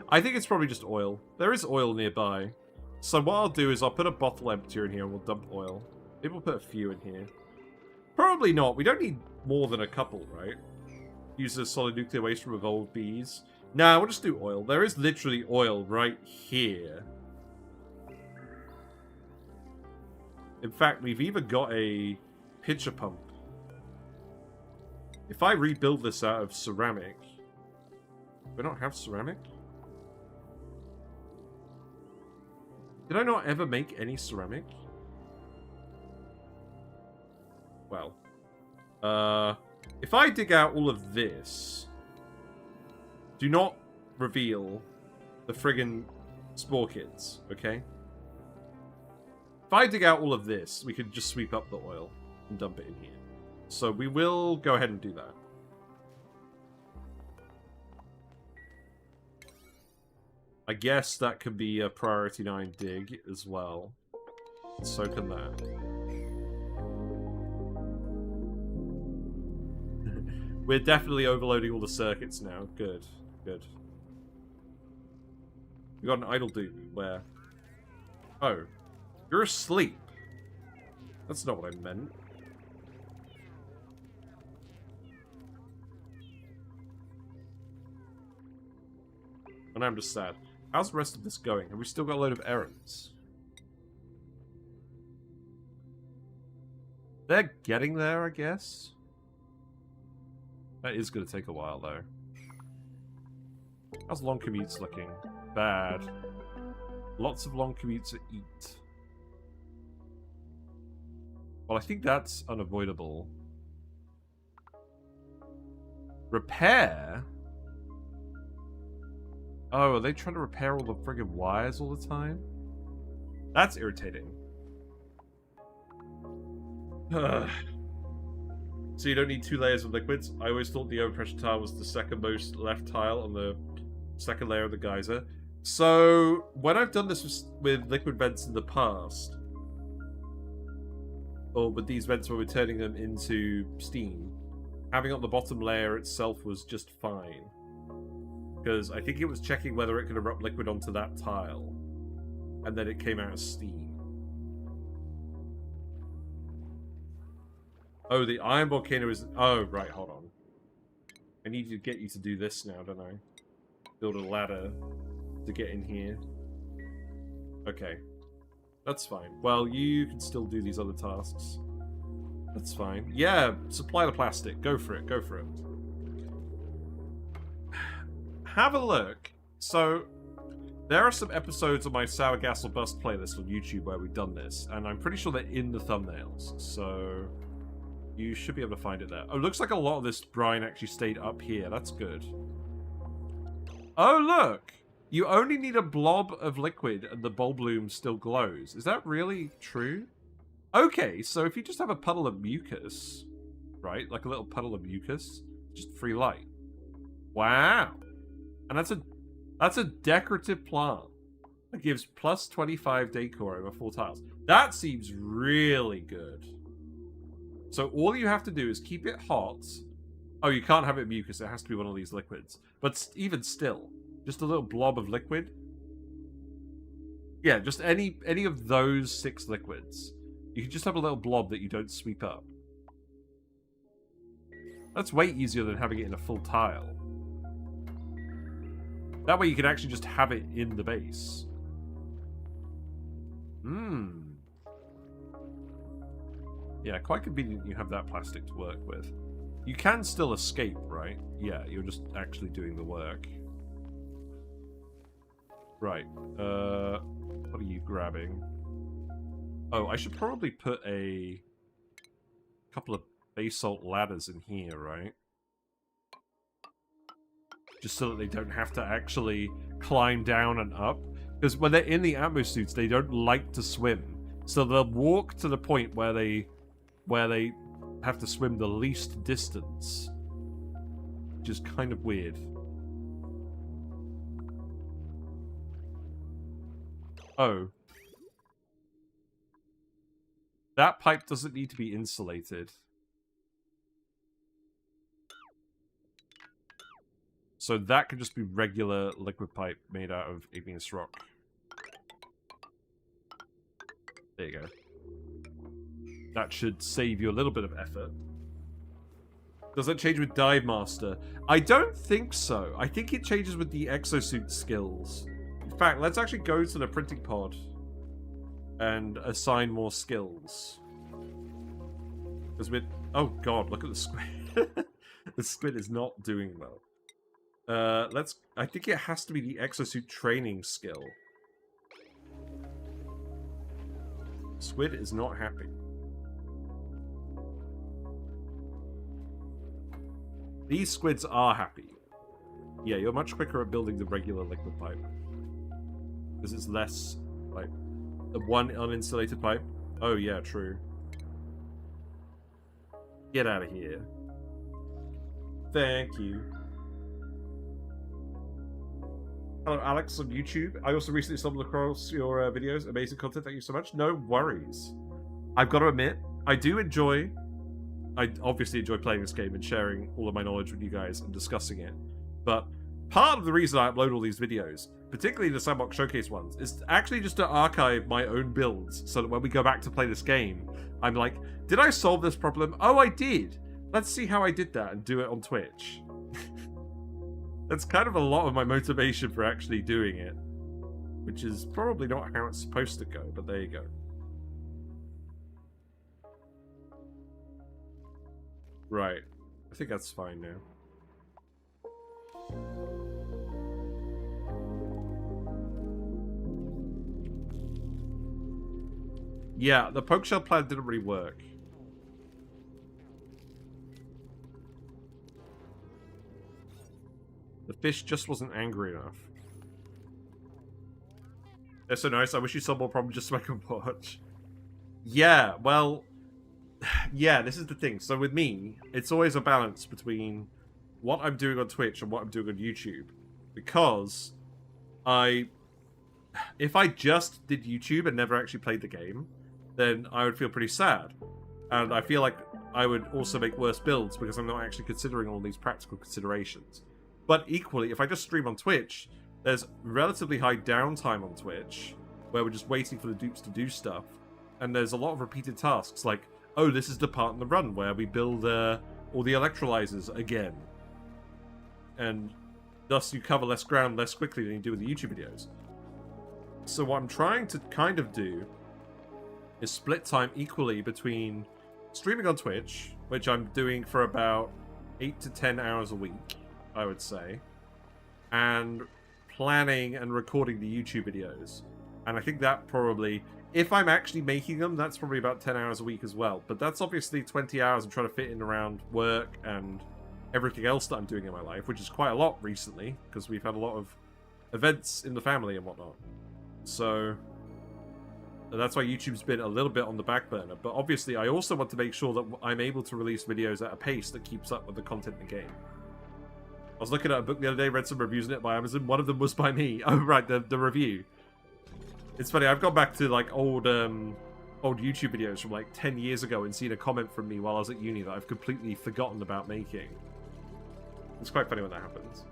I think it's probably just oil. There is oil nearby. So what I'll do is I'll put a bottle emptier in here and we'll dump oil. Maybe we'll put a few in here. Probably not. We don't need more than a couple, right? Uses solid nuclear waste from evolved bees. Nah, we'll just do oil. There is literally oil right here. In fact, we've even got a pitcher pump. If I rebuild this out of ceramic... We don't have ceramic? Did I not ever make any ceramic? Well. If I dig out all of this... Do not reveal the friggin' spore kits, okay? If I dig out all of this, we could just sweep up the oil and dump it in here. So we will go ahead and do that. I guess that could be a priority 9 dig as well. So can that. We're definitely overloading all the circuits now. Good, good. We got an idle dude. Where? Oh. You're asleep. That's not what I meant. And I'm just sad. How's the rest of this going? Have we still got a load of errands? They're getting there, I guess. That is going to take a while, though. How's long commutes looking? Bad. Lots of long commutes at eat. Well, I think that's unavoidable. Repair? Oh, are they trying to repair all the friggin' wires all the time? That's irritating. So you don't need 2 layers of liquids? I always thought the overpressure tile was the second most left tile on the second layer of the geyser. So, when I've done this with liquid vents in the past, or with these vents where we're turning them into steam, having on the bottom layer itself was just fine. Because I think it was checking whether it could erupt liquid onto that tile. And then it came out as steam. Oh, the iron volcano is... Oh, right, hold on. I need to get you to do this now, don't I? Build a ladder to get in here. Okay. That's fine. Well, you can still do these other tasks. That's fine. Yeah, supply the plastic. Go for it, go for it. Have a look. So, there are some episodes of my Sour Gas or Bust playlist on YouTube where we've done this, and I'm pretty sure they're in the thumbnails, so you should be able to find it there. Oh, looks like a lot of this brine actually stayed up here. That's good. Oh, look! You only need a blob of liquid and the bulb bloom still glows. Is that really true? Okay, so if you just have a puddle of mucus, right? Like a little puddle of mucus, just free light. Wow! And that's a decorative plant that gives plus 25 decor over 4 tiles. That seems really good. So all you have to do is keep it hot. Oh, you can't have it mucus. It has to be one of these liquids. But even still, just a little blob of liquid. Yeah, just any of those 6 liquids. You can just have a little blob that you don't sweep up. That's way easier than having it in a full tile. That way you can actually just have it in the base. Yeah, quite convenient you have that plastic to work with. You can still escape, right? Yeah, you're just actually doing the work. Right. What are you grabbing? Oh, I should probably put a couple of basalt ladders in here, right? Just so that they don't have to actually climb down and up. Because when they're in the atmo suits, they don't like to swim. So they'll walk to the point where they have to swim the least distance. Which is kind of weird. Oh. That pipe doesn't need to be insulated. So that could just be regular liquid pipe made out of igneous rock. There you go. That should save you a little bit of effort. Does that change with Dive Master? I don't think so. I think it changes with the exosuit skills. In fact, let's actually go to the printing pod and assign more skills. Because with... Oh god, look at the squid. The squid is not doing well. I think it has to be the exosuit training skill. Squid is not happy. These squids are happy. Yeah, you're much quicker at building the regular liquid pipe. Because it's less, like, the one uninsulated pipe. Oh yeah, true. Get out of here. Thank you. Hello, Alex on YouTube. I also recently stumbled across your videos. Amazing content. Thank you so much. No worries. I've got to admit, I obviously enjoy playing this game and sharing all of my knowledge with you guys and discussing it. But part of the reason I upload all these videos, particularly the Sandbox Showcase ones, is actually just to archive my own builds so that when we go back to play this game, I'm like, did I solve this problem? Oh, I did. Let's see how I did that and do it on Twitch. That's kind of a lot of my motivation for actually doing it, which is probably not how it's supposed to go, but there you go. Right. I think that's fine now. Yeah, the poke shell plan didn't really work. The fish just wasn't angry enough. They're so nice. I wish you saw more problems just so I could watch. Yeah, well... Yeah, this is the thing. So with me, it's always a balance between what I'm doing on Twitch and what I'm doing on YouTube. Because if I just did YouTube and never actually played the game, then I would feel pretty sad. And I feel like I would also make worse builds because I'm not actually considering all these practical considerations. But equally, if I just stream on Twitch, there's relatively high downtime on Twitch, where we're just waiting for the dupes to do stuff. And there's a lot of repeated tasks, like, oh, this is the part in the run where we build all the electrolyzers again. And thus you cover less ground less quickly than you do with the YouTube videos. So what I'm trying to kind of do is split time equally between streaming on Twitch, which I'm doing for about 8 to 10 hours a week, I would say, and planning and recording the YouTube videos. And I think that probably, if I'm actually making them, that's probably about 10 hours a week as well. But that's obviously 20 hours I'm trying to fit in around work and everything else that I'm doing in my life, which is quite a lot recently, because we've had a lot of events in the family and whatnot. So that's why YouTube's been a little bit on the back burner. But obviously, I also want to make sure that I'm able to release videos at a pace that keeps up with the content in the game. I was looking at a book the other day, read some reviews in it by Amazon. One of them was by me. Oh, right, the review. It's funny, I've gone back to like old YouTube videos from like 10 years ago and seen a comment from me while I was at uni that I've completely forgotten about making. It's quite funny when that happens.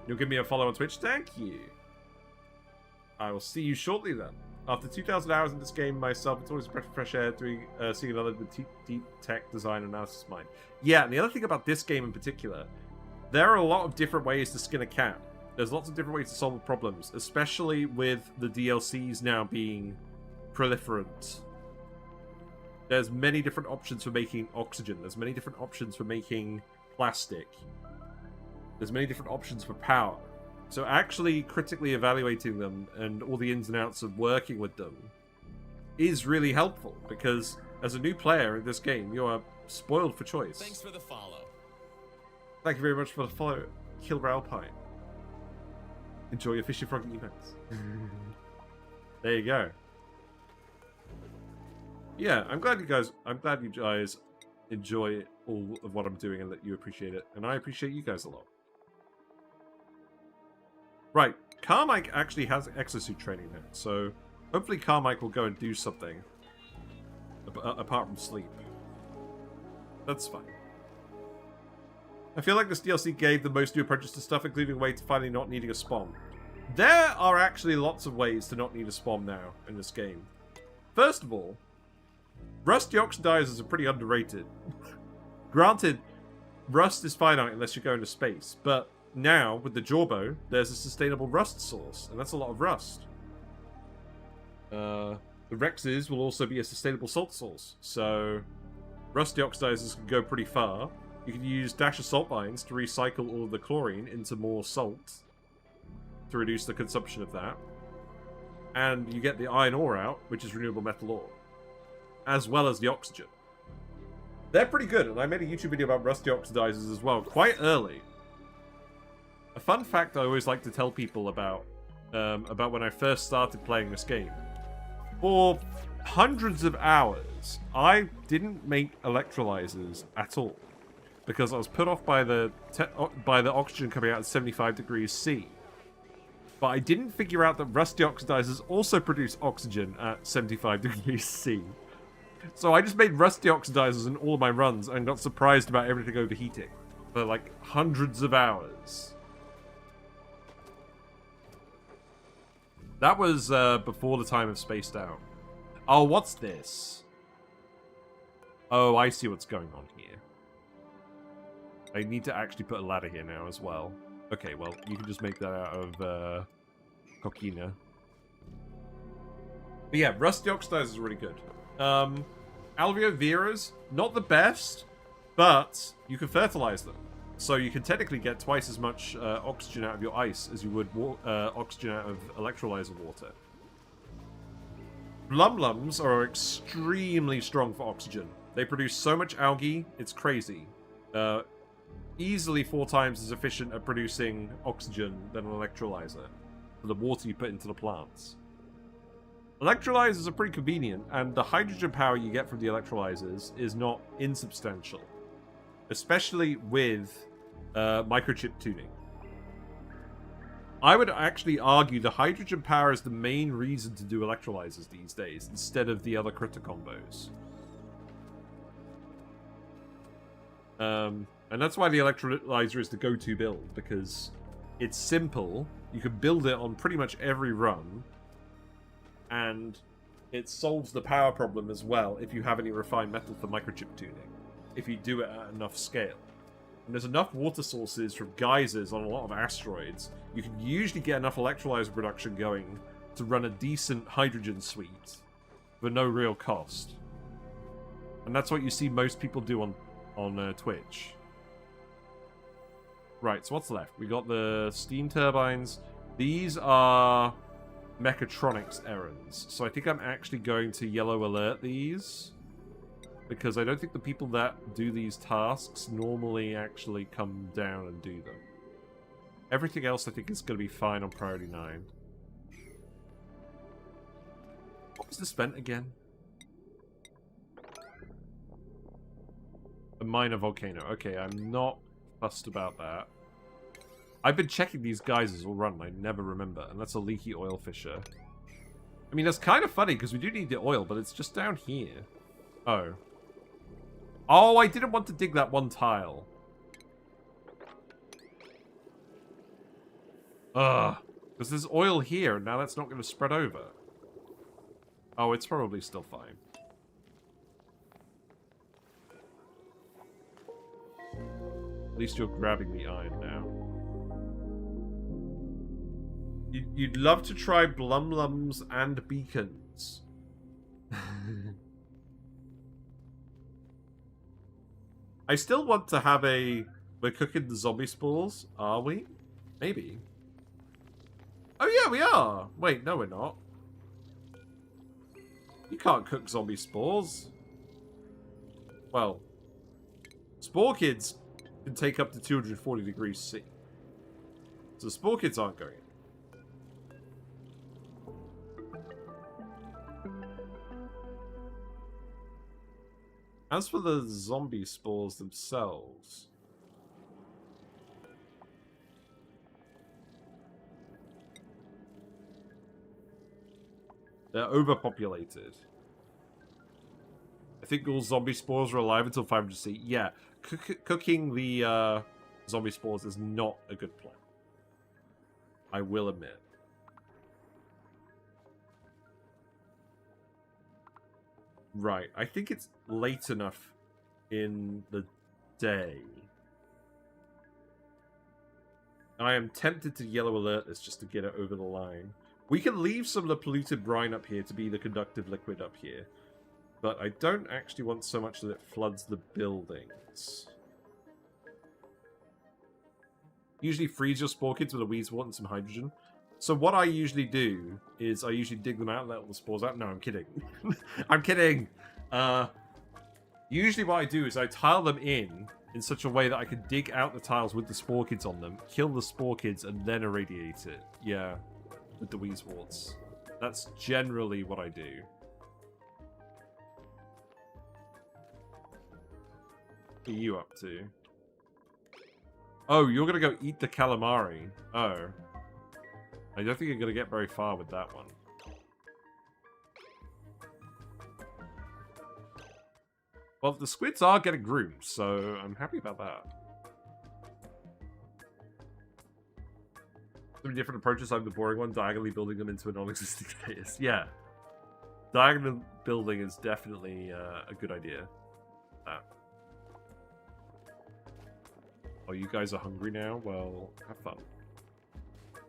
You'll give me a follow on Twitch? Thank you. I will see you shortly then. After 2,000 hours in this game myself, it's always a breath of fresh air doing seeing another with deep tech design analysis mind. Yeah, and the other thing about this game in particular, there are a lot of different ways to skin a cat. There's lots of different ways to solve problems, especially with the DLCs now being proliferant. There's many different options for making oxygen. There's many different options for making plastic. There's many different options for power. So actually critically evaluating them and all the ins and outs of working with them is really helpful, because as a new player in this game, you are spoiled for choice. Thanks for the follow. Thank you very much for the follow, Killer Alpine. Enjoy your fishy frog events. There you go. Yeah, I'm glad you guys enjoy all of what I'm doing and that you appreciate it, and I appreciate you guys a lot. Right, Carmike actually has exosuit training now, so hopefully Carmike will go and do something apart from sleep. That's fine. I feel like this DLC gave the most new approaches to stuff, including a way to finally not needing a spawn. There are actually lots of ways to not need a spawn now in this game. First of all, rusty oxidizers are pretty underrated. Granted, rust is finite unless you go into space. But now, with the Jawbow, there's a sustainable rust source, and that's a lot of rust. The Rexes will also be a sustainable salt source, so rusty oxidizers can go pretty far. You can use dash of salt mines to recycle all of the chlorine into more salt to reduce the consumption of that. And you get the iron ore out, which is renewable metal ore, as well as the oxygen. They're pretty good, and I made a YouTube video about rusty oxidizers as well, quite early. A fun fact I always like to tell people about when I first started playing this game. For hundreds of hours, I didn't make electrolyzers at all, because I was put off by the oxygen coming out at 75 degrees C. But I didn't figure out that rusty oxidizers also produce oxygen at 75 degrees C. So I just made rusty oxidizers in all of my runs and got surprised about everything overheating for like hundreds of hours. That was before the time of Spaced Out. Oh, what's this? Oh, I see what's going on here. I need to actually put a ladder here now as well. Okay, well, you can just make that out of coquina. But yeah, rusty oxidizers is really good. Alveo Veras, not the best, but you can fertilize them. So you can technically get twice as much oxygen out of your ice as you would oxygen out of electrolyzer water. Blumblums are extremely strong for oxygen. They produce so much algae, it's crazy. Easily 4 times as efficient at producing oxygen than an electrolyzer for the water you put into the plants. Electrolyzers are pretty convenient, and the hydrogen power you get from the electrolyzers is not insubstantial. Especially with microchip tuning. I would actually argue the hydrogen power is the main reason to do electrolyzers these days, instead of the other critter combos. And that's why the electrolyzer is the go-to build, because it's simple, you can build it on pretty much every run, and it solves the power problem as well if you have any refined metal for microchip tuning, if you do it at enough scale. And there's enough water sources from geysers on a lot of asteroids, you can usually get enough electrolyzer production going to run a decent hydrogen suite for no real cost. And that's what you see most people do on Twitch. Right, so what's left? We got the Steam Turbines. These are mechatronics errands. So I think I'm actually going to yellow alert these, because I don't think the people that do these tasks normally actually come down and do them. Everything else I think is going to be fine on priority 9. What was the spent again? A minor volcano. Okay, I'm not fussed about that. I've been checking these geysers all run, I never remember. And that's a leaky oil fissure. I mean, that's kind of funny, because we do need the oil, but it's just down here. Oh. Oh, I didn't want to dig that one tile. Ugh. Because there's oil here, and now that's not going to spread over. Oh, it's probably still fine. At least you're grabbing the iron now. You'd love to try blumlums and beacons. I still want to have a... We're cooking the zombie spores, are we? Maybe. Oh yeah, we are! Wait, no we're not. You can't cook zombie spores. Well, spore kids can take up to 240 degrees C. So spore kids aren't going in. As for the zombie spores themselves... They're overpopulated. I think all zombie spores are alive until 500 C. Yeah, cooking the zombie spores is not a good plan. I will admit. Right, I think it's late enough in the day I am tempted to yellow alert this just to get it over the line. We can leave some of the polluted brine up here to be the conductive liquid up here. But I don't actually want so much that it floods the buildings. Usually freeze your spore kids with a wheeze wort and some hydrogen. So what I usually do is I usually dig them out and let all the spores out. No, I'm kidding. I'm kidding. Usually what I do is I tile them in such a way that I can dig out the tiles with the spore kids on them, kill the spore kids, and then irradiate it. Yeah, with the wheeze warts. That's generally what I do. What are you up to? Oh, you're gonna go eat the calamari. Oh. I don't think you're gonna get very far with that one. Well, the squids are getting groomed, so I'm happy about that. Some different approaches. I'm the boring one, diagonally building them into a non-existing status. Yeah. Diagonal building is definitely a good idea. Oh, you guys are hungry now? Well, have fun.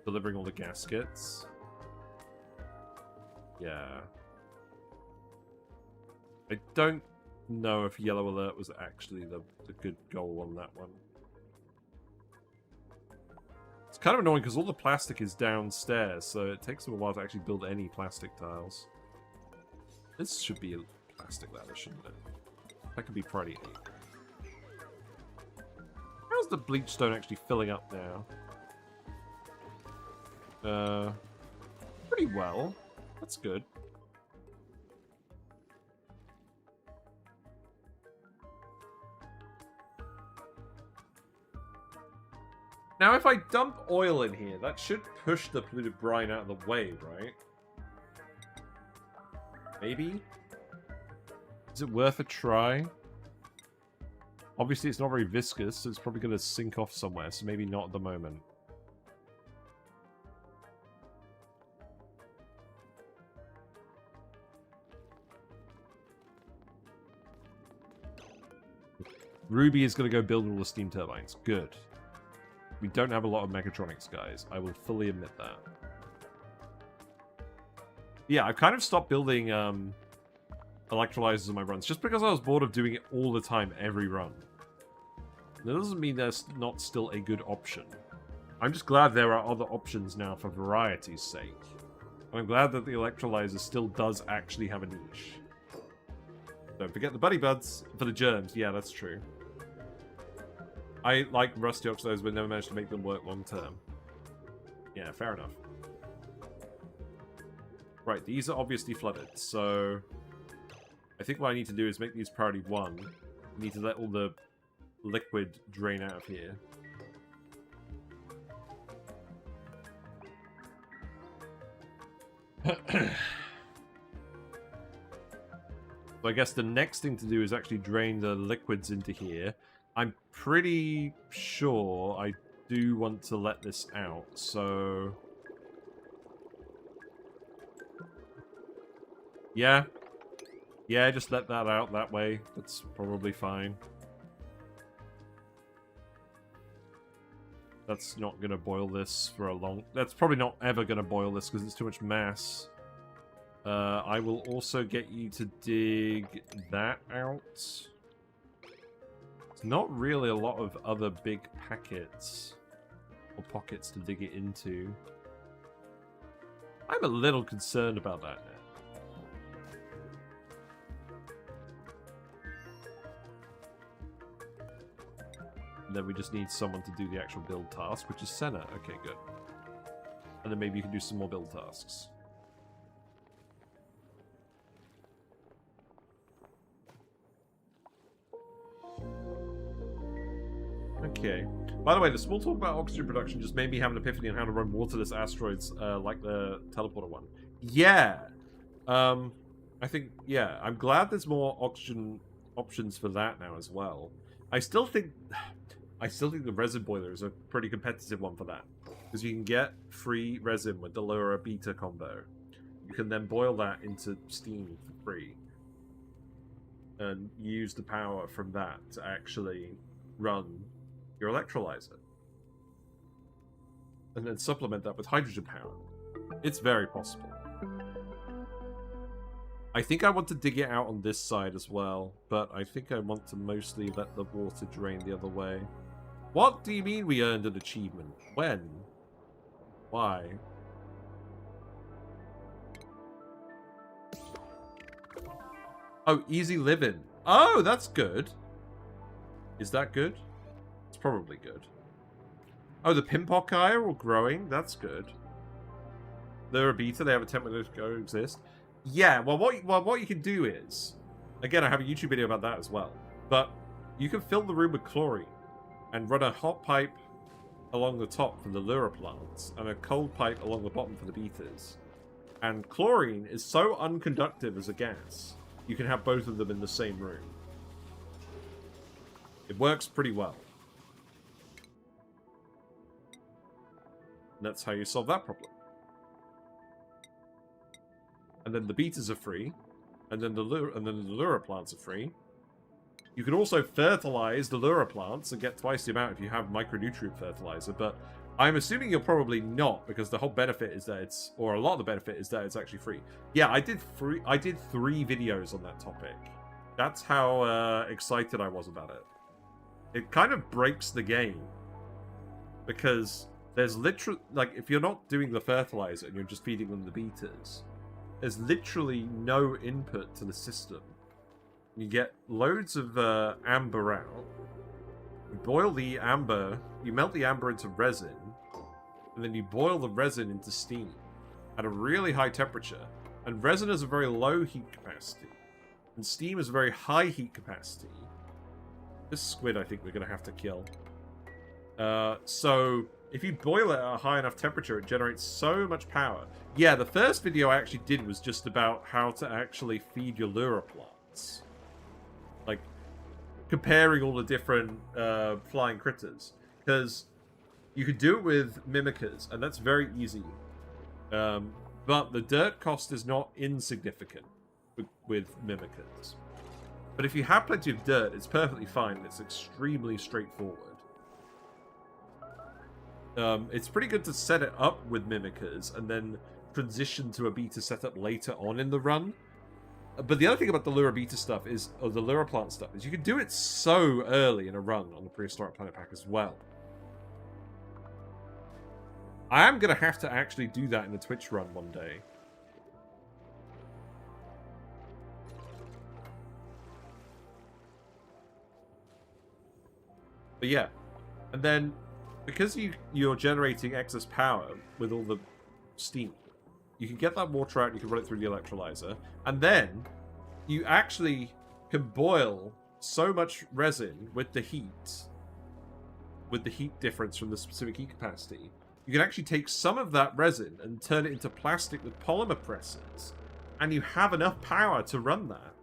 Delivering all the gaskets. Yeah. I don't know if yellow alert was actually the good goal on that one. It's kind of annoying because all the plastic is downstairs, so it takes them a while to actually build any plastic tiles. This should be a plastic ladder, shouldn't it? That could be priority 8. How's the bleach stone actually filling up now? Pretty well. That's good. Now, if I dump oil in here, that should push the polluted brine out of the way, right? Maybe? Is it worth a try? Obviously, it's not very viscous, so it's probably going to sink off somewhere, so maybe not at the moment. Ruby is going to go build all the steam turbines. Good. We don't have a lot of mechatronics, guys. I will fully admit that. Yeah, I've kind of stopped building electrolyzers on my runs, just because I was bored of doing it all the time, every run. That doesn't mean there's not still a good option. I'm just glad there are other options now for variety's sake. And I'm glad that the electrolyzer still does actually have a niche. Don't forget the buddy buds for the germs. Yeah, that's true. I like rusty oxidizers, but never managed to make them work long term. Yeah, fair enough. Right, these are obviously flooded, so I think what I need to do is make these priority 1. I need to let all the liquid drain out of here. So I guess the next thing to do is actually drain the liquids into here. I'm pretty sure I do want to let this out, so yeah. Yeah, just let that out that way. That's probably fine. That's not going to boil this for a long... That's probably not ever going to boil this because it's too much mass. I will also get you to dig that out. There's not really a lot of other big packets or pockets to dig it into. I'm a little concerned about that now. And then we just need someone to do the actual build task, which is Senna. Okay, good. And then maybe you can do some more build tasks. Okay. By the way, the small talk about oxygen production just made me have an epiphany on how to run waterless asteroids like the teleporter one. Yeah! I think, yeah, I'm glad there's more oxygen options for that now as well. I still think the resin boiler is a pretty competitive one for that. Because you can get free resin with the lower beta combo. You can then boil that into steam for free. And use the power from that to actually run your electrolyzer. and then supplement that with hydrogen power. It's very possible. I think I want to dig it out on this side as well, but I think I want to mostly let the water drain the other way. What do you mean we earned an achievement? When? Why? Oh, easy living. Oh, that's good. Is that good? It's probably good. Oh, the Pimpocki are all growing. That's good. They're a beta. They have a 10 minutes to exist. Yeah, well, what you can do is... Again, I have a YouTube video about that as well. But you can fill the room with chlorine and run a hot pipe along the top for the lure plants and a cold pipe along the bottom for the betas. And chlorine is so unconductive as a gas, you can have both of them in the same room. It works pretty well. And that's how you solve that problem. And then the betas are free, and then the lure plants are free. You can also fertilize the lure plants and get twice the amount if you have micronutrient fertilizer, but I'm assuming you're probably not, because the whole benefit is that it's, or a lot of the benefit is that it's actually free. Yeah, I did 3 videos on that topic. That's how excited I was about it. It kind of breaks the game, because there's literally, like, if you're not doing the fertilizer and you're just feeding them the betas, there's literally no input to the system. You get loads of amber out. You boil the amber, you melt the amber into resin, and then you boil the resin into steam at a really high temperature. And resin has a very low heat capacity, and steam has a very high heat capacity. This squid I think we're going to have to kill. So if you boil it at a high enough temperature, it generates so much power. Yeah, the first video I actually did was just about how to actually feed your lure plants. Like, comparing all the different flying critters. Because you could do it with mimickers, and that's very easy. But the dirt cost is not insignificant with mimickers. But if you have plenty of dirt, it's perfectly fine. It's extremely straightforward. It's pretty good to set it up with mimickers and then transition to a beta setup later on in the run. But the other thing about the lure beta stuff is, or the lure plant stuff, is you can do it so early in a run on the Prehistoric Planet Pack as well. I am going to have to actually do that in the Twitch run one day. But yeah, and then because you're generating excess power with all the steam, you can get that water out and you can run it through the electrolyzer, and then you actually can boil so much resin with the heat difference from the specific heat capacity. You can actually take some of that resin and turn it into plastic with polymer presses, and you have enough power to run that.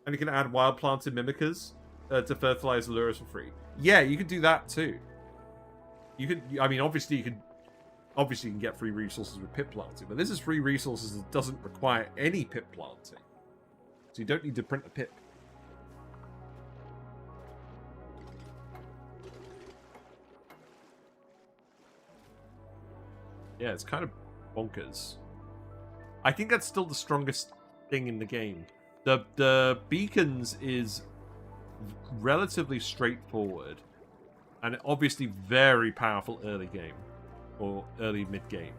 And you can add wild plants and mimickers to fertilize the lures for free. Yeah, you can do that too. You could, I mean, obviously you can get free resources with pit planting, but this is free resources that doesn't require any pit planting. So you don't need to print a pip. Yeah, it's kind of bonkers. I think that's still the strongest thing in the game. The beacons is relatively straightforward, and obviously very powerful early game, or early mid-game.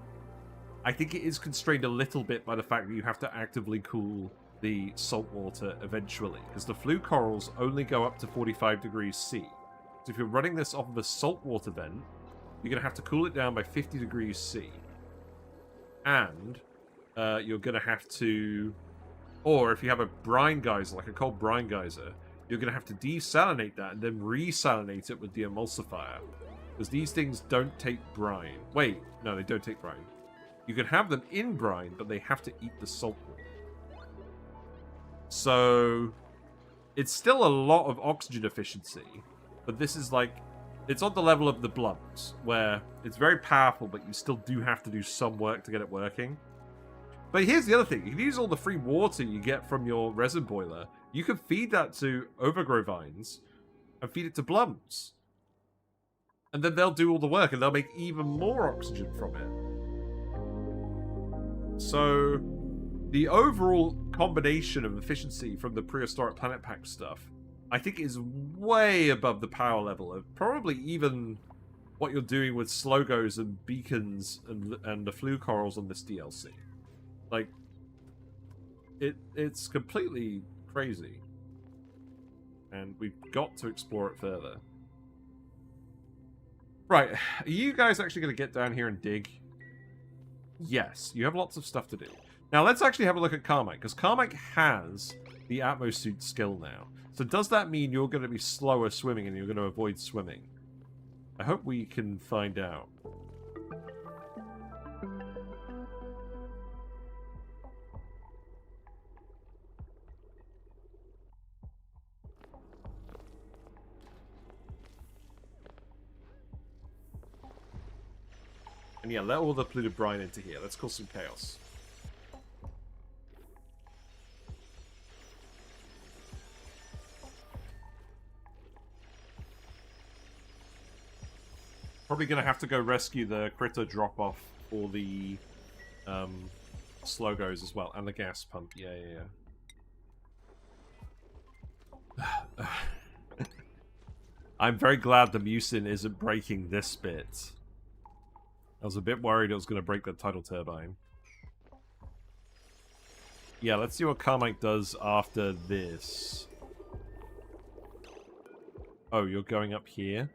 I think it is constrained a little bit by the fact that you have to actively cool the salt water eventually, because the flue corals only go up to 45 degrees C. So if you're running this off of a saltwater vent, you're going to have to cool it down by 50 degrees C. And you're going to have to... Or if you have a brine geyser, like a cold brine geyser, you're going to have to desalinate that and then resalinate it with the emulsifier. Because these things don't take brine. Wait, no, they don't take brine. You can have them in brine, but they have to eat the salt water. So it's still a lot of oxygen efficiency, but this is like, it's on the level of the blunts, where it's very powerful, but you still do have to do some work to get it working. But here's the other thing. You can use all the free water you get from your resin boiler. You can feed that to overgrow vines and feed it to blums. And then they'll do all the work and they'll make even more oxygen from it. So the overall combination of efficiency from the prehistoric planet pack stuff, I think, is way above the power level of probably even what you're doing with Slogos and beacons and the flue corals on this DLC. Like, it's completely crazy. And we've got to explore it further. Right, are you guys actually going to get down here and dig? Yes, you have lots of stuff to do. Now, let's actually have a look at Carmike, because Carmike has the Atmosuit skill now. So does that mean you're going to be slower swimming and you're going to avoid swimming? I hope we can find out. And yeah, let all the polluted brine into here. Let's cause some chaos. Probably going to have to go rescue the critter drop-off for the Slogos as well. And the gas pump. Yeah. I'm very glad the Mucin isn't breaking this bit. I was a bit worried it was going to break the tidal turbine. Yeah, let's see what Carmike does after this. Oh, you're going up here?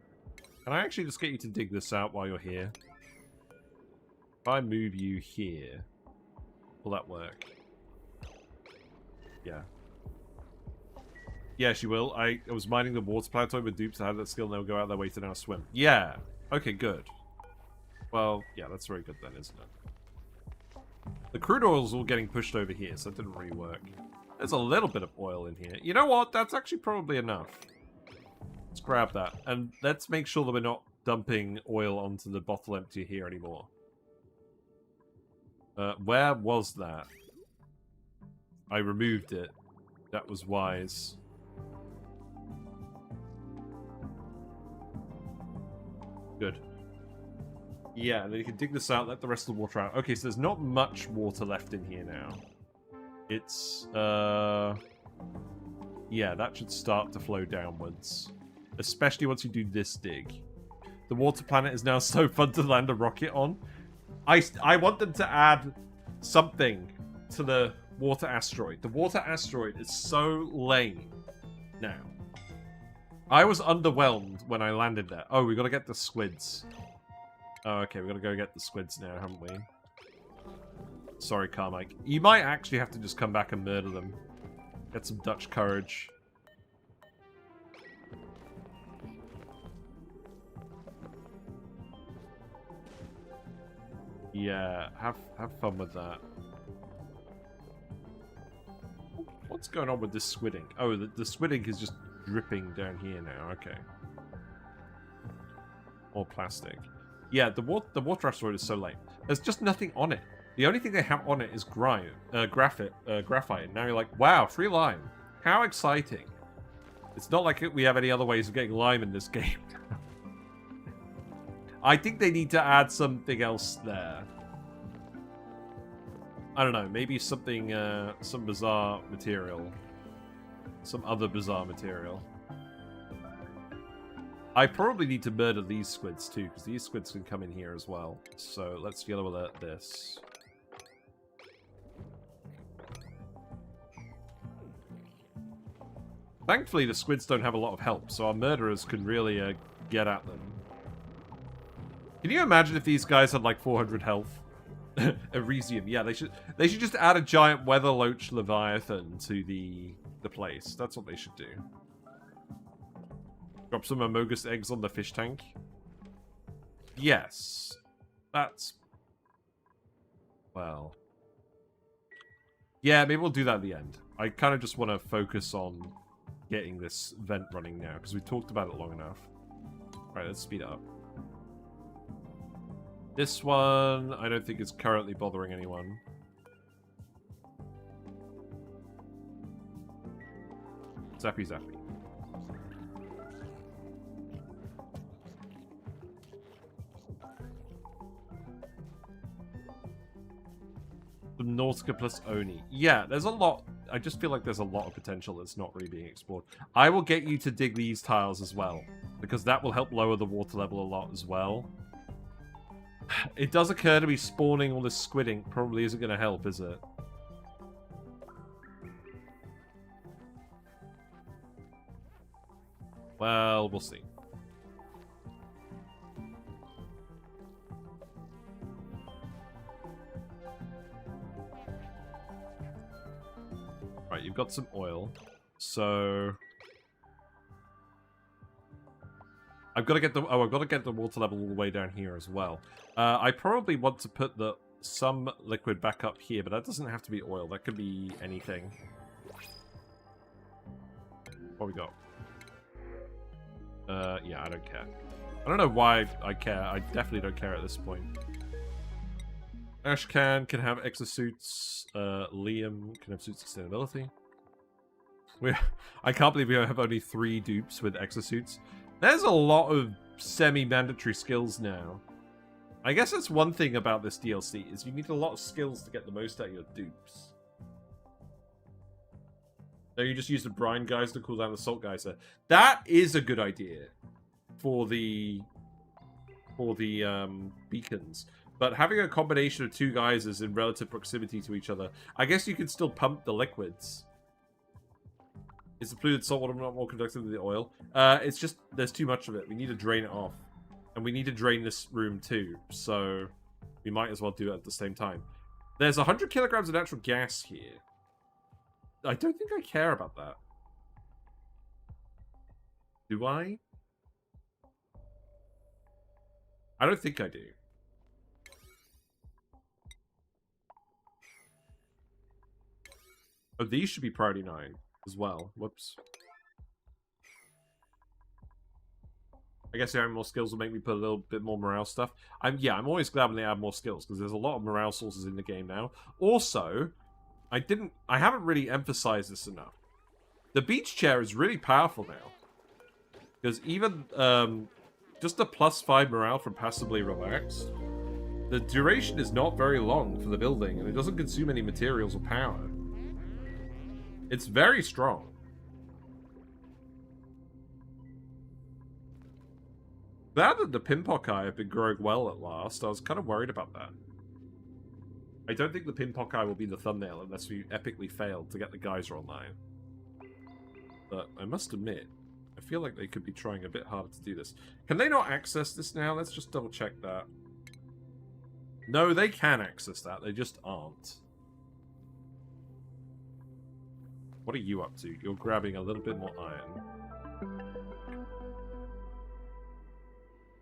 Can I actually just get you to dig this out while you're here? If I move you here, will that work? Yeah. Yeah, she will. I was mining the water plateau with dupes that had that skill and they'll go out their way to now swim. Yeah. Okay, good. Well, yeah, that's very good then, isn't it? The crude oil's all getting pushed over here, so it didn't really work. There's a little bit of oil in here. You know what? That's actually probably enough. Let's grab that. And let's make sure that we're not dumping oil onto the bottle empty here anymore. Where was that? I removed it. That was wise. Good. Yeah, and then you can dig this out, let the rest of the water out. Okay, so there's not much water left in here now. It's, yeah, that should start to flow downwards. Especially once you do this dig. The water planet is now so fun to land a rocket on. I want them to add something to the water asteroid. The water asteroid is so lame now. I was underwhelmed when I landed there. Oh, we gotta get the squids. Oh, okay, we gotta go get the squids now, haven't we? Sorry, Carmike. You might actually have to just come back and murder them. Get some Dutch courage. Yeah, have fun with that. What's going on with this squid ink? Oh, the squid ink is just dripping down here now. Okay. More plastic. Yeah, the water asteroid is so lame. There's just nothing on it. The only thing they have on it is graphite. And now you're like, wow, free lime. How exciting. It's not like we have any other ways of getting lime in this game. I think they need to add something else there. I don't know, maybe something, some bizarre material. Some other bizarre material. I probably need to murder these squids too, because these squids can come in here as well. So let's deal with this. Thankfully, the squids don't have a lot of help, so our murderers can really get at them. Can you imagine if these guys had like 400 health? Eresium, yeah, they should just add a giant weather loach leviathan to the place. That's what they should do. Drop some Amogus eggs on the fish tank. Yes. That's... well... yeah, maybe we'll do that at the end. I kind of just want to focus on getting this vent running now, because we talked about it long enough. Right, let's speed it up. This one, I don't think is currently bothering anyone. Zappy zappy. Nautica plus Oni. Yeah, there's a lot. I just feel like there's a lot of potential that's not really being explored. I will get you to dig these tiles as well, because that will help lower the water level a lot as well. It does occur to me spawning all this squid ink probably isn't going to help, is it? Well, we'll see. Right, you've got some oil, so I've got to get the I've got to get the water level all the way down here as well. I probably want to put some liquid back up here, but that doesn't have to be oil. That could be anything. What we got? Yeah, I don't care. I don't know why I care. I definitely don't care at this point. Ashcan can have exosuits. Liam can have suit sustainability. I can't believe we have only 3 dupes with exosuits. There's a lot of semi-mandatory skills now. I guess that's one thing about this DLC, is you need a lot of skills to get the most out of your dupes. So you just use the Brine Geyser to cool down the Salt Geyser. That is a good idea for the beacons. But having a combination of 2 geysers in relative proximity to each other, I guess you can still pump the liquids. Is the polluted salt water not more conductive than the oil? It's just, there's too much of it. We need to drain it off. And we need to drain this room too. So, we might as well do it at the same time. There's 100 kilograms of natural gas here. I don't think I care about that. Do I? I don't think I do. Oh, these should be priority 9 as well. Whoops. I guess having more skills will make me put a little bit more morale stuff. I'm always glad when they add more skills, because there's a lot of morale sources in the game now. Also, I haven't really emphasized this enough. The beach chair is really powerful now. Because even just a +5 morale from passively relaxed, the duration is not very long for the building, and it doesn't consume any materials or power. It's very strong. Now that the Pinpock Eye have been growing well at last, I was kind of worried about that. I don't think the Pinpock Eye will be the thumbnail unless we epically fail to get the geyser online. But I must admit, I feel like they could be trying a bit harder to do this. Can they not access this now? Let's just double check that. No, they can access that. They just aren't. What are you up to? You're grabbing a little bit more iron.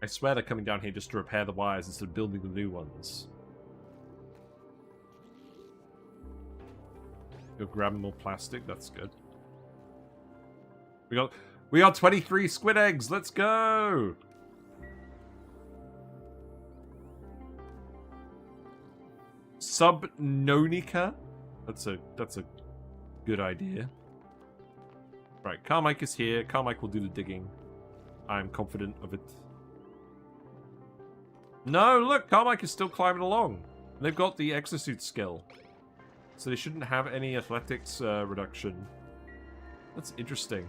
I swear they're coming down here just to repair the wires instead of building the new ones. You're grabbing more plastic. That's good. We got 23 squid eggs. Let's go. Subnonica. That's a good idea. Right, Carmike is here. Carmike will do the digging. I'm confident of it. No, look, Carmike is still climbing along. They've got the exosuit skill. So they shouldn't have any athletics reduction. That's interesting.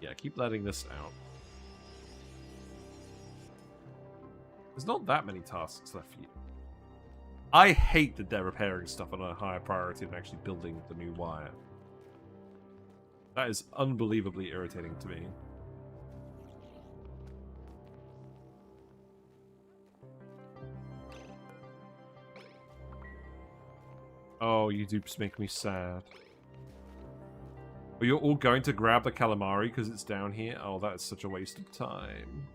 Yeah, keep letting this out. There's not that many tasks left for you. I hate that they're repairing stuff on a higher priority than actually building the new wire. That is unbelievably irritating to me. Oh, you dupes make me sad. But you're all going to grab the calamari because it's down here? Oh, that is such a waste of time.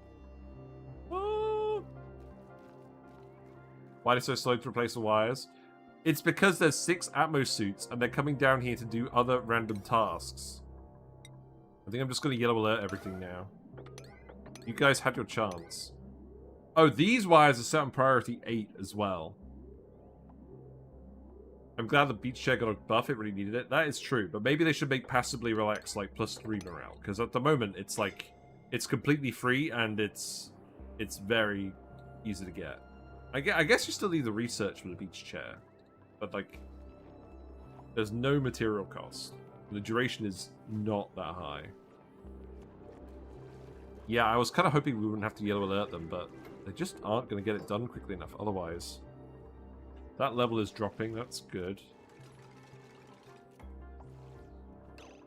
Oh. Why are they so slow to replace the wires? It's because there's 6 Atmos suits and they're coming down here to do other random tasks. I think I'm just going to yellow alert everything now. You guys had your chance. Oh, these wires are set on priority 8 as well. I'm glad the beach chair got a buff, it really needed it. That is true, but maybe they should make passively relaxed like +3 morale, because at the moment it's like It's completely free, and it's very easy to get. I guess you still need the research for the beach chair, but like, there's no material cost. The duration is not that high. Yeah, I was kind of hoping we wouldn't have to yellow alert them, but they just aren't going to get it done quickly enough otherwise. That level is dropping, that's good.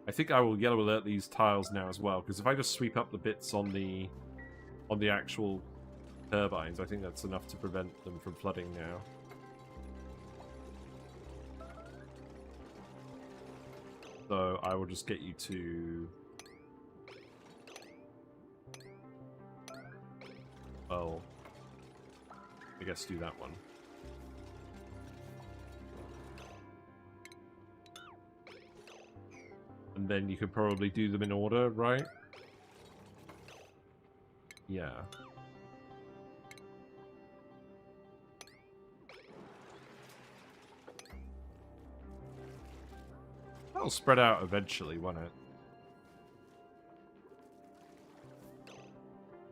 I think I will yellow alert these tiles now as well, because if I just sweep up the bits on the actual turbines, I think that's enough to prevent them from flooding now. So I will just get you to... Well, I guess do that one. And then you could probably do them in order, right? Yeah. That'll spread out eventually, won't it?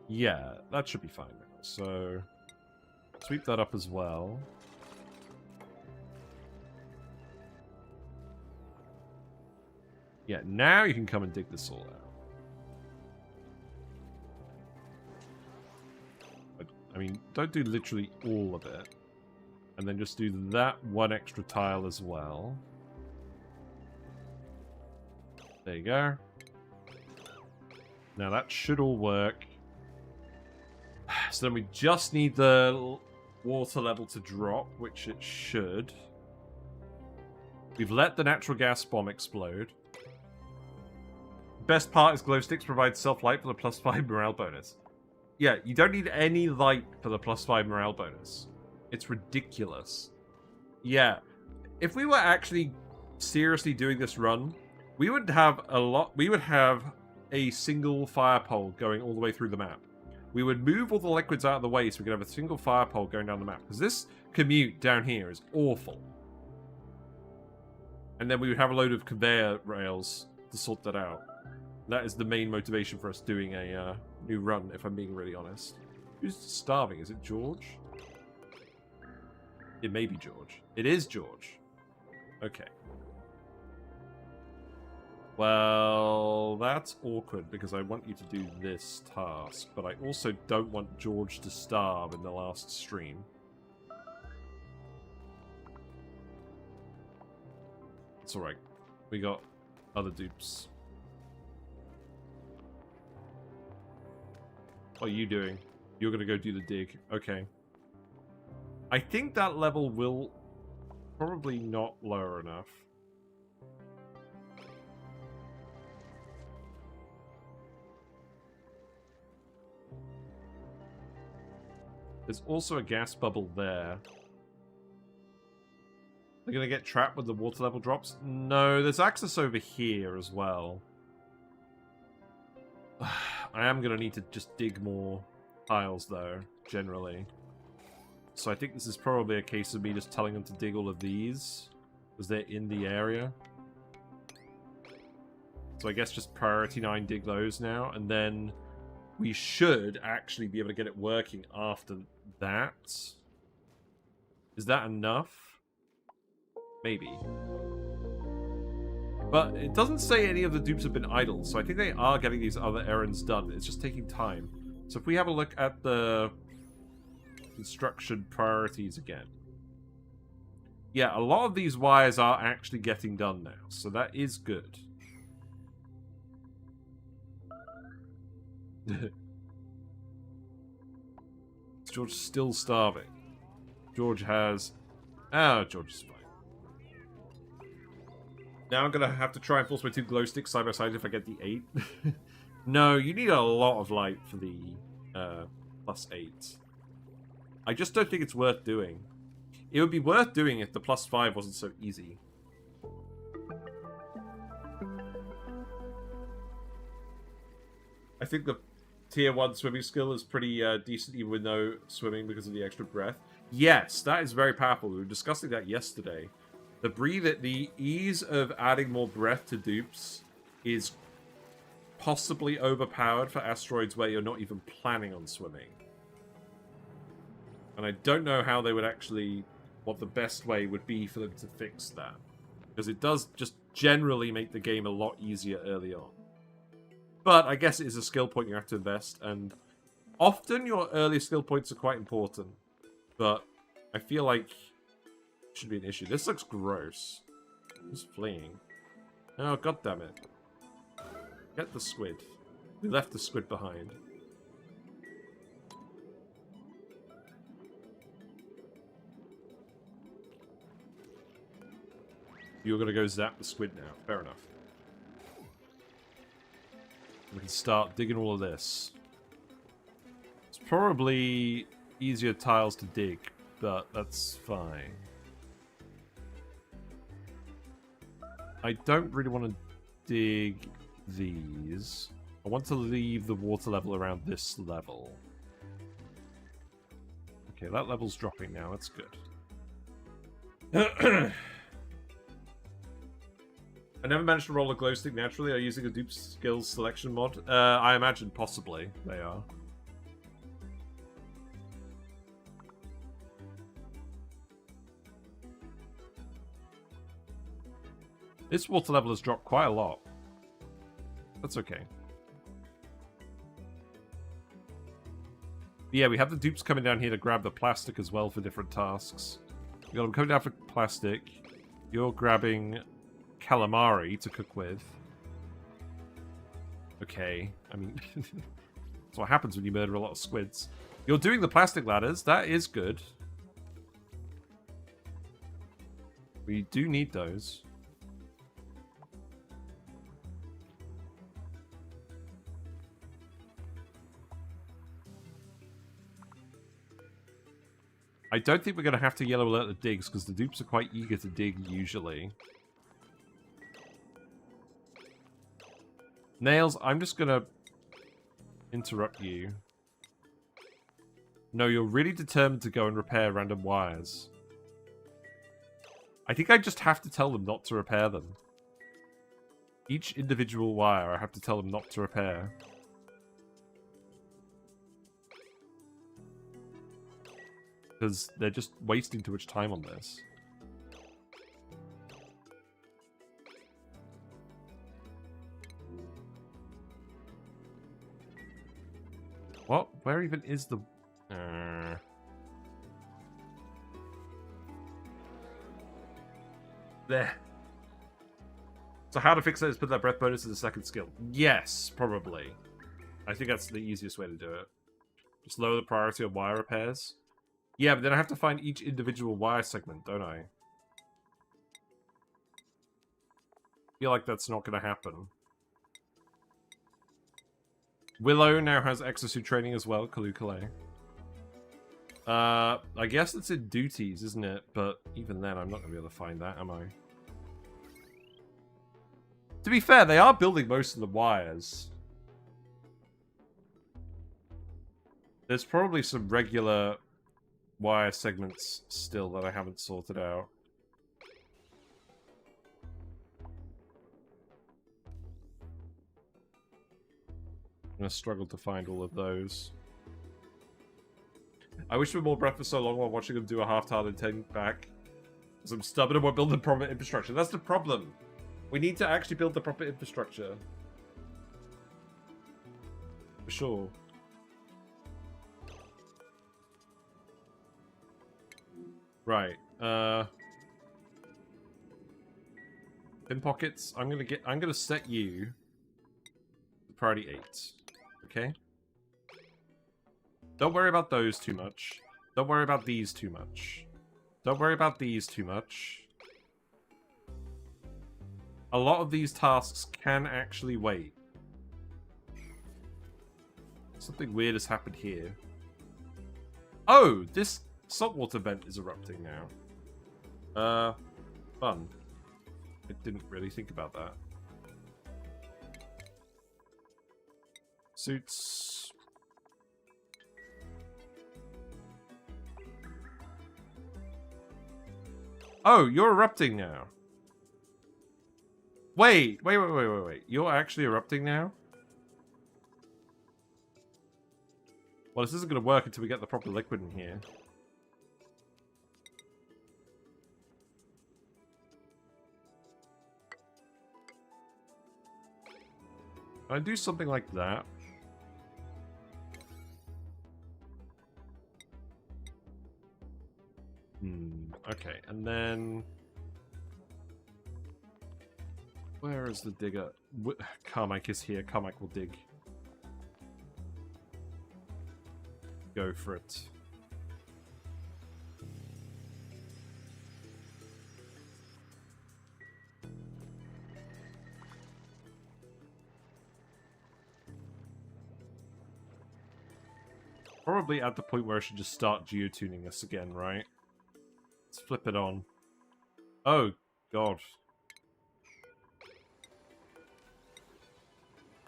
Yeah, that should be fine now. So, sweep that up as well. Yeah, now you can come and dig this all out. I mean, don't do literally all of it. And then just do that one extra tile as well. There you go. Now that should all work. So then we just need the water level to drop, which it should. We've let the natural gas bomb explode. Best part is glow sticks provide self-light for the +5 morale bonus. Yeah, you don't need any light for the +5 morale bonus. It's ridiculous. Yeah, if we were actually seriously doing this run, we would have a single fire pole going all the way through the map. We would move all the liquids out of the way so we could have a single fire pole going down the map. Because this commute down here is awful. And then we would have a load of conveyor rails to sort that out. That is the main motivation for us doing a new run, if I'm being really honest. Who's starving? Is it George? It may be George. It is George. Okay. Well, that's awkward because I want you to do this task, but I also don't want George to starve in the last stream. It's alright. We got other dupes. What are you doing? You're gonna go do the dig. Okay. I think that level will probably not lower enough. There's also a gas bubble there. They're gonna get trapped when the water level drops? No, there's access over here as well. I am gonna need to just dig more tiles though, generally. So I think this is probably a case of me just telling them to dig all of these, because they're in the area. So I guess just priority 9 dig those now, and then we should actually be able to get it working after that. Is that enough? Maybe. But it doesn't say any of the dupes have been idle, so I think they are getting these other errands done. It's just taking time. So if we have a look at the construction priorities again. Yeah, a lot of these wires are actually getting done now, so that is good. Is George still starving? George has... Ah, George is fine. Now I'm going to have to try and force my 2 glow sticks side by side if I get the 8. No, you need a lot of light for the +8. I just don't think it's worth doing. It would be worth doing if the +5 wasn't so easy. I think the tier 1 swimming skill is pretty decent even with no swimming because of the extra breath. Yes, that is very powerful. We were discussing that yesterday. The ease of adding more breath to dupes is possibly overpowered for asteroids where you're not even planning on swimming. And I don't know how they would actually... what the best way would be for them to fix that. Because it does just generally make the game a lot easier early on. But I guess it is a skill point you have to invest, and often your early skill points are quite important. But I feel like it should be an issue. This looks gross. Who's fleeing? Oh, goddammit. Get the squid. We left the squid behind. You're gonna go zap the squid now. Fair enough. We can start digging all of this. It's probably easier tiles to dig, but that's fine. I don't really want to dig these. I want to leave the water level around this level. Okay, that level's dropping now. That's good. I never managed to roll a glow stick naturally. Are you using a dupe skills selection mod? I imagine possibly they are. This water level has dropped quite a lot. That's okay. Yeah, we have the dupes coming down here to grab the plastic as well for different tasks. You got them coming down for plastic. You're grabbing calamari to cook with. Okay, I mean, that's what happens when you murder a lot of squids. You're doing the plastic ladders. That is good. We do need those. I don't think we're going to have to yellow alert the digs, because the dupes are quite eager to dig, usually. Nails, I'm just going to interrupt you. No, you're really determined to go and repair random wires. I think I just have to tell them not to repair them. Each individual wire, I have to tell them not to repair. Because they're just wasting too much time on this. What? Where even is the... There. So how to fix it is put that breath bonus as a second skill. Yes, probably. I think that's the easiest way to do it. Just lower the priority on wire repairs. Yeah, but then I have to find each individual wire segment, don't I? Feel like that's not going to happen. Willow now has exosuit training as well, Kalukale. I guess it's in duties, isn't it? But even then, I'm not going to be able to find that, am I? To be fair, they are building most of the wires. There's probably some regular wire segments still that I haven't sorted out. I'm gonna struggle to find all of those. I wish we were more breath for so long while watching them do a half-tard and take back. Because I'm stubborn and won't build the proper infrastructure. That's the problem. We need to actually build the proper infrastructure. For sure. Right. Pin pockets. I'm gonna set you to priority 8. Okay? Don't worry about those too much. Don't worry about these too much. Don't worry about these too much. A lot of these tasks can actually wait. Something weird has happened here. Oh, this saltwater vent is erupting now. Fun. I didn't really think about that. Suits. Oh, you're erupting now. Wait. You're actually erupting now? Well, this isn't going to work until we get the proper liquid in here. Can I do something like that? Okay, and then... Where is the digger? Carmike is here. Carmike will dig. Go for it. Probably at the point where I should just start geotuning us again, right? Let's flip it on. Oh, God.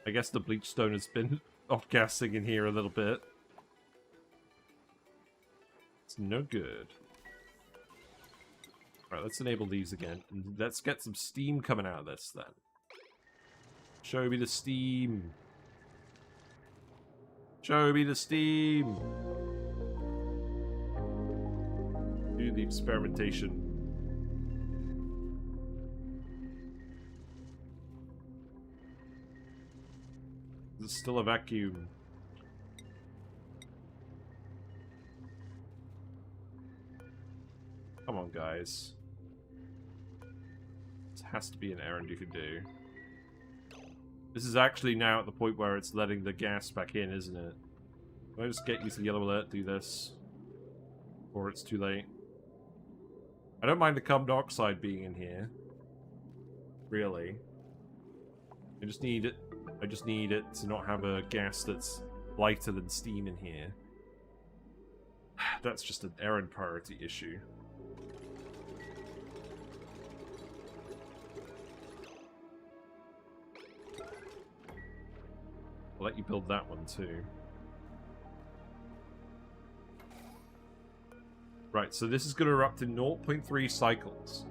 I guess the bleach stone has been off-gassing in here a little bit. It's no good. Alright, let's enable these again. And let's get some steam coming out of this, then. Show me the steam. Show me the steam. Do the experimentation. There's still a vacuum. Come on, guys. This has to be an errand you can do. This is actually now at the point where it's letting the gas back in, isn't it? Can I just get you to the yellow alert, do this? Or it's too late. I don't mind the carbon dioxide being in here. Really. I just need it to not have a gas that's lighter than steam in here. That's just an errand priority issue. I'll let you build that one too. Right, so this is going to erupt in 0.3 cycles.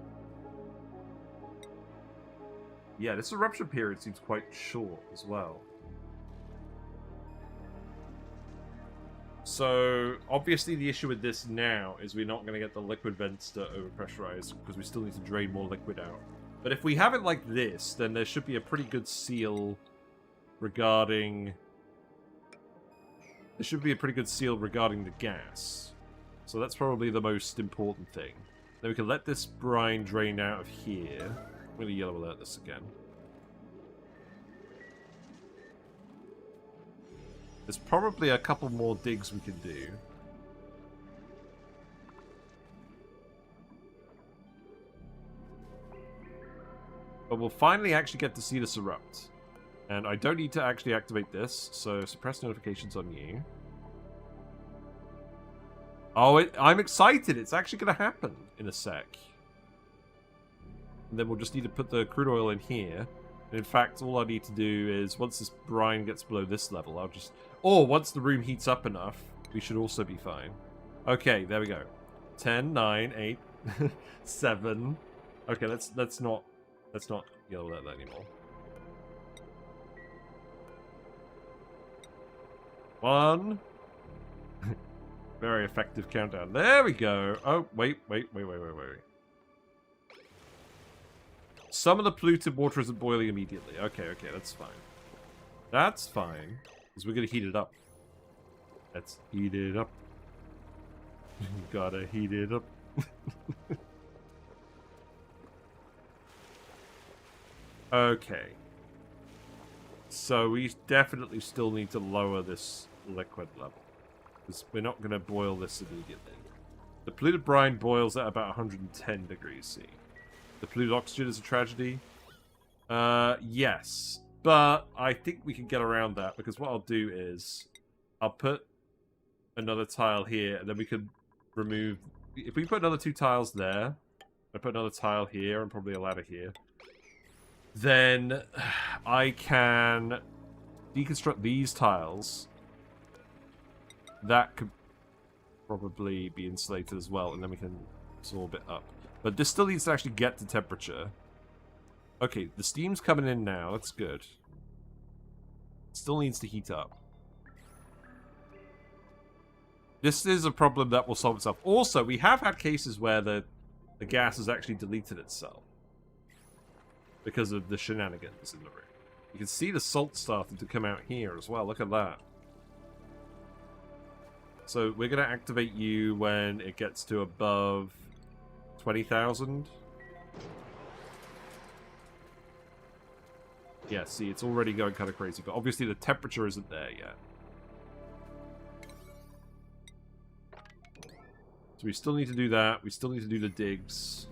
Yeah, this eruption period seems quite short as well. So, obviously the issue with this now is we're not going to get the liquid vents to overpressurize because we still need to drain more liquid out. But if we have it like this, then there should be a pretty good seal regarding... There should be a pretty good seal regarding the gas. So that's probably the most important thing. Then we can let this brine drain out of here. I'm going to yellow alert this again. There's probably a couple more digs we can do. But we'll finally actually get to see this erupt. And I don't need to actually activate this, so suppress notifications on you. Oh, I'm excited! It's actually going to happen in a sec. And then we'll just need to put the crude oil in here. And in fact, all I need to do is, once this brine gets below this level, I'll just... Or, once the room heats up enough, we should also be fine. Okay, there we go. 10, 9, 8, 7... Okay, let's not yellow alert that anymore. 1... Very effective countdown. There we go. Oh, wait. Some of the polluted water isn't boiling immediately. Okay, that's fine. That's fine. Because we're going to heat it up. Let's heat it up. Gotta heat it up. Okay. So we definitely still need to lower this liquid level. Because we're not going to boil this immediately. The polluted brine boils at about 110 degrees C. The polluted oxygen is a tragedy. Yes. But I think we can get around that, because what I'll do is I'll put another tile here, and then we can remove... If we put another 2 tiles there, I put another tile here, and probably a ladder here, then I can deconstruct these tiles. That could probably be insulated as well, and then we can absorb it up. But this still needs to actually get to temperature. Okay, the steam's coming in now. That's good. Still needs to heat up. This is a problem that will solve itself. Also, we have had cases where the gas has actually deleted itself because of the shenanigans in the room. You can see the salt starting to come out here as well. Look at that. So we're going to activate you when it gets to above 20,000. Yeah, see, it's already going kind of crazy, but obviously the temperature isn't there yet. So we still need to do that. We still need to do the digs.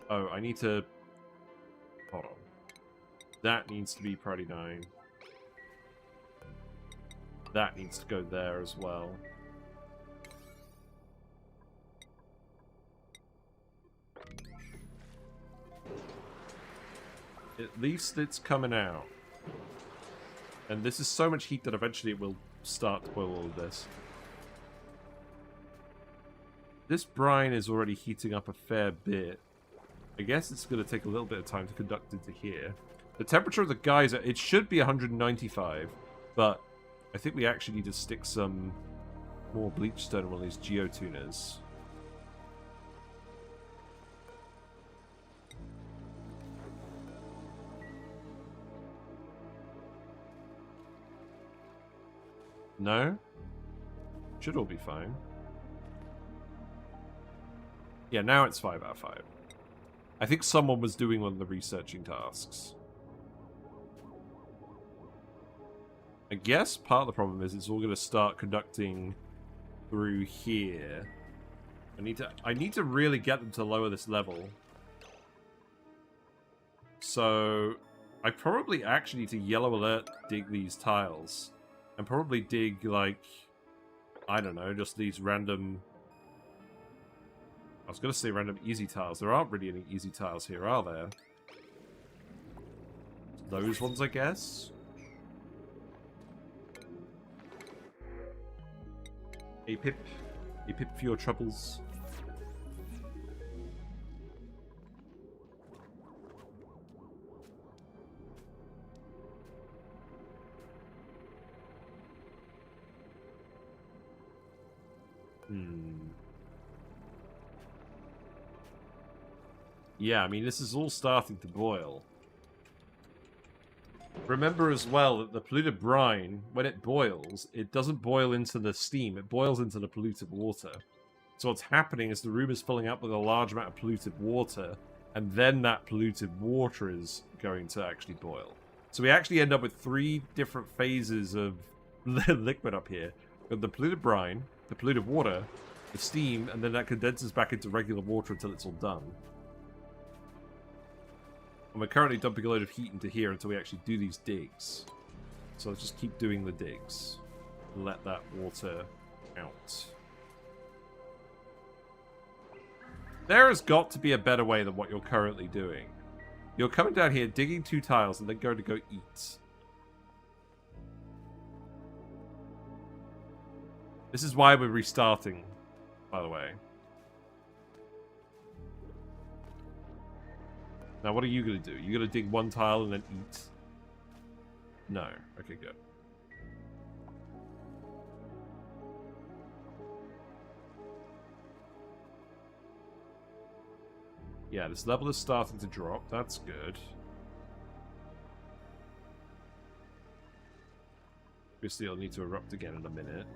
Oh, I need to... Hold on. That needs to be priority 9. That needs to go there as well. At least it's coming out. And this is so much heat that eventually it will start to boil all of this. This brine is already heating up a fair bit. I guess it's going to take a little bit of time to conduct into here. The temperature of the geyser, it should be 195, but I think we actually need to stick some more bleach stone on one of these geotuners. No? Should all be fine. Yeah, now it's 5 out of 5. I think someone was doing one of the researching tasks. I guess part of the problem is it's all going to start conducting through here. I need to really get them to lower this level. So I probably actually need to yellow alert dig these tiles. And probably dig, like, I don't know, just these random... I was going to say random easy tiles. There aren't really any easy tiles here, are there? Those ones, I guess? A pip for your troubles. Yeah, I mean, this is all starting to boil. Remember as well that the polluted brine, when it boils, it doesn't boil into the steam, it boils into the polluted water. So what's happening is the room is filling up with a large amount of polluted water, and then that polluted water is going to actually boil. So we actually end up with 3 different phases of liquid up here. We've got the polluted brine, the polluted water, the steam, and then that condenses back into regular water until it's all done. And we're currently dumping a load of heat into here until we actually do these digs. So let's just keep doing the digs. And let that water out. There has got to be a better way than what you're currently doing. You're coming down here, digging 2 tiles, and then going to go eat. This is why we're restarting, by the way. Now, what are you going to do? You're going to dig 1 tile and then eat? No. Okay, good. Yeah, this level is starting to drop. That's good. Obviously, I'll need to erupt again in a minute.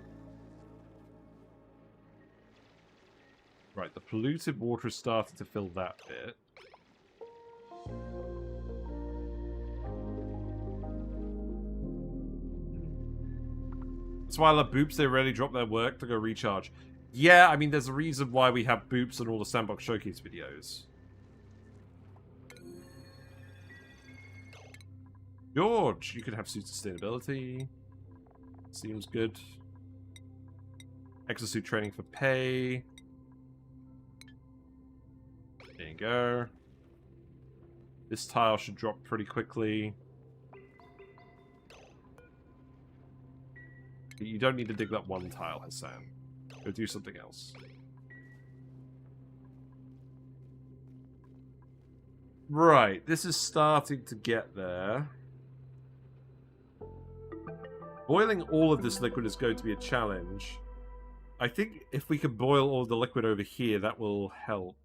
Right, the polluted water is starting to fill that bit. That's why I love boops. They rarely drop their work to go recharge. Yeah, I mean, there's a reason why we have boops in all the Sandbox Showcase videos. George, you could have suit sustainability. Seems good. Exosuit training for pay. There you go. This tile should drop pretty quickly. You don't need to dig that 1 tile, Hassan. Go do something else. Right, this is starting to get there. Boiling all of this liquid is going to be a challenge. I think if we can boil all the liquid over here, that will help.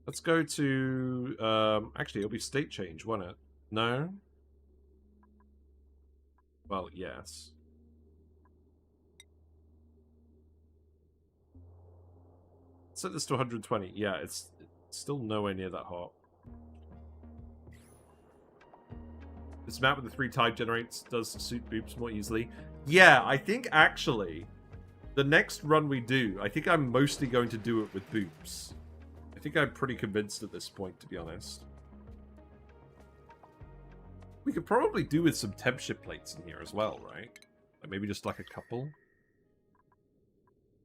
Let's go to... actually, it'll be state change, won't it? No? Well, yes. Set this to 120. Yeah, it's still nowhere near that hot. This map with the 3 type generates does suit boops more easily. Yeah, I think actually, the next run we do, I think I'm mostly going to do it with boops. I think I'm pretty convinced at this point, to be honest. We could probably do with some temp ship plates in here as well, right? Like maybe just like a couple. We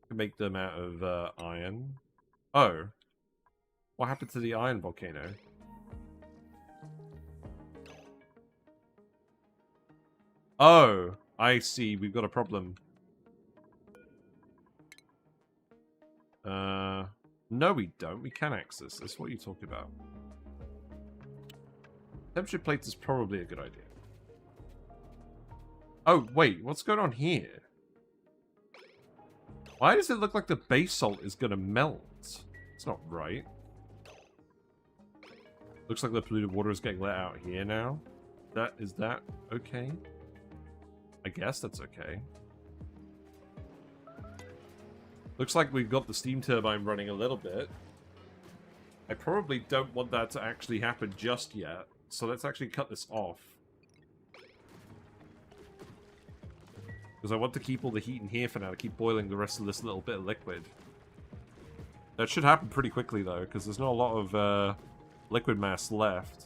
can make them out of iron. Oh. What happened to the iron volcano? Oh, I see. We've got a problem. No we don't. We can access this. What are you talking about? Temperature plates is probably a good idea. Oh, wait. What's going on here? Why does it look like the base salt is going to melt? It's not right. Looks like the polluted water is getting let out here now. Is that okay? I guess that's okay. Looks like we've got the steam turbine running a little bit. I probably don't want that to actually happen just yet. So let's actually cut this off. Because I want to keep all the heat in here for now to keep boiling the rest of this little bit of liquid. That should happen pretty quickly though, because there's not a lot of liquid mass left.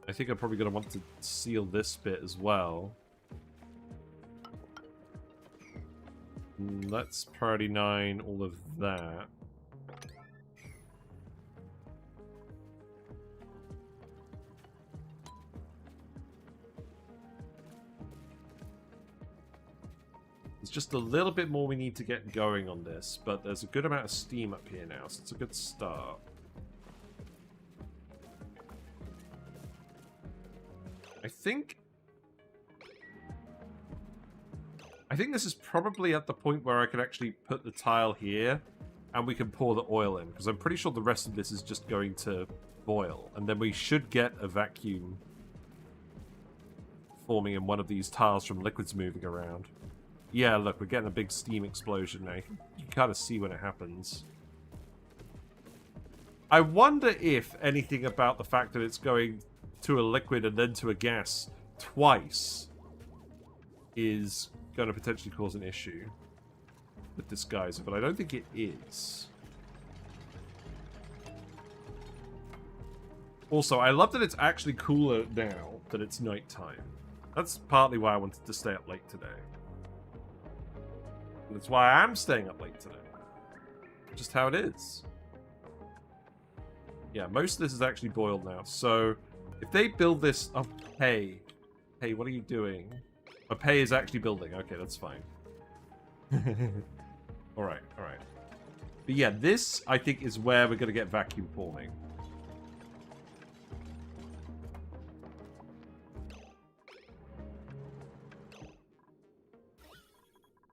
I think I'm probably going to want to seal this bit as well. Let's priority 9 all of that. There's just a little bit more we need to get going on this, but there's a good amount of steam up here now, so it's a good start. I think this is probably at the point where I can actually put the tile here and we can pour the oil in, because I'm pretty sure the rest of this is just going to boil, and then we should get a vacuum forming in one of these tiles from liquids moving around. Yeah, look, we're getting a big steam explosion now. You can kind of see when it happens. I wonder if anything about the fact that it's going to a liquid and then to a gas twice is going to potentially cause an issue with this geyser, but I don't think it is. Also, I love that it's actually cooler now that it's nighttime. That's partly why I wanted to stay up late today. And that's why I'm staying up late today. Just how it is. Yeah, most of this is actually boiled now, so if they build this up, hey, what are you doing? A pay is actually building. Okay, that's fine. Alright. But yeah, this, I think, is where we're going to get vacuum forming.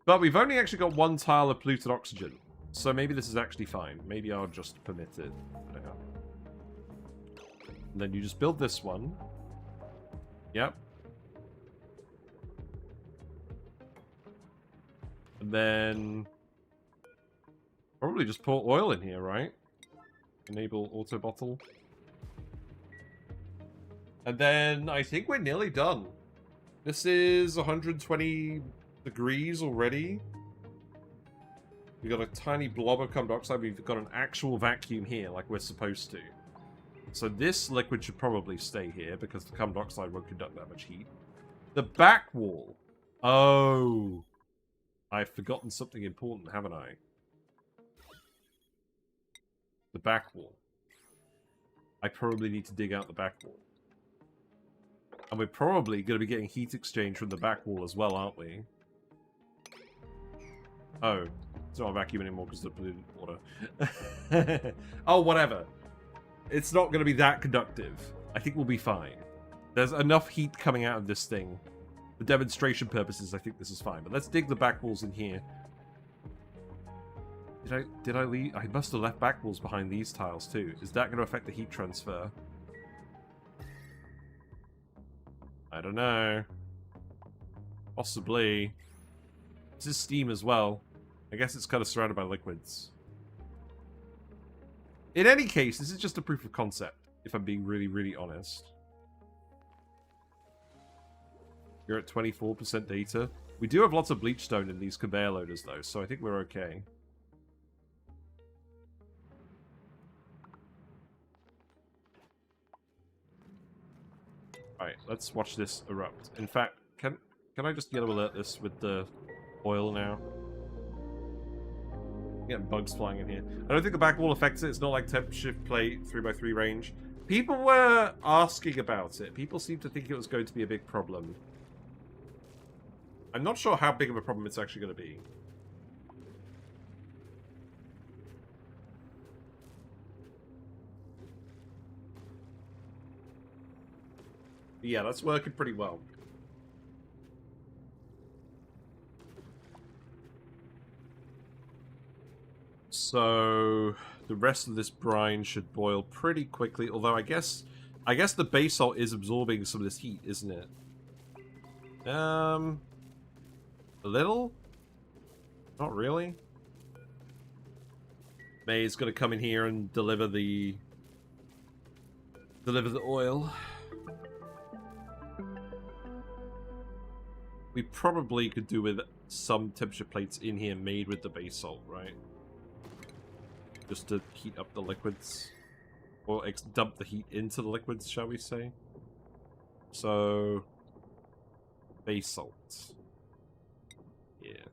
But we've only actually got 1 tile of polluted oxygen. So maybe this is actually fine. Maybe I'll just permit it. And then you just build this one. Yep. And then probably just pour oil in here, right? Enable auto bottle. And then I think we're nearly done. This is 120 degrees already. We got a tiny blob of carbon dioxide. We've got an actual vacuum here, like we're supposed to. So this liquid should probably stay here because the carbon dioxide won't conduct that much heat. The back wall. Oh. I've forgotten something important, haven't I? The back wall. I probably need to dig out the back wall. And we're probably going to be getting heat exchange from the back wall as well, aren't we? Oh. It's not a vacuum anymore because of the polluted water. Oh, whatever. It's not going to be that conductive. I think we'll be fine. There's enough heat coming out of this thing. For demonstration purposes, I think this is fine. But let's dig the back walls in here. Did I leave? I must have left back walls behind these tiles too. Is that going to affect the heat transfer? I don't know. Possibly. This is steam as well. I guess it's kind of surrounded by liquids. In any case, this is just a proof of concept, if I'm being really, really honest. You're at 24% data. We do have lots of bleach stone in these conveyor loaders, though, so I think we're okay. Alright, let's watch this erupt. In fact, can I just yellow alert this with the oil now? Getting bugs flying in here. I don't think the back wall affects it. It's not like temp shift plate 3x3 range. People were asking about it. People seem to think it was going to be a big problem. I'm not sure how big of a problem it's actually going to be. But yeah, that's working pretty well. So the rest of this brine should boil pretty quickly. Although I guess the basalt is absorbing some of this heat, isn't it? A little? Not really. May's gonna come in here and deliver the oil. We probably could do with some temperature plates in here made with the basalt, right? Just to heat up the liquids. Or dump the heat into the liquids, shall we say. So... basalt. Yeah.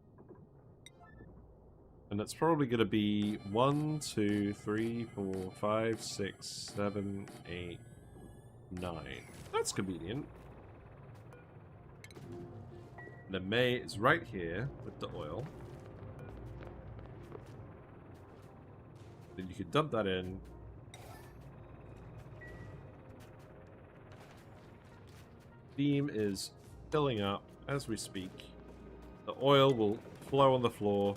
And that's probably going to be 1, 2, 3, 4, 5, 6, 7, 8, 9. That's convenient. And then May is right here with the oil. Then you can dump that in. Steam is filling up as we speak. The oil will flow on the floor.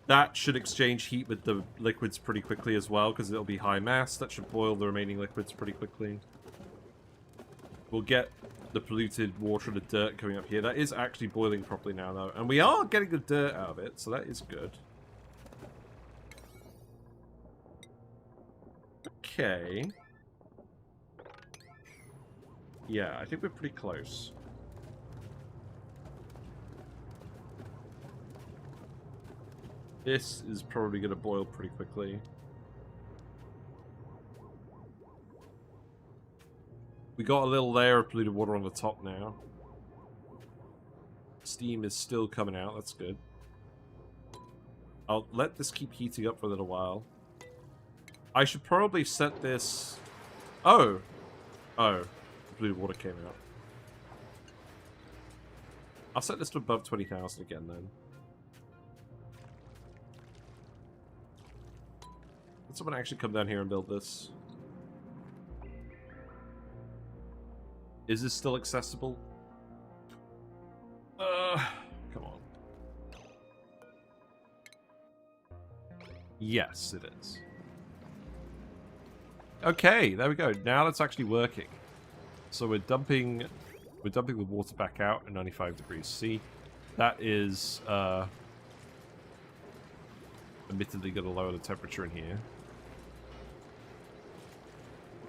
That should exchange heat with the liquids pretty quickly as well, because it'll be high mass. That should boil the remaining liquids pretty quickly. We'll get the polluted water and the dirt coming up here. That is actually boiling properly now, though. And we are getting the dirt out of it, so that is good. Okay. Yeah, I think we're pretty close. This is probably going to boil pretty quickly. We got a little layer of polluted water on the top now. Steam is still coming out, that's good. I'll let this keep heating up for a little while. I should probably set this... Oh! Oh. The polluted water came out. I'll set this to above 20,000 again then. Let someone actually come down here and build this. Is this still accessible? Come on. Yes, it is. Okay, there we go. Now that's actually working. So we're dumping the water back out at 95 degrees C. That is admittedly going to lower the temperature in here.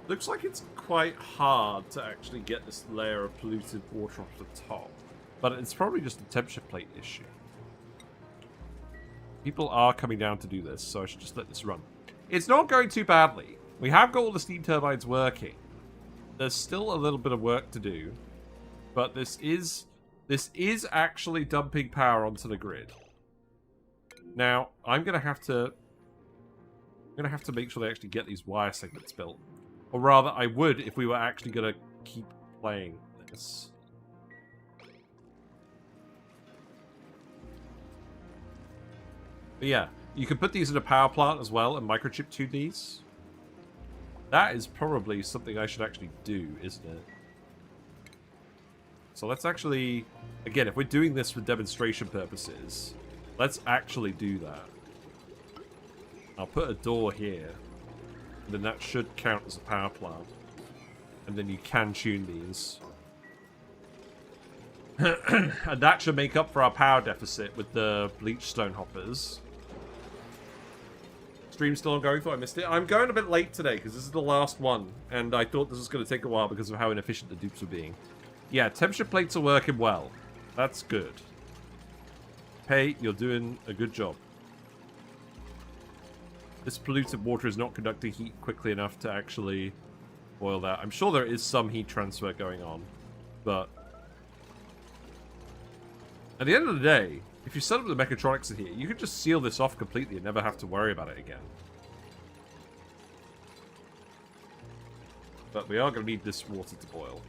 Looks like it's quite hard to actually get this layer of polluted water off the top. But it's probably just a temperature plate issue. People are coming down to do this, so I should just let this run. It's not going too badly. We have got all the steam turbines working. There's still a little bit of work to do. But this is actually dumping power onto the grid. Now, I'm going to have to make sure they actually get these wire segments built. Or rather, I would if we were actually going to keep playing this. But yeah, you can put these in a power plant as well and microchip tune these. That is probably something I should actually do, isn't it? So let's actually, again, if we're doing this for demonstration purposes, let's actually do that. I'll put a door here. And then that should count as a power plant. And then you can tune these. And that should make up for our power deficit with the Bleach Stone Hoppers. Stream's still ongoing, thought I missed it. I'm going a bit late today because this is the last one. And I thought this was going to take a while because of how inefficient the dupes were being. Yeah, temperature plates are working well. That's good. Hey, you're doing a good job. This polluted water is not conducting heat quickly enough to actually boil that. I'm sure there is some heat transfer going on, but at the end of the day, if you set up the mechatronics in here, you can just seal this off completely and never have to worry about it again. But we are going to need this water to boil.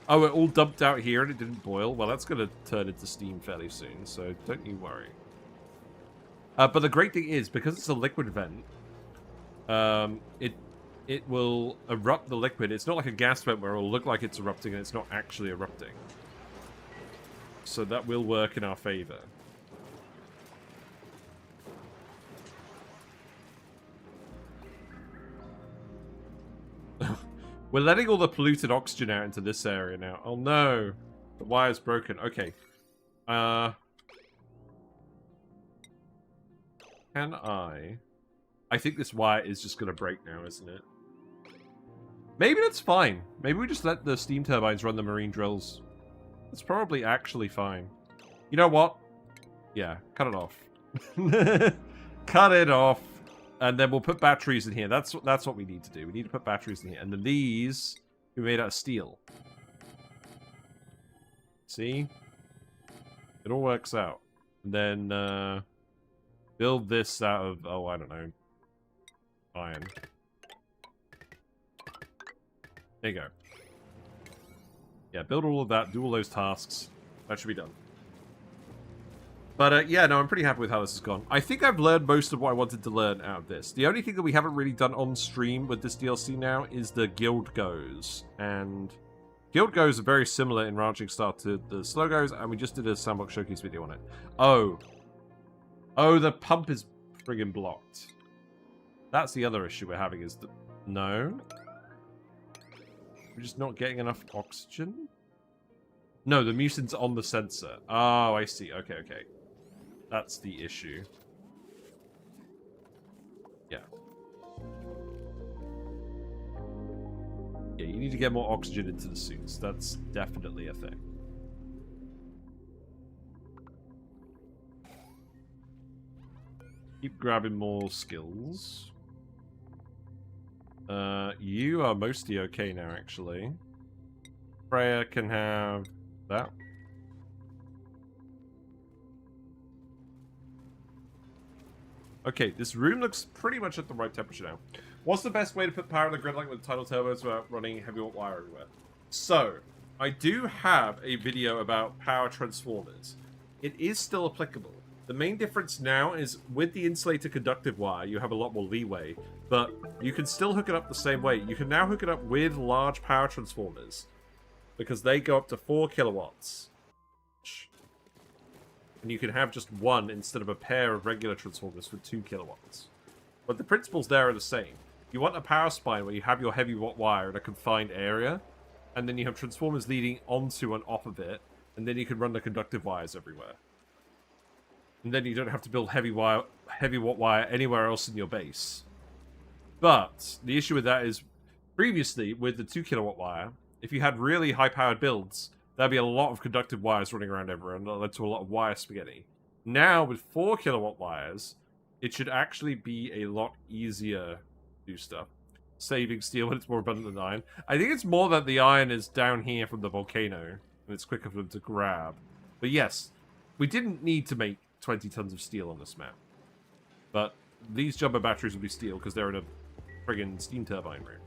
Oh, it all dumped out here and it didn't boil? Well, that's going to turn into steam fairly soon, so don't you worry. But the great thing is, because it's a liquid vent, it will erupt the liquid. It's not like a gas vent where it will look like it's erupting and it's not actually erupting. So that will work in our favor. We're letting all the polluted oxygen out into this area now. Oh no! The wire's broken. Okay. Can I think this wire is just going to break now, isn't it? Maybe that's fine. Maybe we just let the steam turbines run the marine drills. That's probably actually fine. You know what? Yeah, cut it off. Cut it off. And then we'll put batteries in here. That's what we need to do. We need to put batteries in here. And then these we made out of steel. See? It all works out. And then build this out of, oh, I don't know, iron. There you go. Yeah, build all of that, do all those tasks. That should be done. But, yeah, no, I'm pretty happy with how this has gone. I think I've learned most of what I wanted to learn out of this. The only thing that we haven't really done on stream with this DLC now is the Guild Goes. And Guild Goes are very similar in ranching style to the Slogos, and we just did a sandbox showcase video on it. Oh. Oh, the pump is friggin' blocked. That's the other issue we're having is that... No. We're just not getting enough oxygen? No, the mucin's on the sensor. Oh, I see. Okay, okay. That's the issue. Yeah. Yeah, you need to get more oxygen into the suits. That's definitely a thing. Keep grabbing more skills. You are mostly okay now, actually. Freya can have that. Okay, this room looks pretty much at the right temperature now. What's the best way to put power in the grid like with tidal turbos without running heavy wire everywhere? So, I do have a video about power transformers. It is still applicable. The main difference now is with the insulator conductive wire, you have a lot more leeway, but you can still hook it up the same way. You can now hook it up with large power transformers because they go up to 4 kilowatts. And you can have just one instead of a pair of regular transformers for 2 kilowatts. But the principles there are the same. You want a power spine where you have your heavy wire in a confined area, and then you have transformers leading onto and off of it, and then you can run the conductive wires everywhere. And then you don't have to build heavy watt wire anywhere else in your base. But the issue with that is, previously, with the 2 kilowatt wire, if you had really high-powered builds, there'd be a lot of conductive wires running around everywhere, and that led to a lot of wire spaghetti. Now, with 4 kilowatt wires, it should actually be a lot easier to do stuff. Saving steel when it's more abundant than iron. I think it's more that the iron is down here from the volcano, and it's quicker for them to grab. But yes, we didn't need to make 20 tons of steel on this map. But these jumbo batteries will be steel because they're in a friggin' steam turbine room.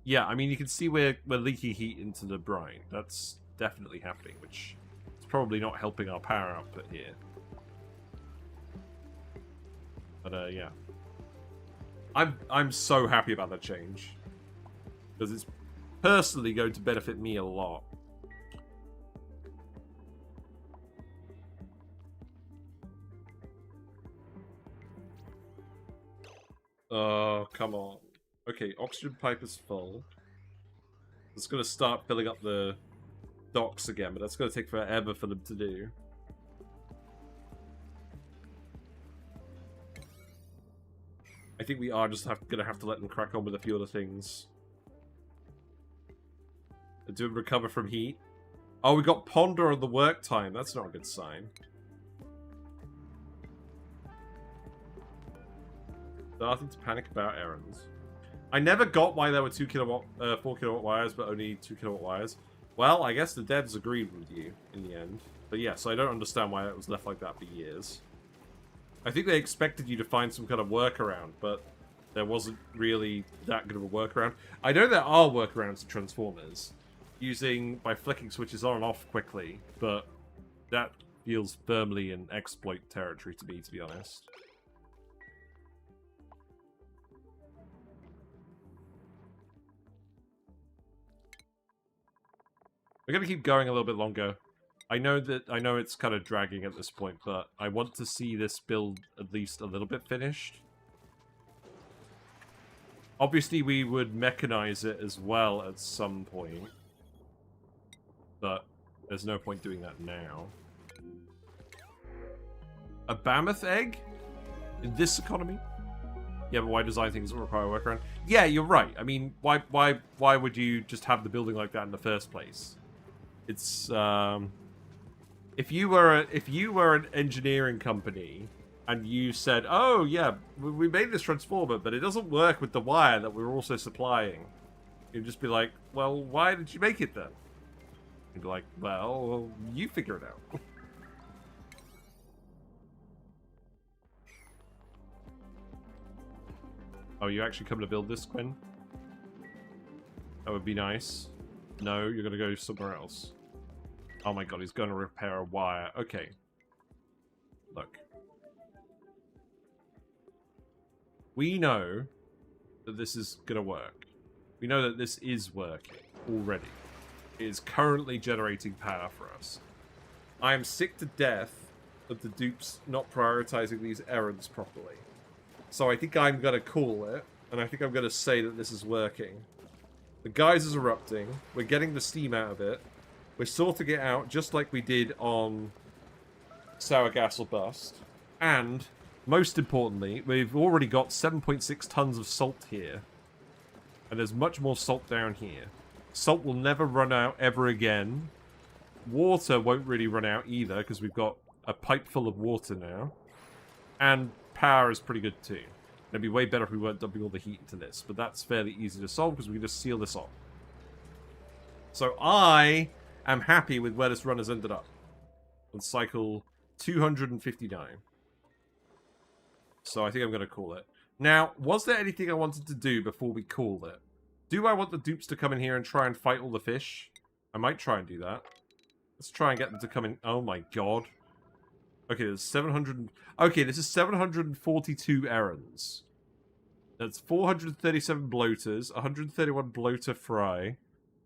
Yeah, I mean, you can see we're leaking heat into the brine. That's definitely happening, which is probably not helping our power output here. But, yeah. I'm so happy about that change. Because it's personally going to benefit me a lot. Oh, come on. Okay, oxygen pipe is full. It's going to start filling up the docks again, but that's going to take forever for them to do. I think we are just going to have to let them crack on with a few other things. Do it recover from heat. Oh, we got Ponder on the work time. That's not a good sign. Nothing to panic about errands. I never got why there were 4 kilowatt wires, but only 2 kilowatt wires. Well, I guess the devs agreed with you in the end. But yes, I don't understand why it was left like that for years. I think they expected you to find some kind of workaround, but there wasn't really that good of a workaround. I know there are workarounds to transformers, by flicking switches on and off quickly, but that feels firmly in exploit territory to me, to be honest. We're going to keep going a little bit longer. I know it's kind of dragging at this point, but I want to see this build at least a little bit finished. Obviously, we would mechanize it as well at some point. But there's no point doing that now. A mammoth egg? In this economy? Yeah, but why design things that require a workaround? Yeah, you're right. I mean, why would you just have the building like that in the first place? It's if you were an engineering company and you said, "Oh yeah, we made this transformer, but it doesn't work with the wire that we're also supplying," you'd just be like, "Well, why did you make it then?" You'd be like, "Well, you figure it out." Oh, you actually come to build this, Quinn? That would be nice. No, you're gonna go somewhere else. Oh my god, he's going to repair a wire. Okay. Look. We know that this is going to work. We know that this is working already. It is currently generating power for us. I am sick to death of the dupes not prioritizing these errands properly. So I think I'm going to call it, and I think I'm going to say that this is working. The geyser's erupting. We're getting the steam out of it. We're sorting it out just like we did on Sour Gas or Bust. And, most importantly, we've already got 7.6 tons of salt here. And there's much more salt down here. Salt will never run out ever again. Water won't really run out either, because we've got a pipe full of water now. And power is pretty good too. It'd be way better if we weren't dumping all the heat into this, but that's fairly easy to solve because we can just seal this off. So I am happy with where this run has ended up. On cycle 259. So I think I'm going to call it. Now, was there anything I wanted to do before we called it? Do I want the dupes to come in here and try and fight all the fish? I might try and do that. Let's try and get them to come in. Oh my god. Okay, there's 700... Okay, this is 742 errands. That's 437 bloaters, 131 bloater fry.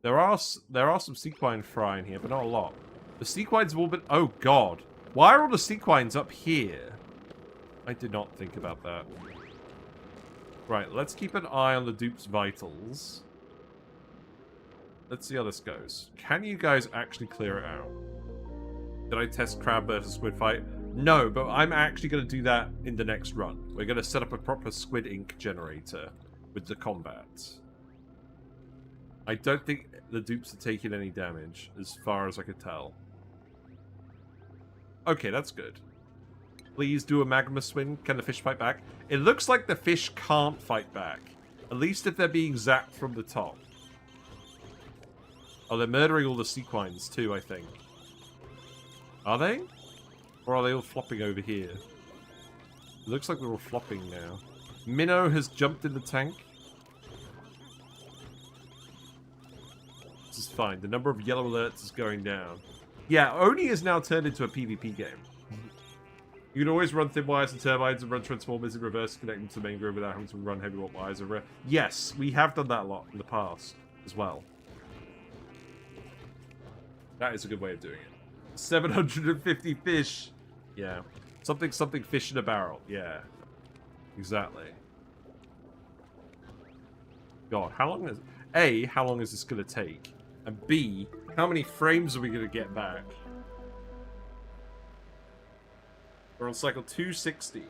There are some sequine fry in here, but not a lot. The sequines have all been... Oh, God. Why are all the sequines up here? I did not think about that. Right, let's keep an eye on the dupe's vitals. Let's see how this goes. Can you guys actually clear it out? Did I test crab versus squid fight? No, but I'm actually going to do that in the next run. We're going to set up a proper squid ink generator with the combat. I don't think the dupes are taking any damage, as far as I could tell. Okay, that's good. Please do a magma swing. Can the fish fight back? It looks like the fish can't fight back. At least if they're being zapped from the top. Oh, they're murdering all the sequines too, I think. Are they? Or are they all flopping over here? It looks like they're all flopping now. Minnow has jumped in the tank. This is fine. The number of yellow alerts is going down. Yeah, Oni is now turned into a PvP game. You can always run thin wires and turbines and run transformers in reverse, connecting to the main grid without having to run heavy wires over. Yes, we have done that a lot in the past as well. That is a good way of doing it. 750 fish. Yeah. Something fish in a barrel. Yeah. Exactly. God, how long is... A, how long is this going to take? And B, how many frames are we going to get back? We're on cycle 260.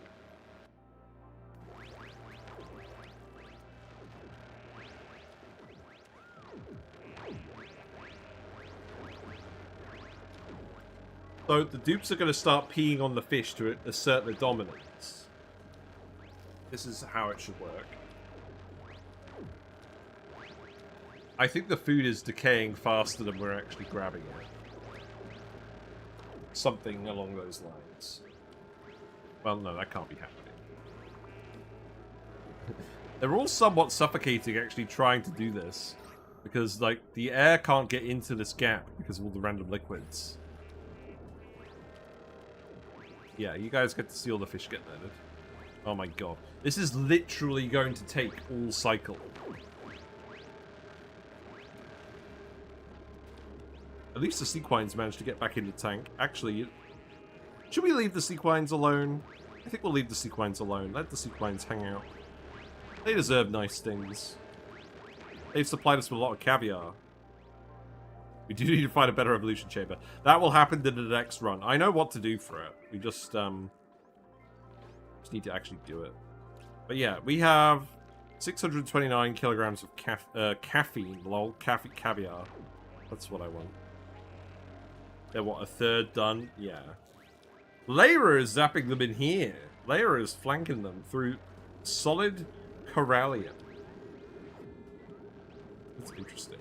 So the dupes are going to start peeing on the fish to assert their dominance. This is how it should work. I think the food is decaying faster than we're actually grabbing it. Something along those lines. Well, no, that can't be happening. They're all somewhat suffocating actually trying to do this. Because, like, the air can't get into this gap because of all the random liquids. Yeah, you guys get to see all the fish get murdered. Oh my god. This is literally going to take all cycle. At least the sequines managed to get back in the tank. Actually, should we leave the sequines alone? I think we'll leave the sequines alone. Let the sequines hang out. They deserve nice things. They've supplied us with a lot of caviar. We do need to find a better evolution chamber. That will happen in the next run. I know what to do for it. We just need to actually do it. But yeah, we have 629 kilograms of caffeine. Lol, caviar. That's what I want. They're what, a third done? Yeah. Layra is zapping them in here. Layra is flanking them through solid corallium. That's interesting.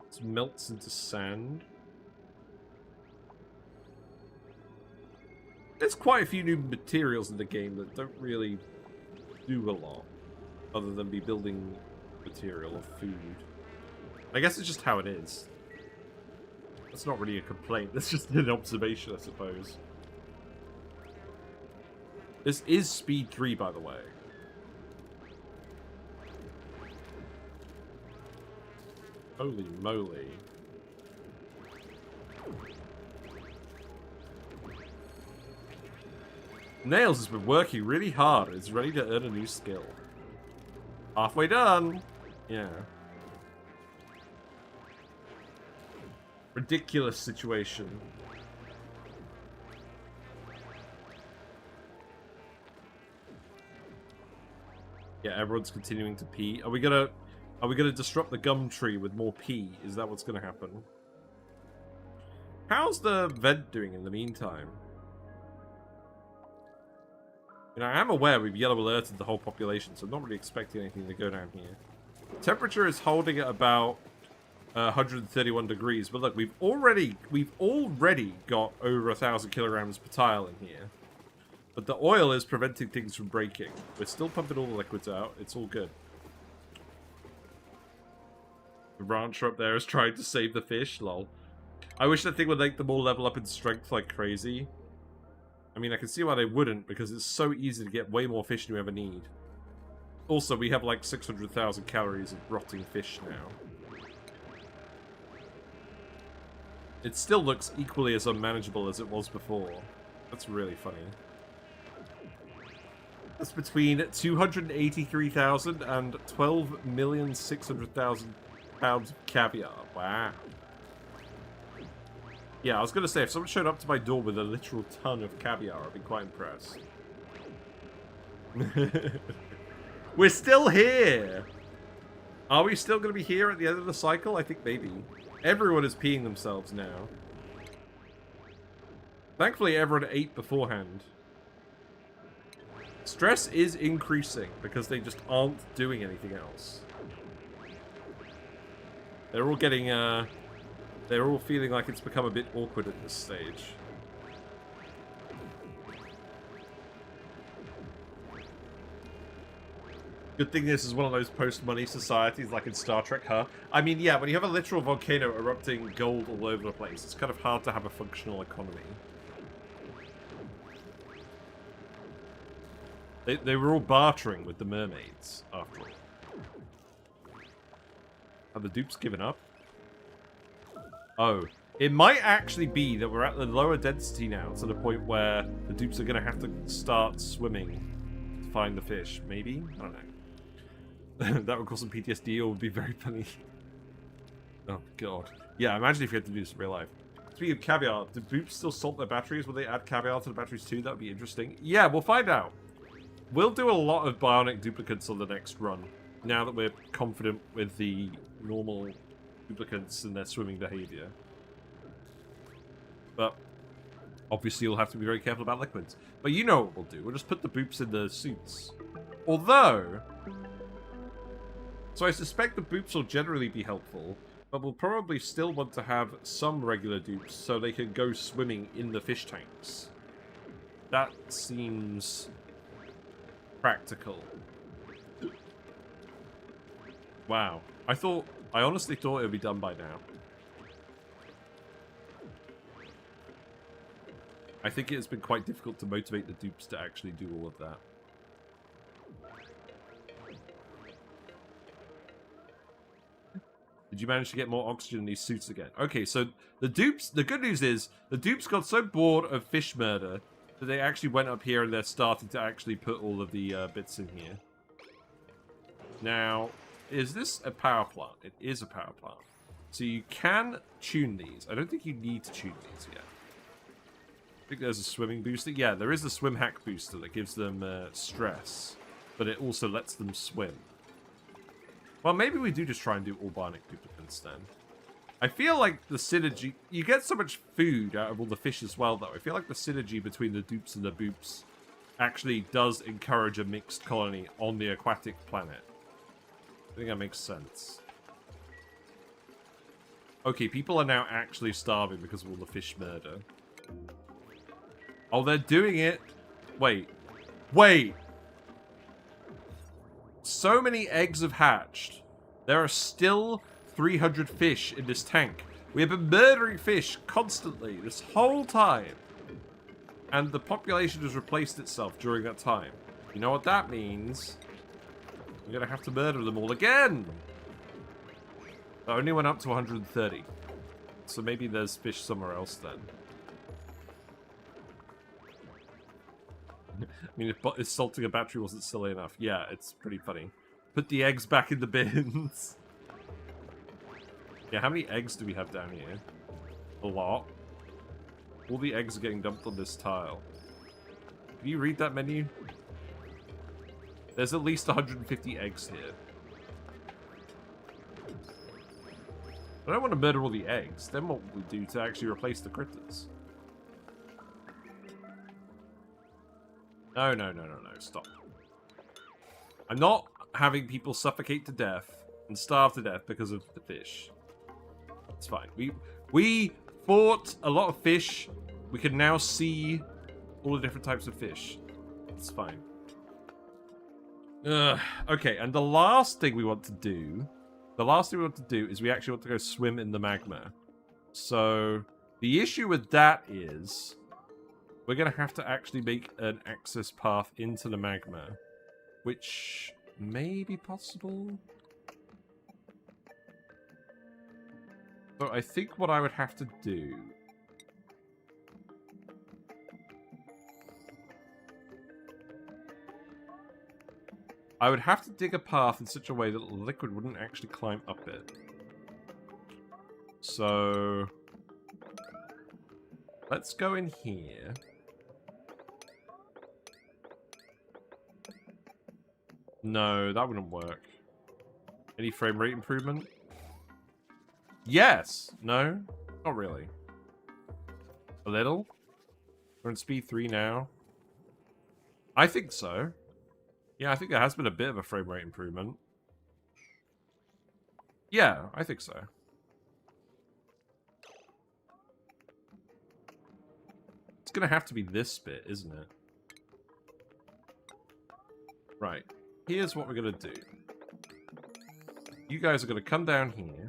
This melts into sand. There's quite a few new materials in the game that don't really do a lot. Other than be building material or food. I guess it's just how it is. That's not really a complaint. That's just an observation, I suppose. This is speed 3, by the way. Holy moly. Nails has been working really hard and is ready to earn a new skill. Halfway done! Yeah. Ridiculous situation. Yeah, everyone's continuing to pee. Are we gonna disrupt the gum tree with more pee? Is that what's gonna happen? How's the vent doing in the meantime? You know, I am aware we've yellow alerted the whole population, so I'm not really expecting anything to go down here. Temperature is holding at about 131 degrees, but look, we've already got over 1,000 kilograms per tile in here. But the oil is preventing things from breaking. We're still pumping all the liquids out. It's all good. The rancher up there is trying to save the fish. Lol. I wish that thing would make them all level up in strength like crazy. I mean, I can see why they wouldn't, because it's so easy to get way more fish than you ever need. Also, we have like 600,000 calories of rotting fish now. It still looks equally as unmanageable as it was before. That's really funny. That's between 283,000 and 12,600,000 pounds of caviar. Wow. Yeah, I was going to say, if someone showed up to my door with a literal ton of caviar, I'd be quite impressed. We're still here! Are we still going to be here at the end of the cycle? I think maybe. Everyone is peeing themselves now. Thankfully, everyone ate beforehand. Stress is increasing because they just aren't doing anything else. They're all getting, they're all feeling like it's become a bit awkward at this stage. Good thing this is one of those post-money societies like in Star Trek, huh? I mean, yeah, when you have a literal volcano erupting gold all over the place, it's kind of hard to have a functional economy. They were all bartering with the mermaids, after all. Have the dupes given up? Oh. It might actually be that we're at the lower density now, to the point where the dupes are going to have to start swimming to find the fish. Maybe? I don't know. That would cause some PTSD, or would be very funny. Oh, God. Yeah, imagine if you had to do this in real life. Speaking of caviar, do dupes still salt their batteries? Will they add caviar to the batteries too? That would be interesting. Yeah, we'll find out. We'll do a lot of bionic duplicates on the next run, now that we're confident with the normal duplicates and their swimming behavior. But obviously you'll have to be very careful about liquids. But you know what we'll do. We'll just put the boops in the suits. Although... So I suspect the boops will generally be helpful, but we'll probably still want to have some regular dupes so they can go swimming in the fish tanks. That seems practical. Wow. I honestly thought it would be done by now. I think it has been quite difficult to motivate the dupes to actually do all of that. Did you manage to get more oxygen in these suits again? Okay, so the dupes, the good news is, the dupes got so bored of fish murder that they actually went up here and they're starting to actually put all of the bits in here. Now, is this a power plant? It is a power plant. So you can tune these. I don't think you need to tune these yet. I think there's a swimming booster. Yeah, there is a swim hack booster that gives them stress, but it also lets them swim. Well, maybe we do just try and do all bionic duplicants then. I feel like the synergy... You get so much food out of all the fish as well, though. I feel like the synergy between the dupes and the boops actually does encourage a mixed colony on the aquatic planet. I think that makes sense. Okay, people are now actually starving because of all the fish murder. Oh, they're doing it. Wait. Wait. So many eggs have hatched. There are still 300 fish in this tank. We have been murdering fish constantly this whole time. And the population has replaced itself during that time. You know what that means? I'm going to have to murder them all again. I only went up to 130. So maybe there's fish somewhere else then. I mean, if salting a battery wasn't silly enough. Yeah, it's pretty funny. Put the eggs back in the bins. Yeah, how many eggs do we have down here? A lot. All the eggs are getting dumped on this tile. Can you read that menu? There's at least 150 eggs here. I don't want to murder all the eggs. Then what will we do to actually replace the critters? No, no, no, no, no. Stop. I'm not having people suffocate to death and starve to death because of the fish. It's fine. We fought a lot of fish. We can now see all the different types of fish. It's fine. Okay, and the last thing we want to do... is we actually want to go swim in the magma. So, the issue with that is... we're going to have to actually make an access path into the magma. Which may be possible. So I think what I would have to do... I would have to dig a path in such a way that the liquid wouldn't actually climb up it. So... let's go in here. No, that wouldn't work. Any frame rate improvement? Yes! No? Not really. A little? We're on speed 3 now. I think so. Yeah, I think there has been a bit of a frame rate improvement. Yeah, I think so. It's gonna have to be this bit, isn't it? Right. here's what we're going to do. You guys are going to come down here.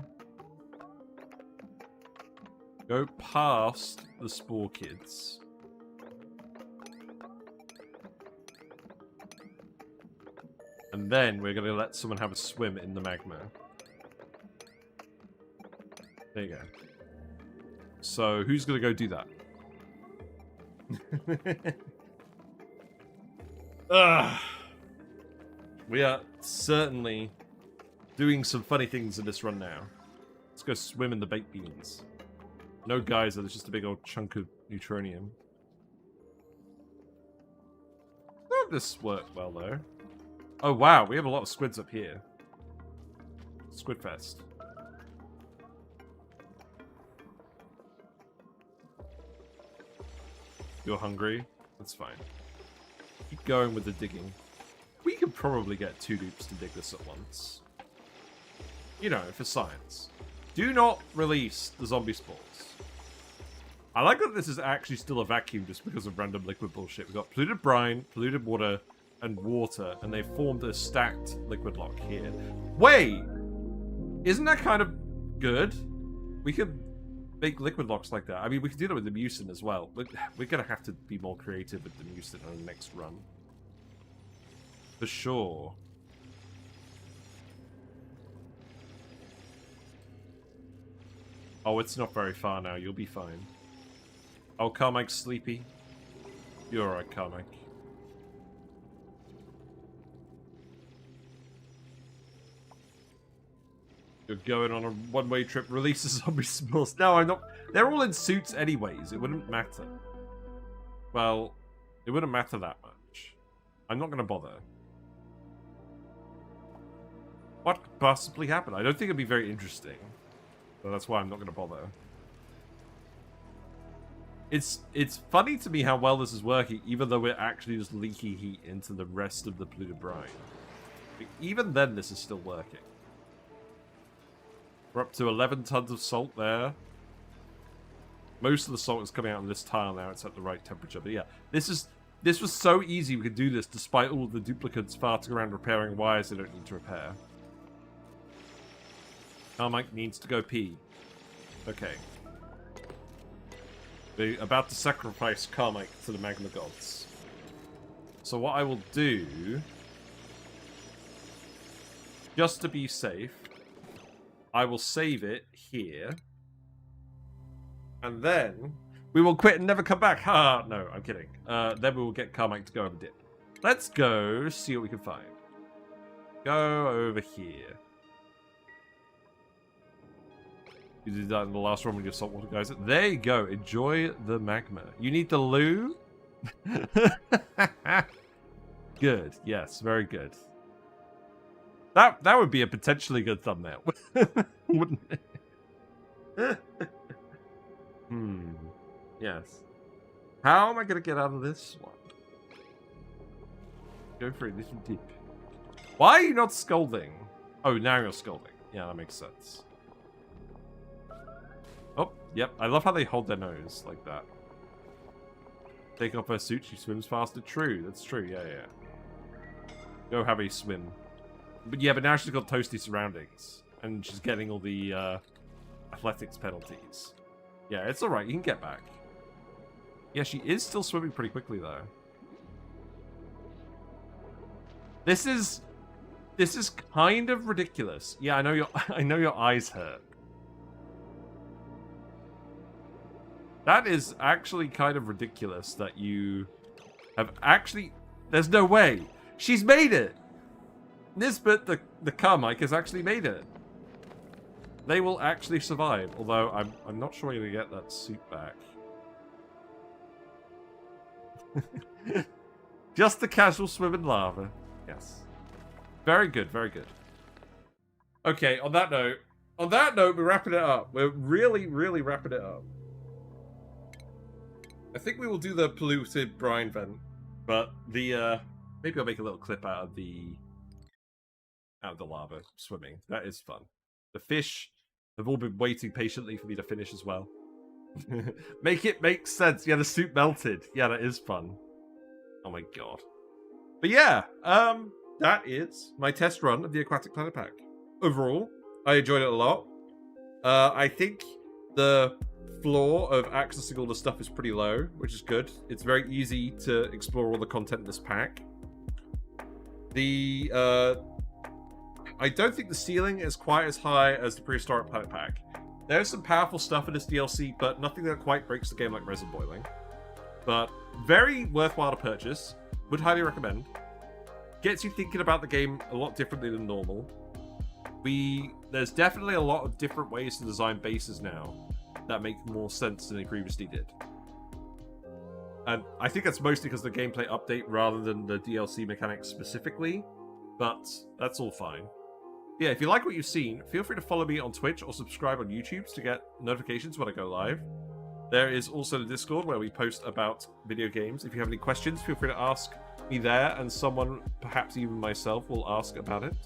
Go past the spore kids. And then we're going to let someone have a swim in the magma. There you go. So, who's going to go do that? We are certainly doing some funny things in this run now. Let's go swim in the baked beans. No geyser, there's just a big old chunk of neutronium. Oh, this worked well, though. Oh, wow, we have a lot of squids up here. Squid fest. You're hungry? That's fine. Keep going with the digging. We could probably get 2 dupes to dig this at once. You know, for science. Do not release the zombie spores. I like that this is actually still a vacuum just because of random liquid bullshit. We've got polluted brine, polluted water, and water, and they've formed a stacked liquid lock here. Wait! Isn't that kind of good? We could make liquid locks like that. I mean, we could do that with the Mucin as well. We're going to have to be more creative with the Mucin on the next run. For sure. Oh, it's not very far now. You'll be fine. Oh, Carmike's sleepy. You're alright, Carmike. You're going on a one-way trip. Release the zombie spores. No, I'm not. They're all in suits anyways. It wouldn't matter. Well, it wouldn't matter that much. I'm not going to bother. What could possibly happen? I don't think it'd be very interesting. So that's why I'm not going to bother. It's funny to me how well this is working, even though we're actually just leaking heat into the rest of the polluted brine. Like, even then, this is still working. We're up to 11 tons of salt there. Most of the salt is coming out on this tile now. It's at the right temperature. But yeah, this was so easy we could do this despite all of the duplicates farting around repairing wires they don't need to repair. Carmike needs to go pee. Okay. We're about to sacrifice Carmike to the magma gods. So what I will do, just to be safe, I will save it here. And then we will quit and never come back. Ha! No, I'm kidding. Then we will get Carmike to go over dip. Let's go see what we can find. Go over here. You did that in the last one with your saltwater geyser. There you go. Enjoy the magma. You need the loo? Good. Yes, very good. That would be a potentially good thumbnail. Wouldn't it? Yes. How am I going to get out of this one? Go for a little dip. Why are you not scolding? Oh, now you're scolding. Yeah, that makes sense. Oh, yep. I love how they hold their nose like that. Take off her suit, she swims faster. True, that's true. Yeah, yeah. Go have a swim. But yeah, but now she's got toasty surroundings. And she's getting all the athletics penalties. Yeah, it's alright. You can get back. Yeah, she is still swimming pretty quickly, though. This is kind of ridiculous. Yeah, I know your eyes hurt. That is actually kind of ridiculous that you have actually... There's no way. She's made it. Nisbet, the Carmike, has actually made it. They will actually survive. Although, I'm not sure you're going to get that suit back. Just a casual swim in lava. Yes. Very good, very good. Okay, on that note, we're wrapping it up. We're really, really wrapping it up. I think we will do the polluted brine vent, but the maybe I'll make a little clip out of the lava swimming. That is fun. The fish have all been waiting patiently for me to finish as well. Make it make sense. Yeah, the suit melted. Yeah, that is fun. Oh my god. But yeah, that is my test run of the Aquatic Planet Pack. Overall, I enjoyed it a lot. I think the floor of accessing all the stuff is pretty low, which is good. It's very easy to explore all the content in this pack. I don't think the ceiling is quite as high as the Prehistoric Planet Pack. There's some powerful stuff in this DLC, but nothing that quite breaks the game like Resin Boiling. But very worthwhile to purchase. Would highly recommend. Gets you thinking about the game a lot differently than normal. There's definitely a lot of different ways to design bases now that make more sense than they previously did. And I think that's mostly because of the gameplay update rather than the DLC mechanics specifically, but that's all fine. Yeah, if you like what you've seen, feel free to follow me on Twitch or subscribe on YouTube to get notifications when I go live. There is also the Discord where we post about video games. If you have any questions, feel free to ask me there, and someone, perhaps even myself, will ask about it.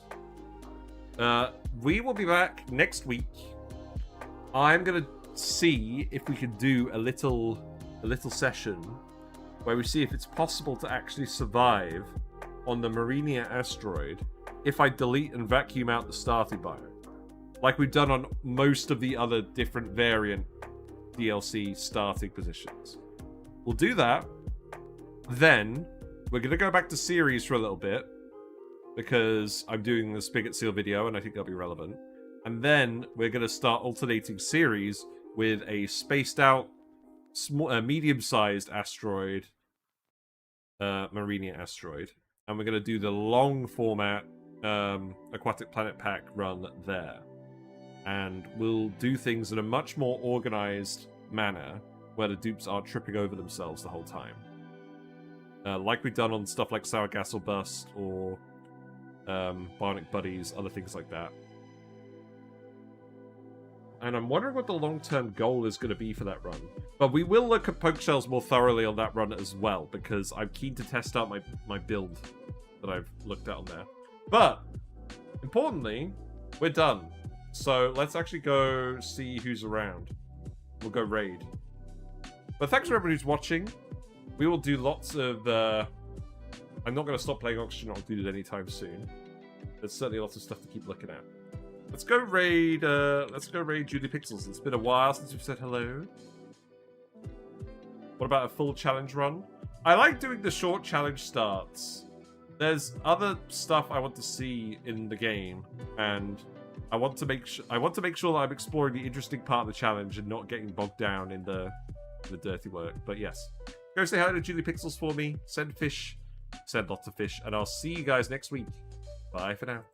We will be back next week. I'm gonna see if we can do a little session where we see if it's possible to actually survive on the Marinia asteroid if I delete and vacuum out the starting bio, like we've done on most of the other different variant DLC starting positions. We'll do that. Then we're gonna go back to Ceres for a little bit because I'm doing the Spigot Seal video and I think that'll be relevant. And then we're gonna start alternating Ceres with a spaced out, medium-sized asteroid, Marinia asteroid, and we're gonna do the long format Aquatic Planet Pack run there. And we'll do things in a much more organized manner where the dupes aren't tripping over themselves the whole time. Like we've done on stuff like Sour Gas or Bust or Bionic Buddies, other things like that. And I'm wondering what the long-term goal is going to be for that run. But we will look at poke shells more thoroughly on that run as well, because I'm keen to test out my build that I've looked at on there. But, importantly, we're done. So let's actually go see who's around. We'll go raid. But thanks for everybody who's watching. We will do lots of... I'm not going to stop playing Oxygen Included anytime soon. There's certainly lots of stuff to keep looking at. Let's go raid Julie Pixels. It's been a while since we've said hello. What about a full challenge run? I like doing the short challenge starts. There's other stuff I want to see in the game, and I want to make sure that I'm exploring the interesting part of the challenge and not getting bogged down in the dirty work. But yes, go say hi to Julie Pixels for me. Send fish, send lots of fish, and I'll see you guys next week. Bye for now.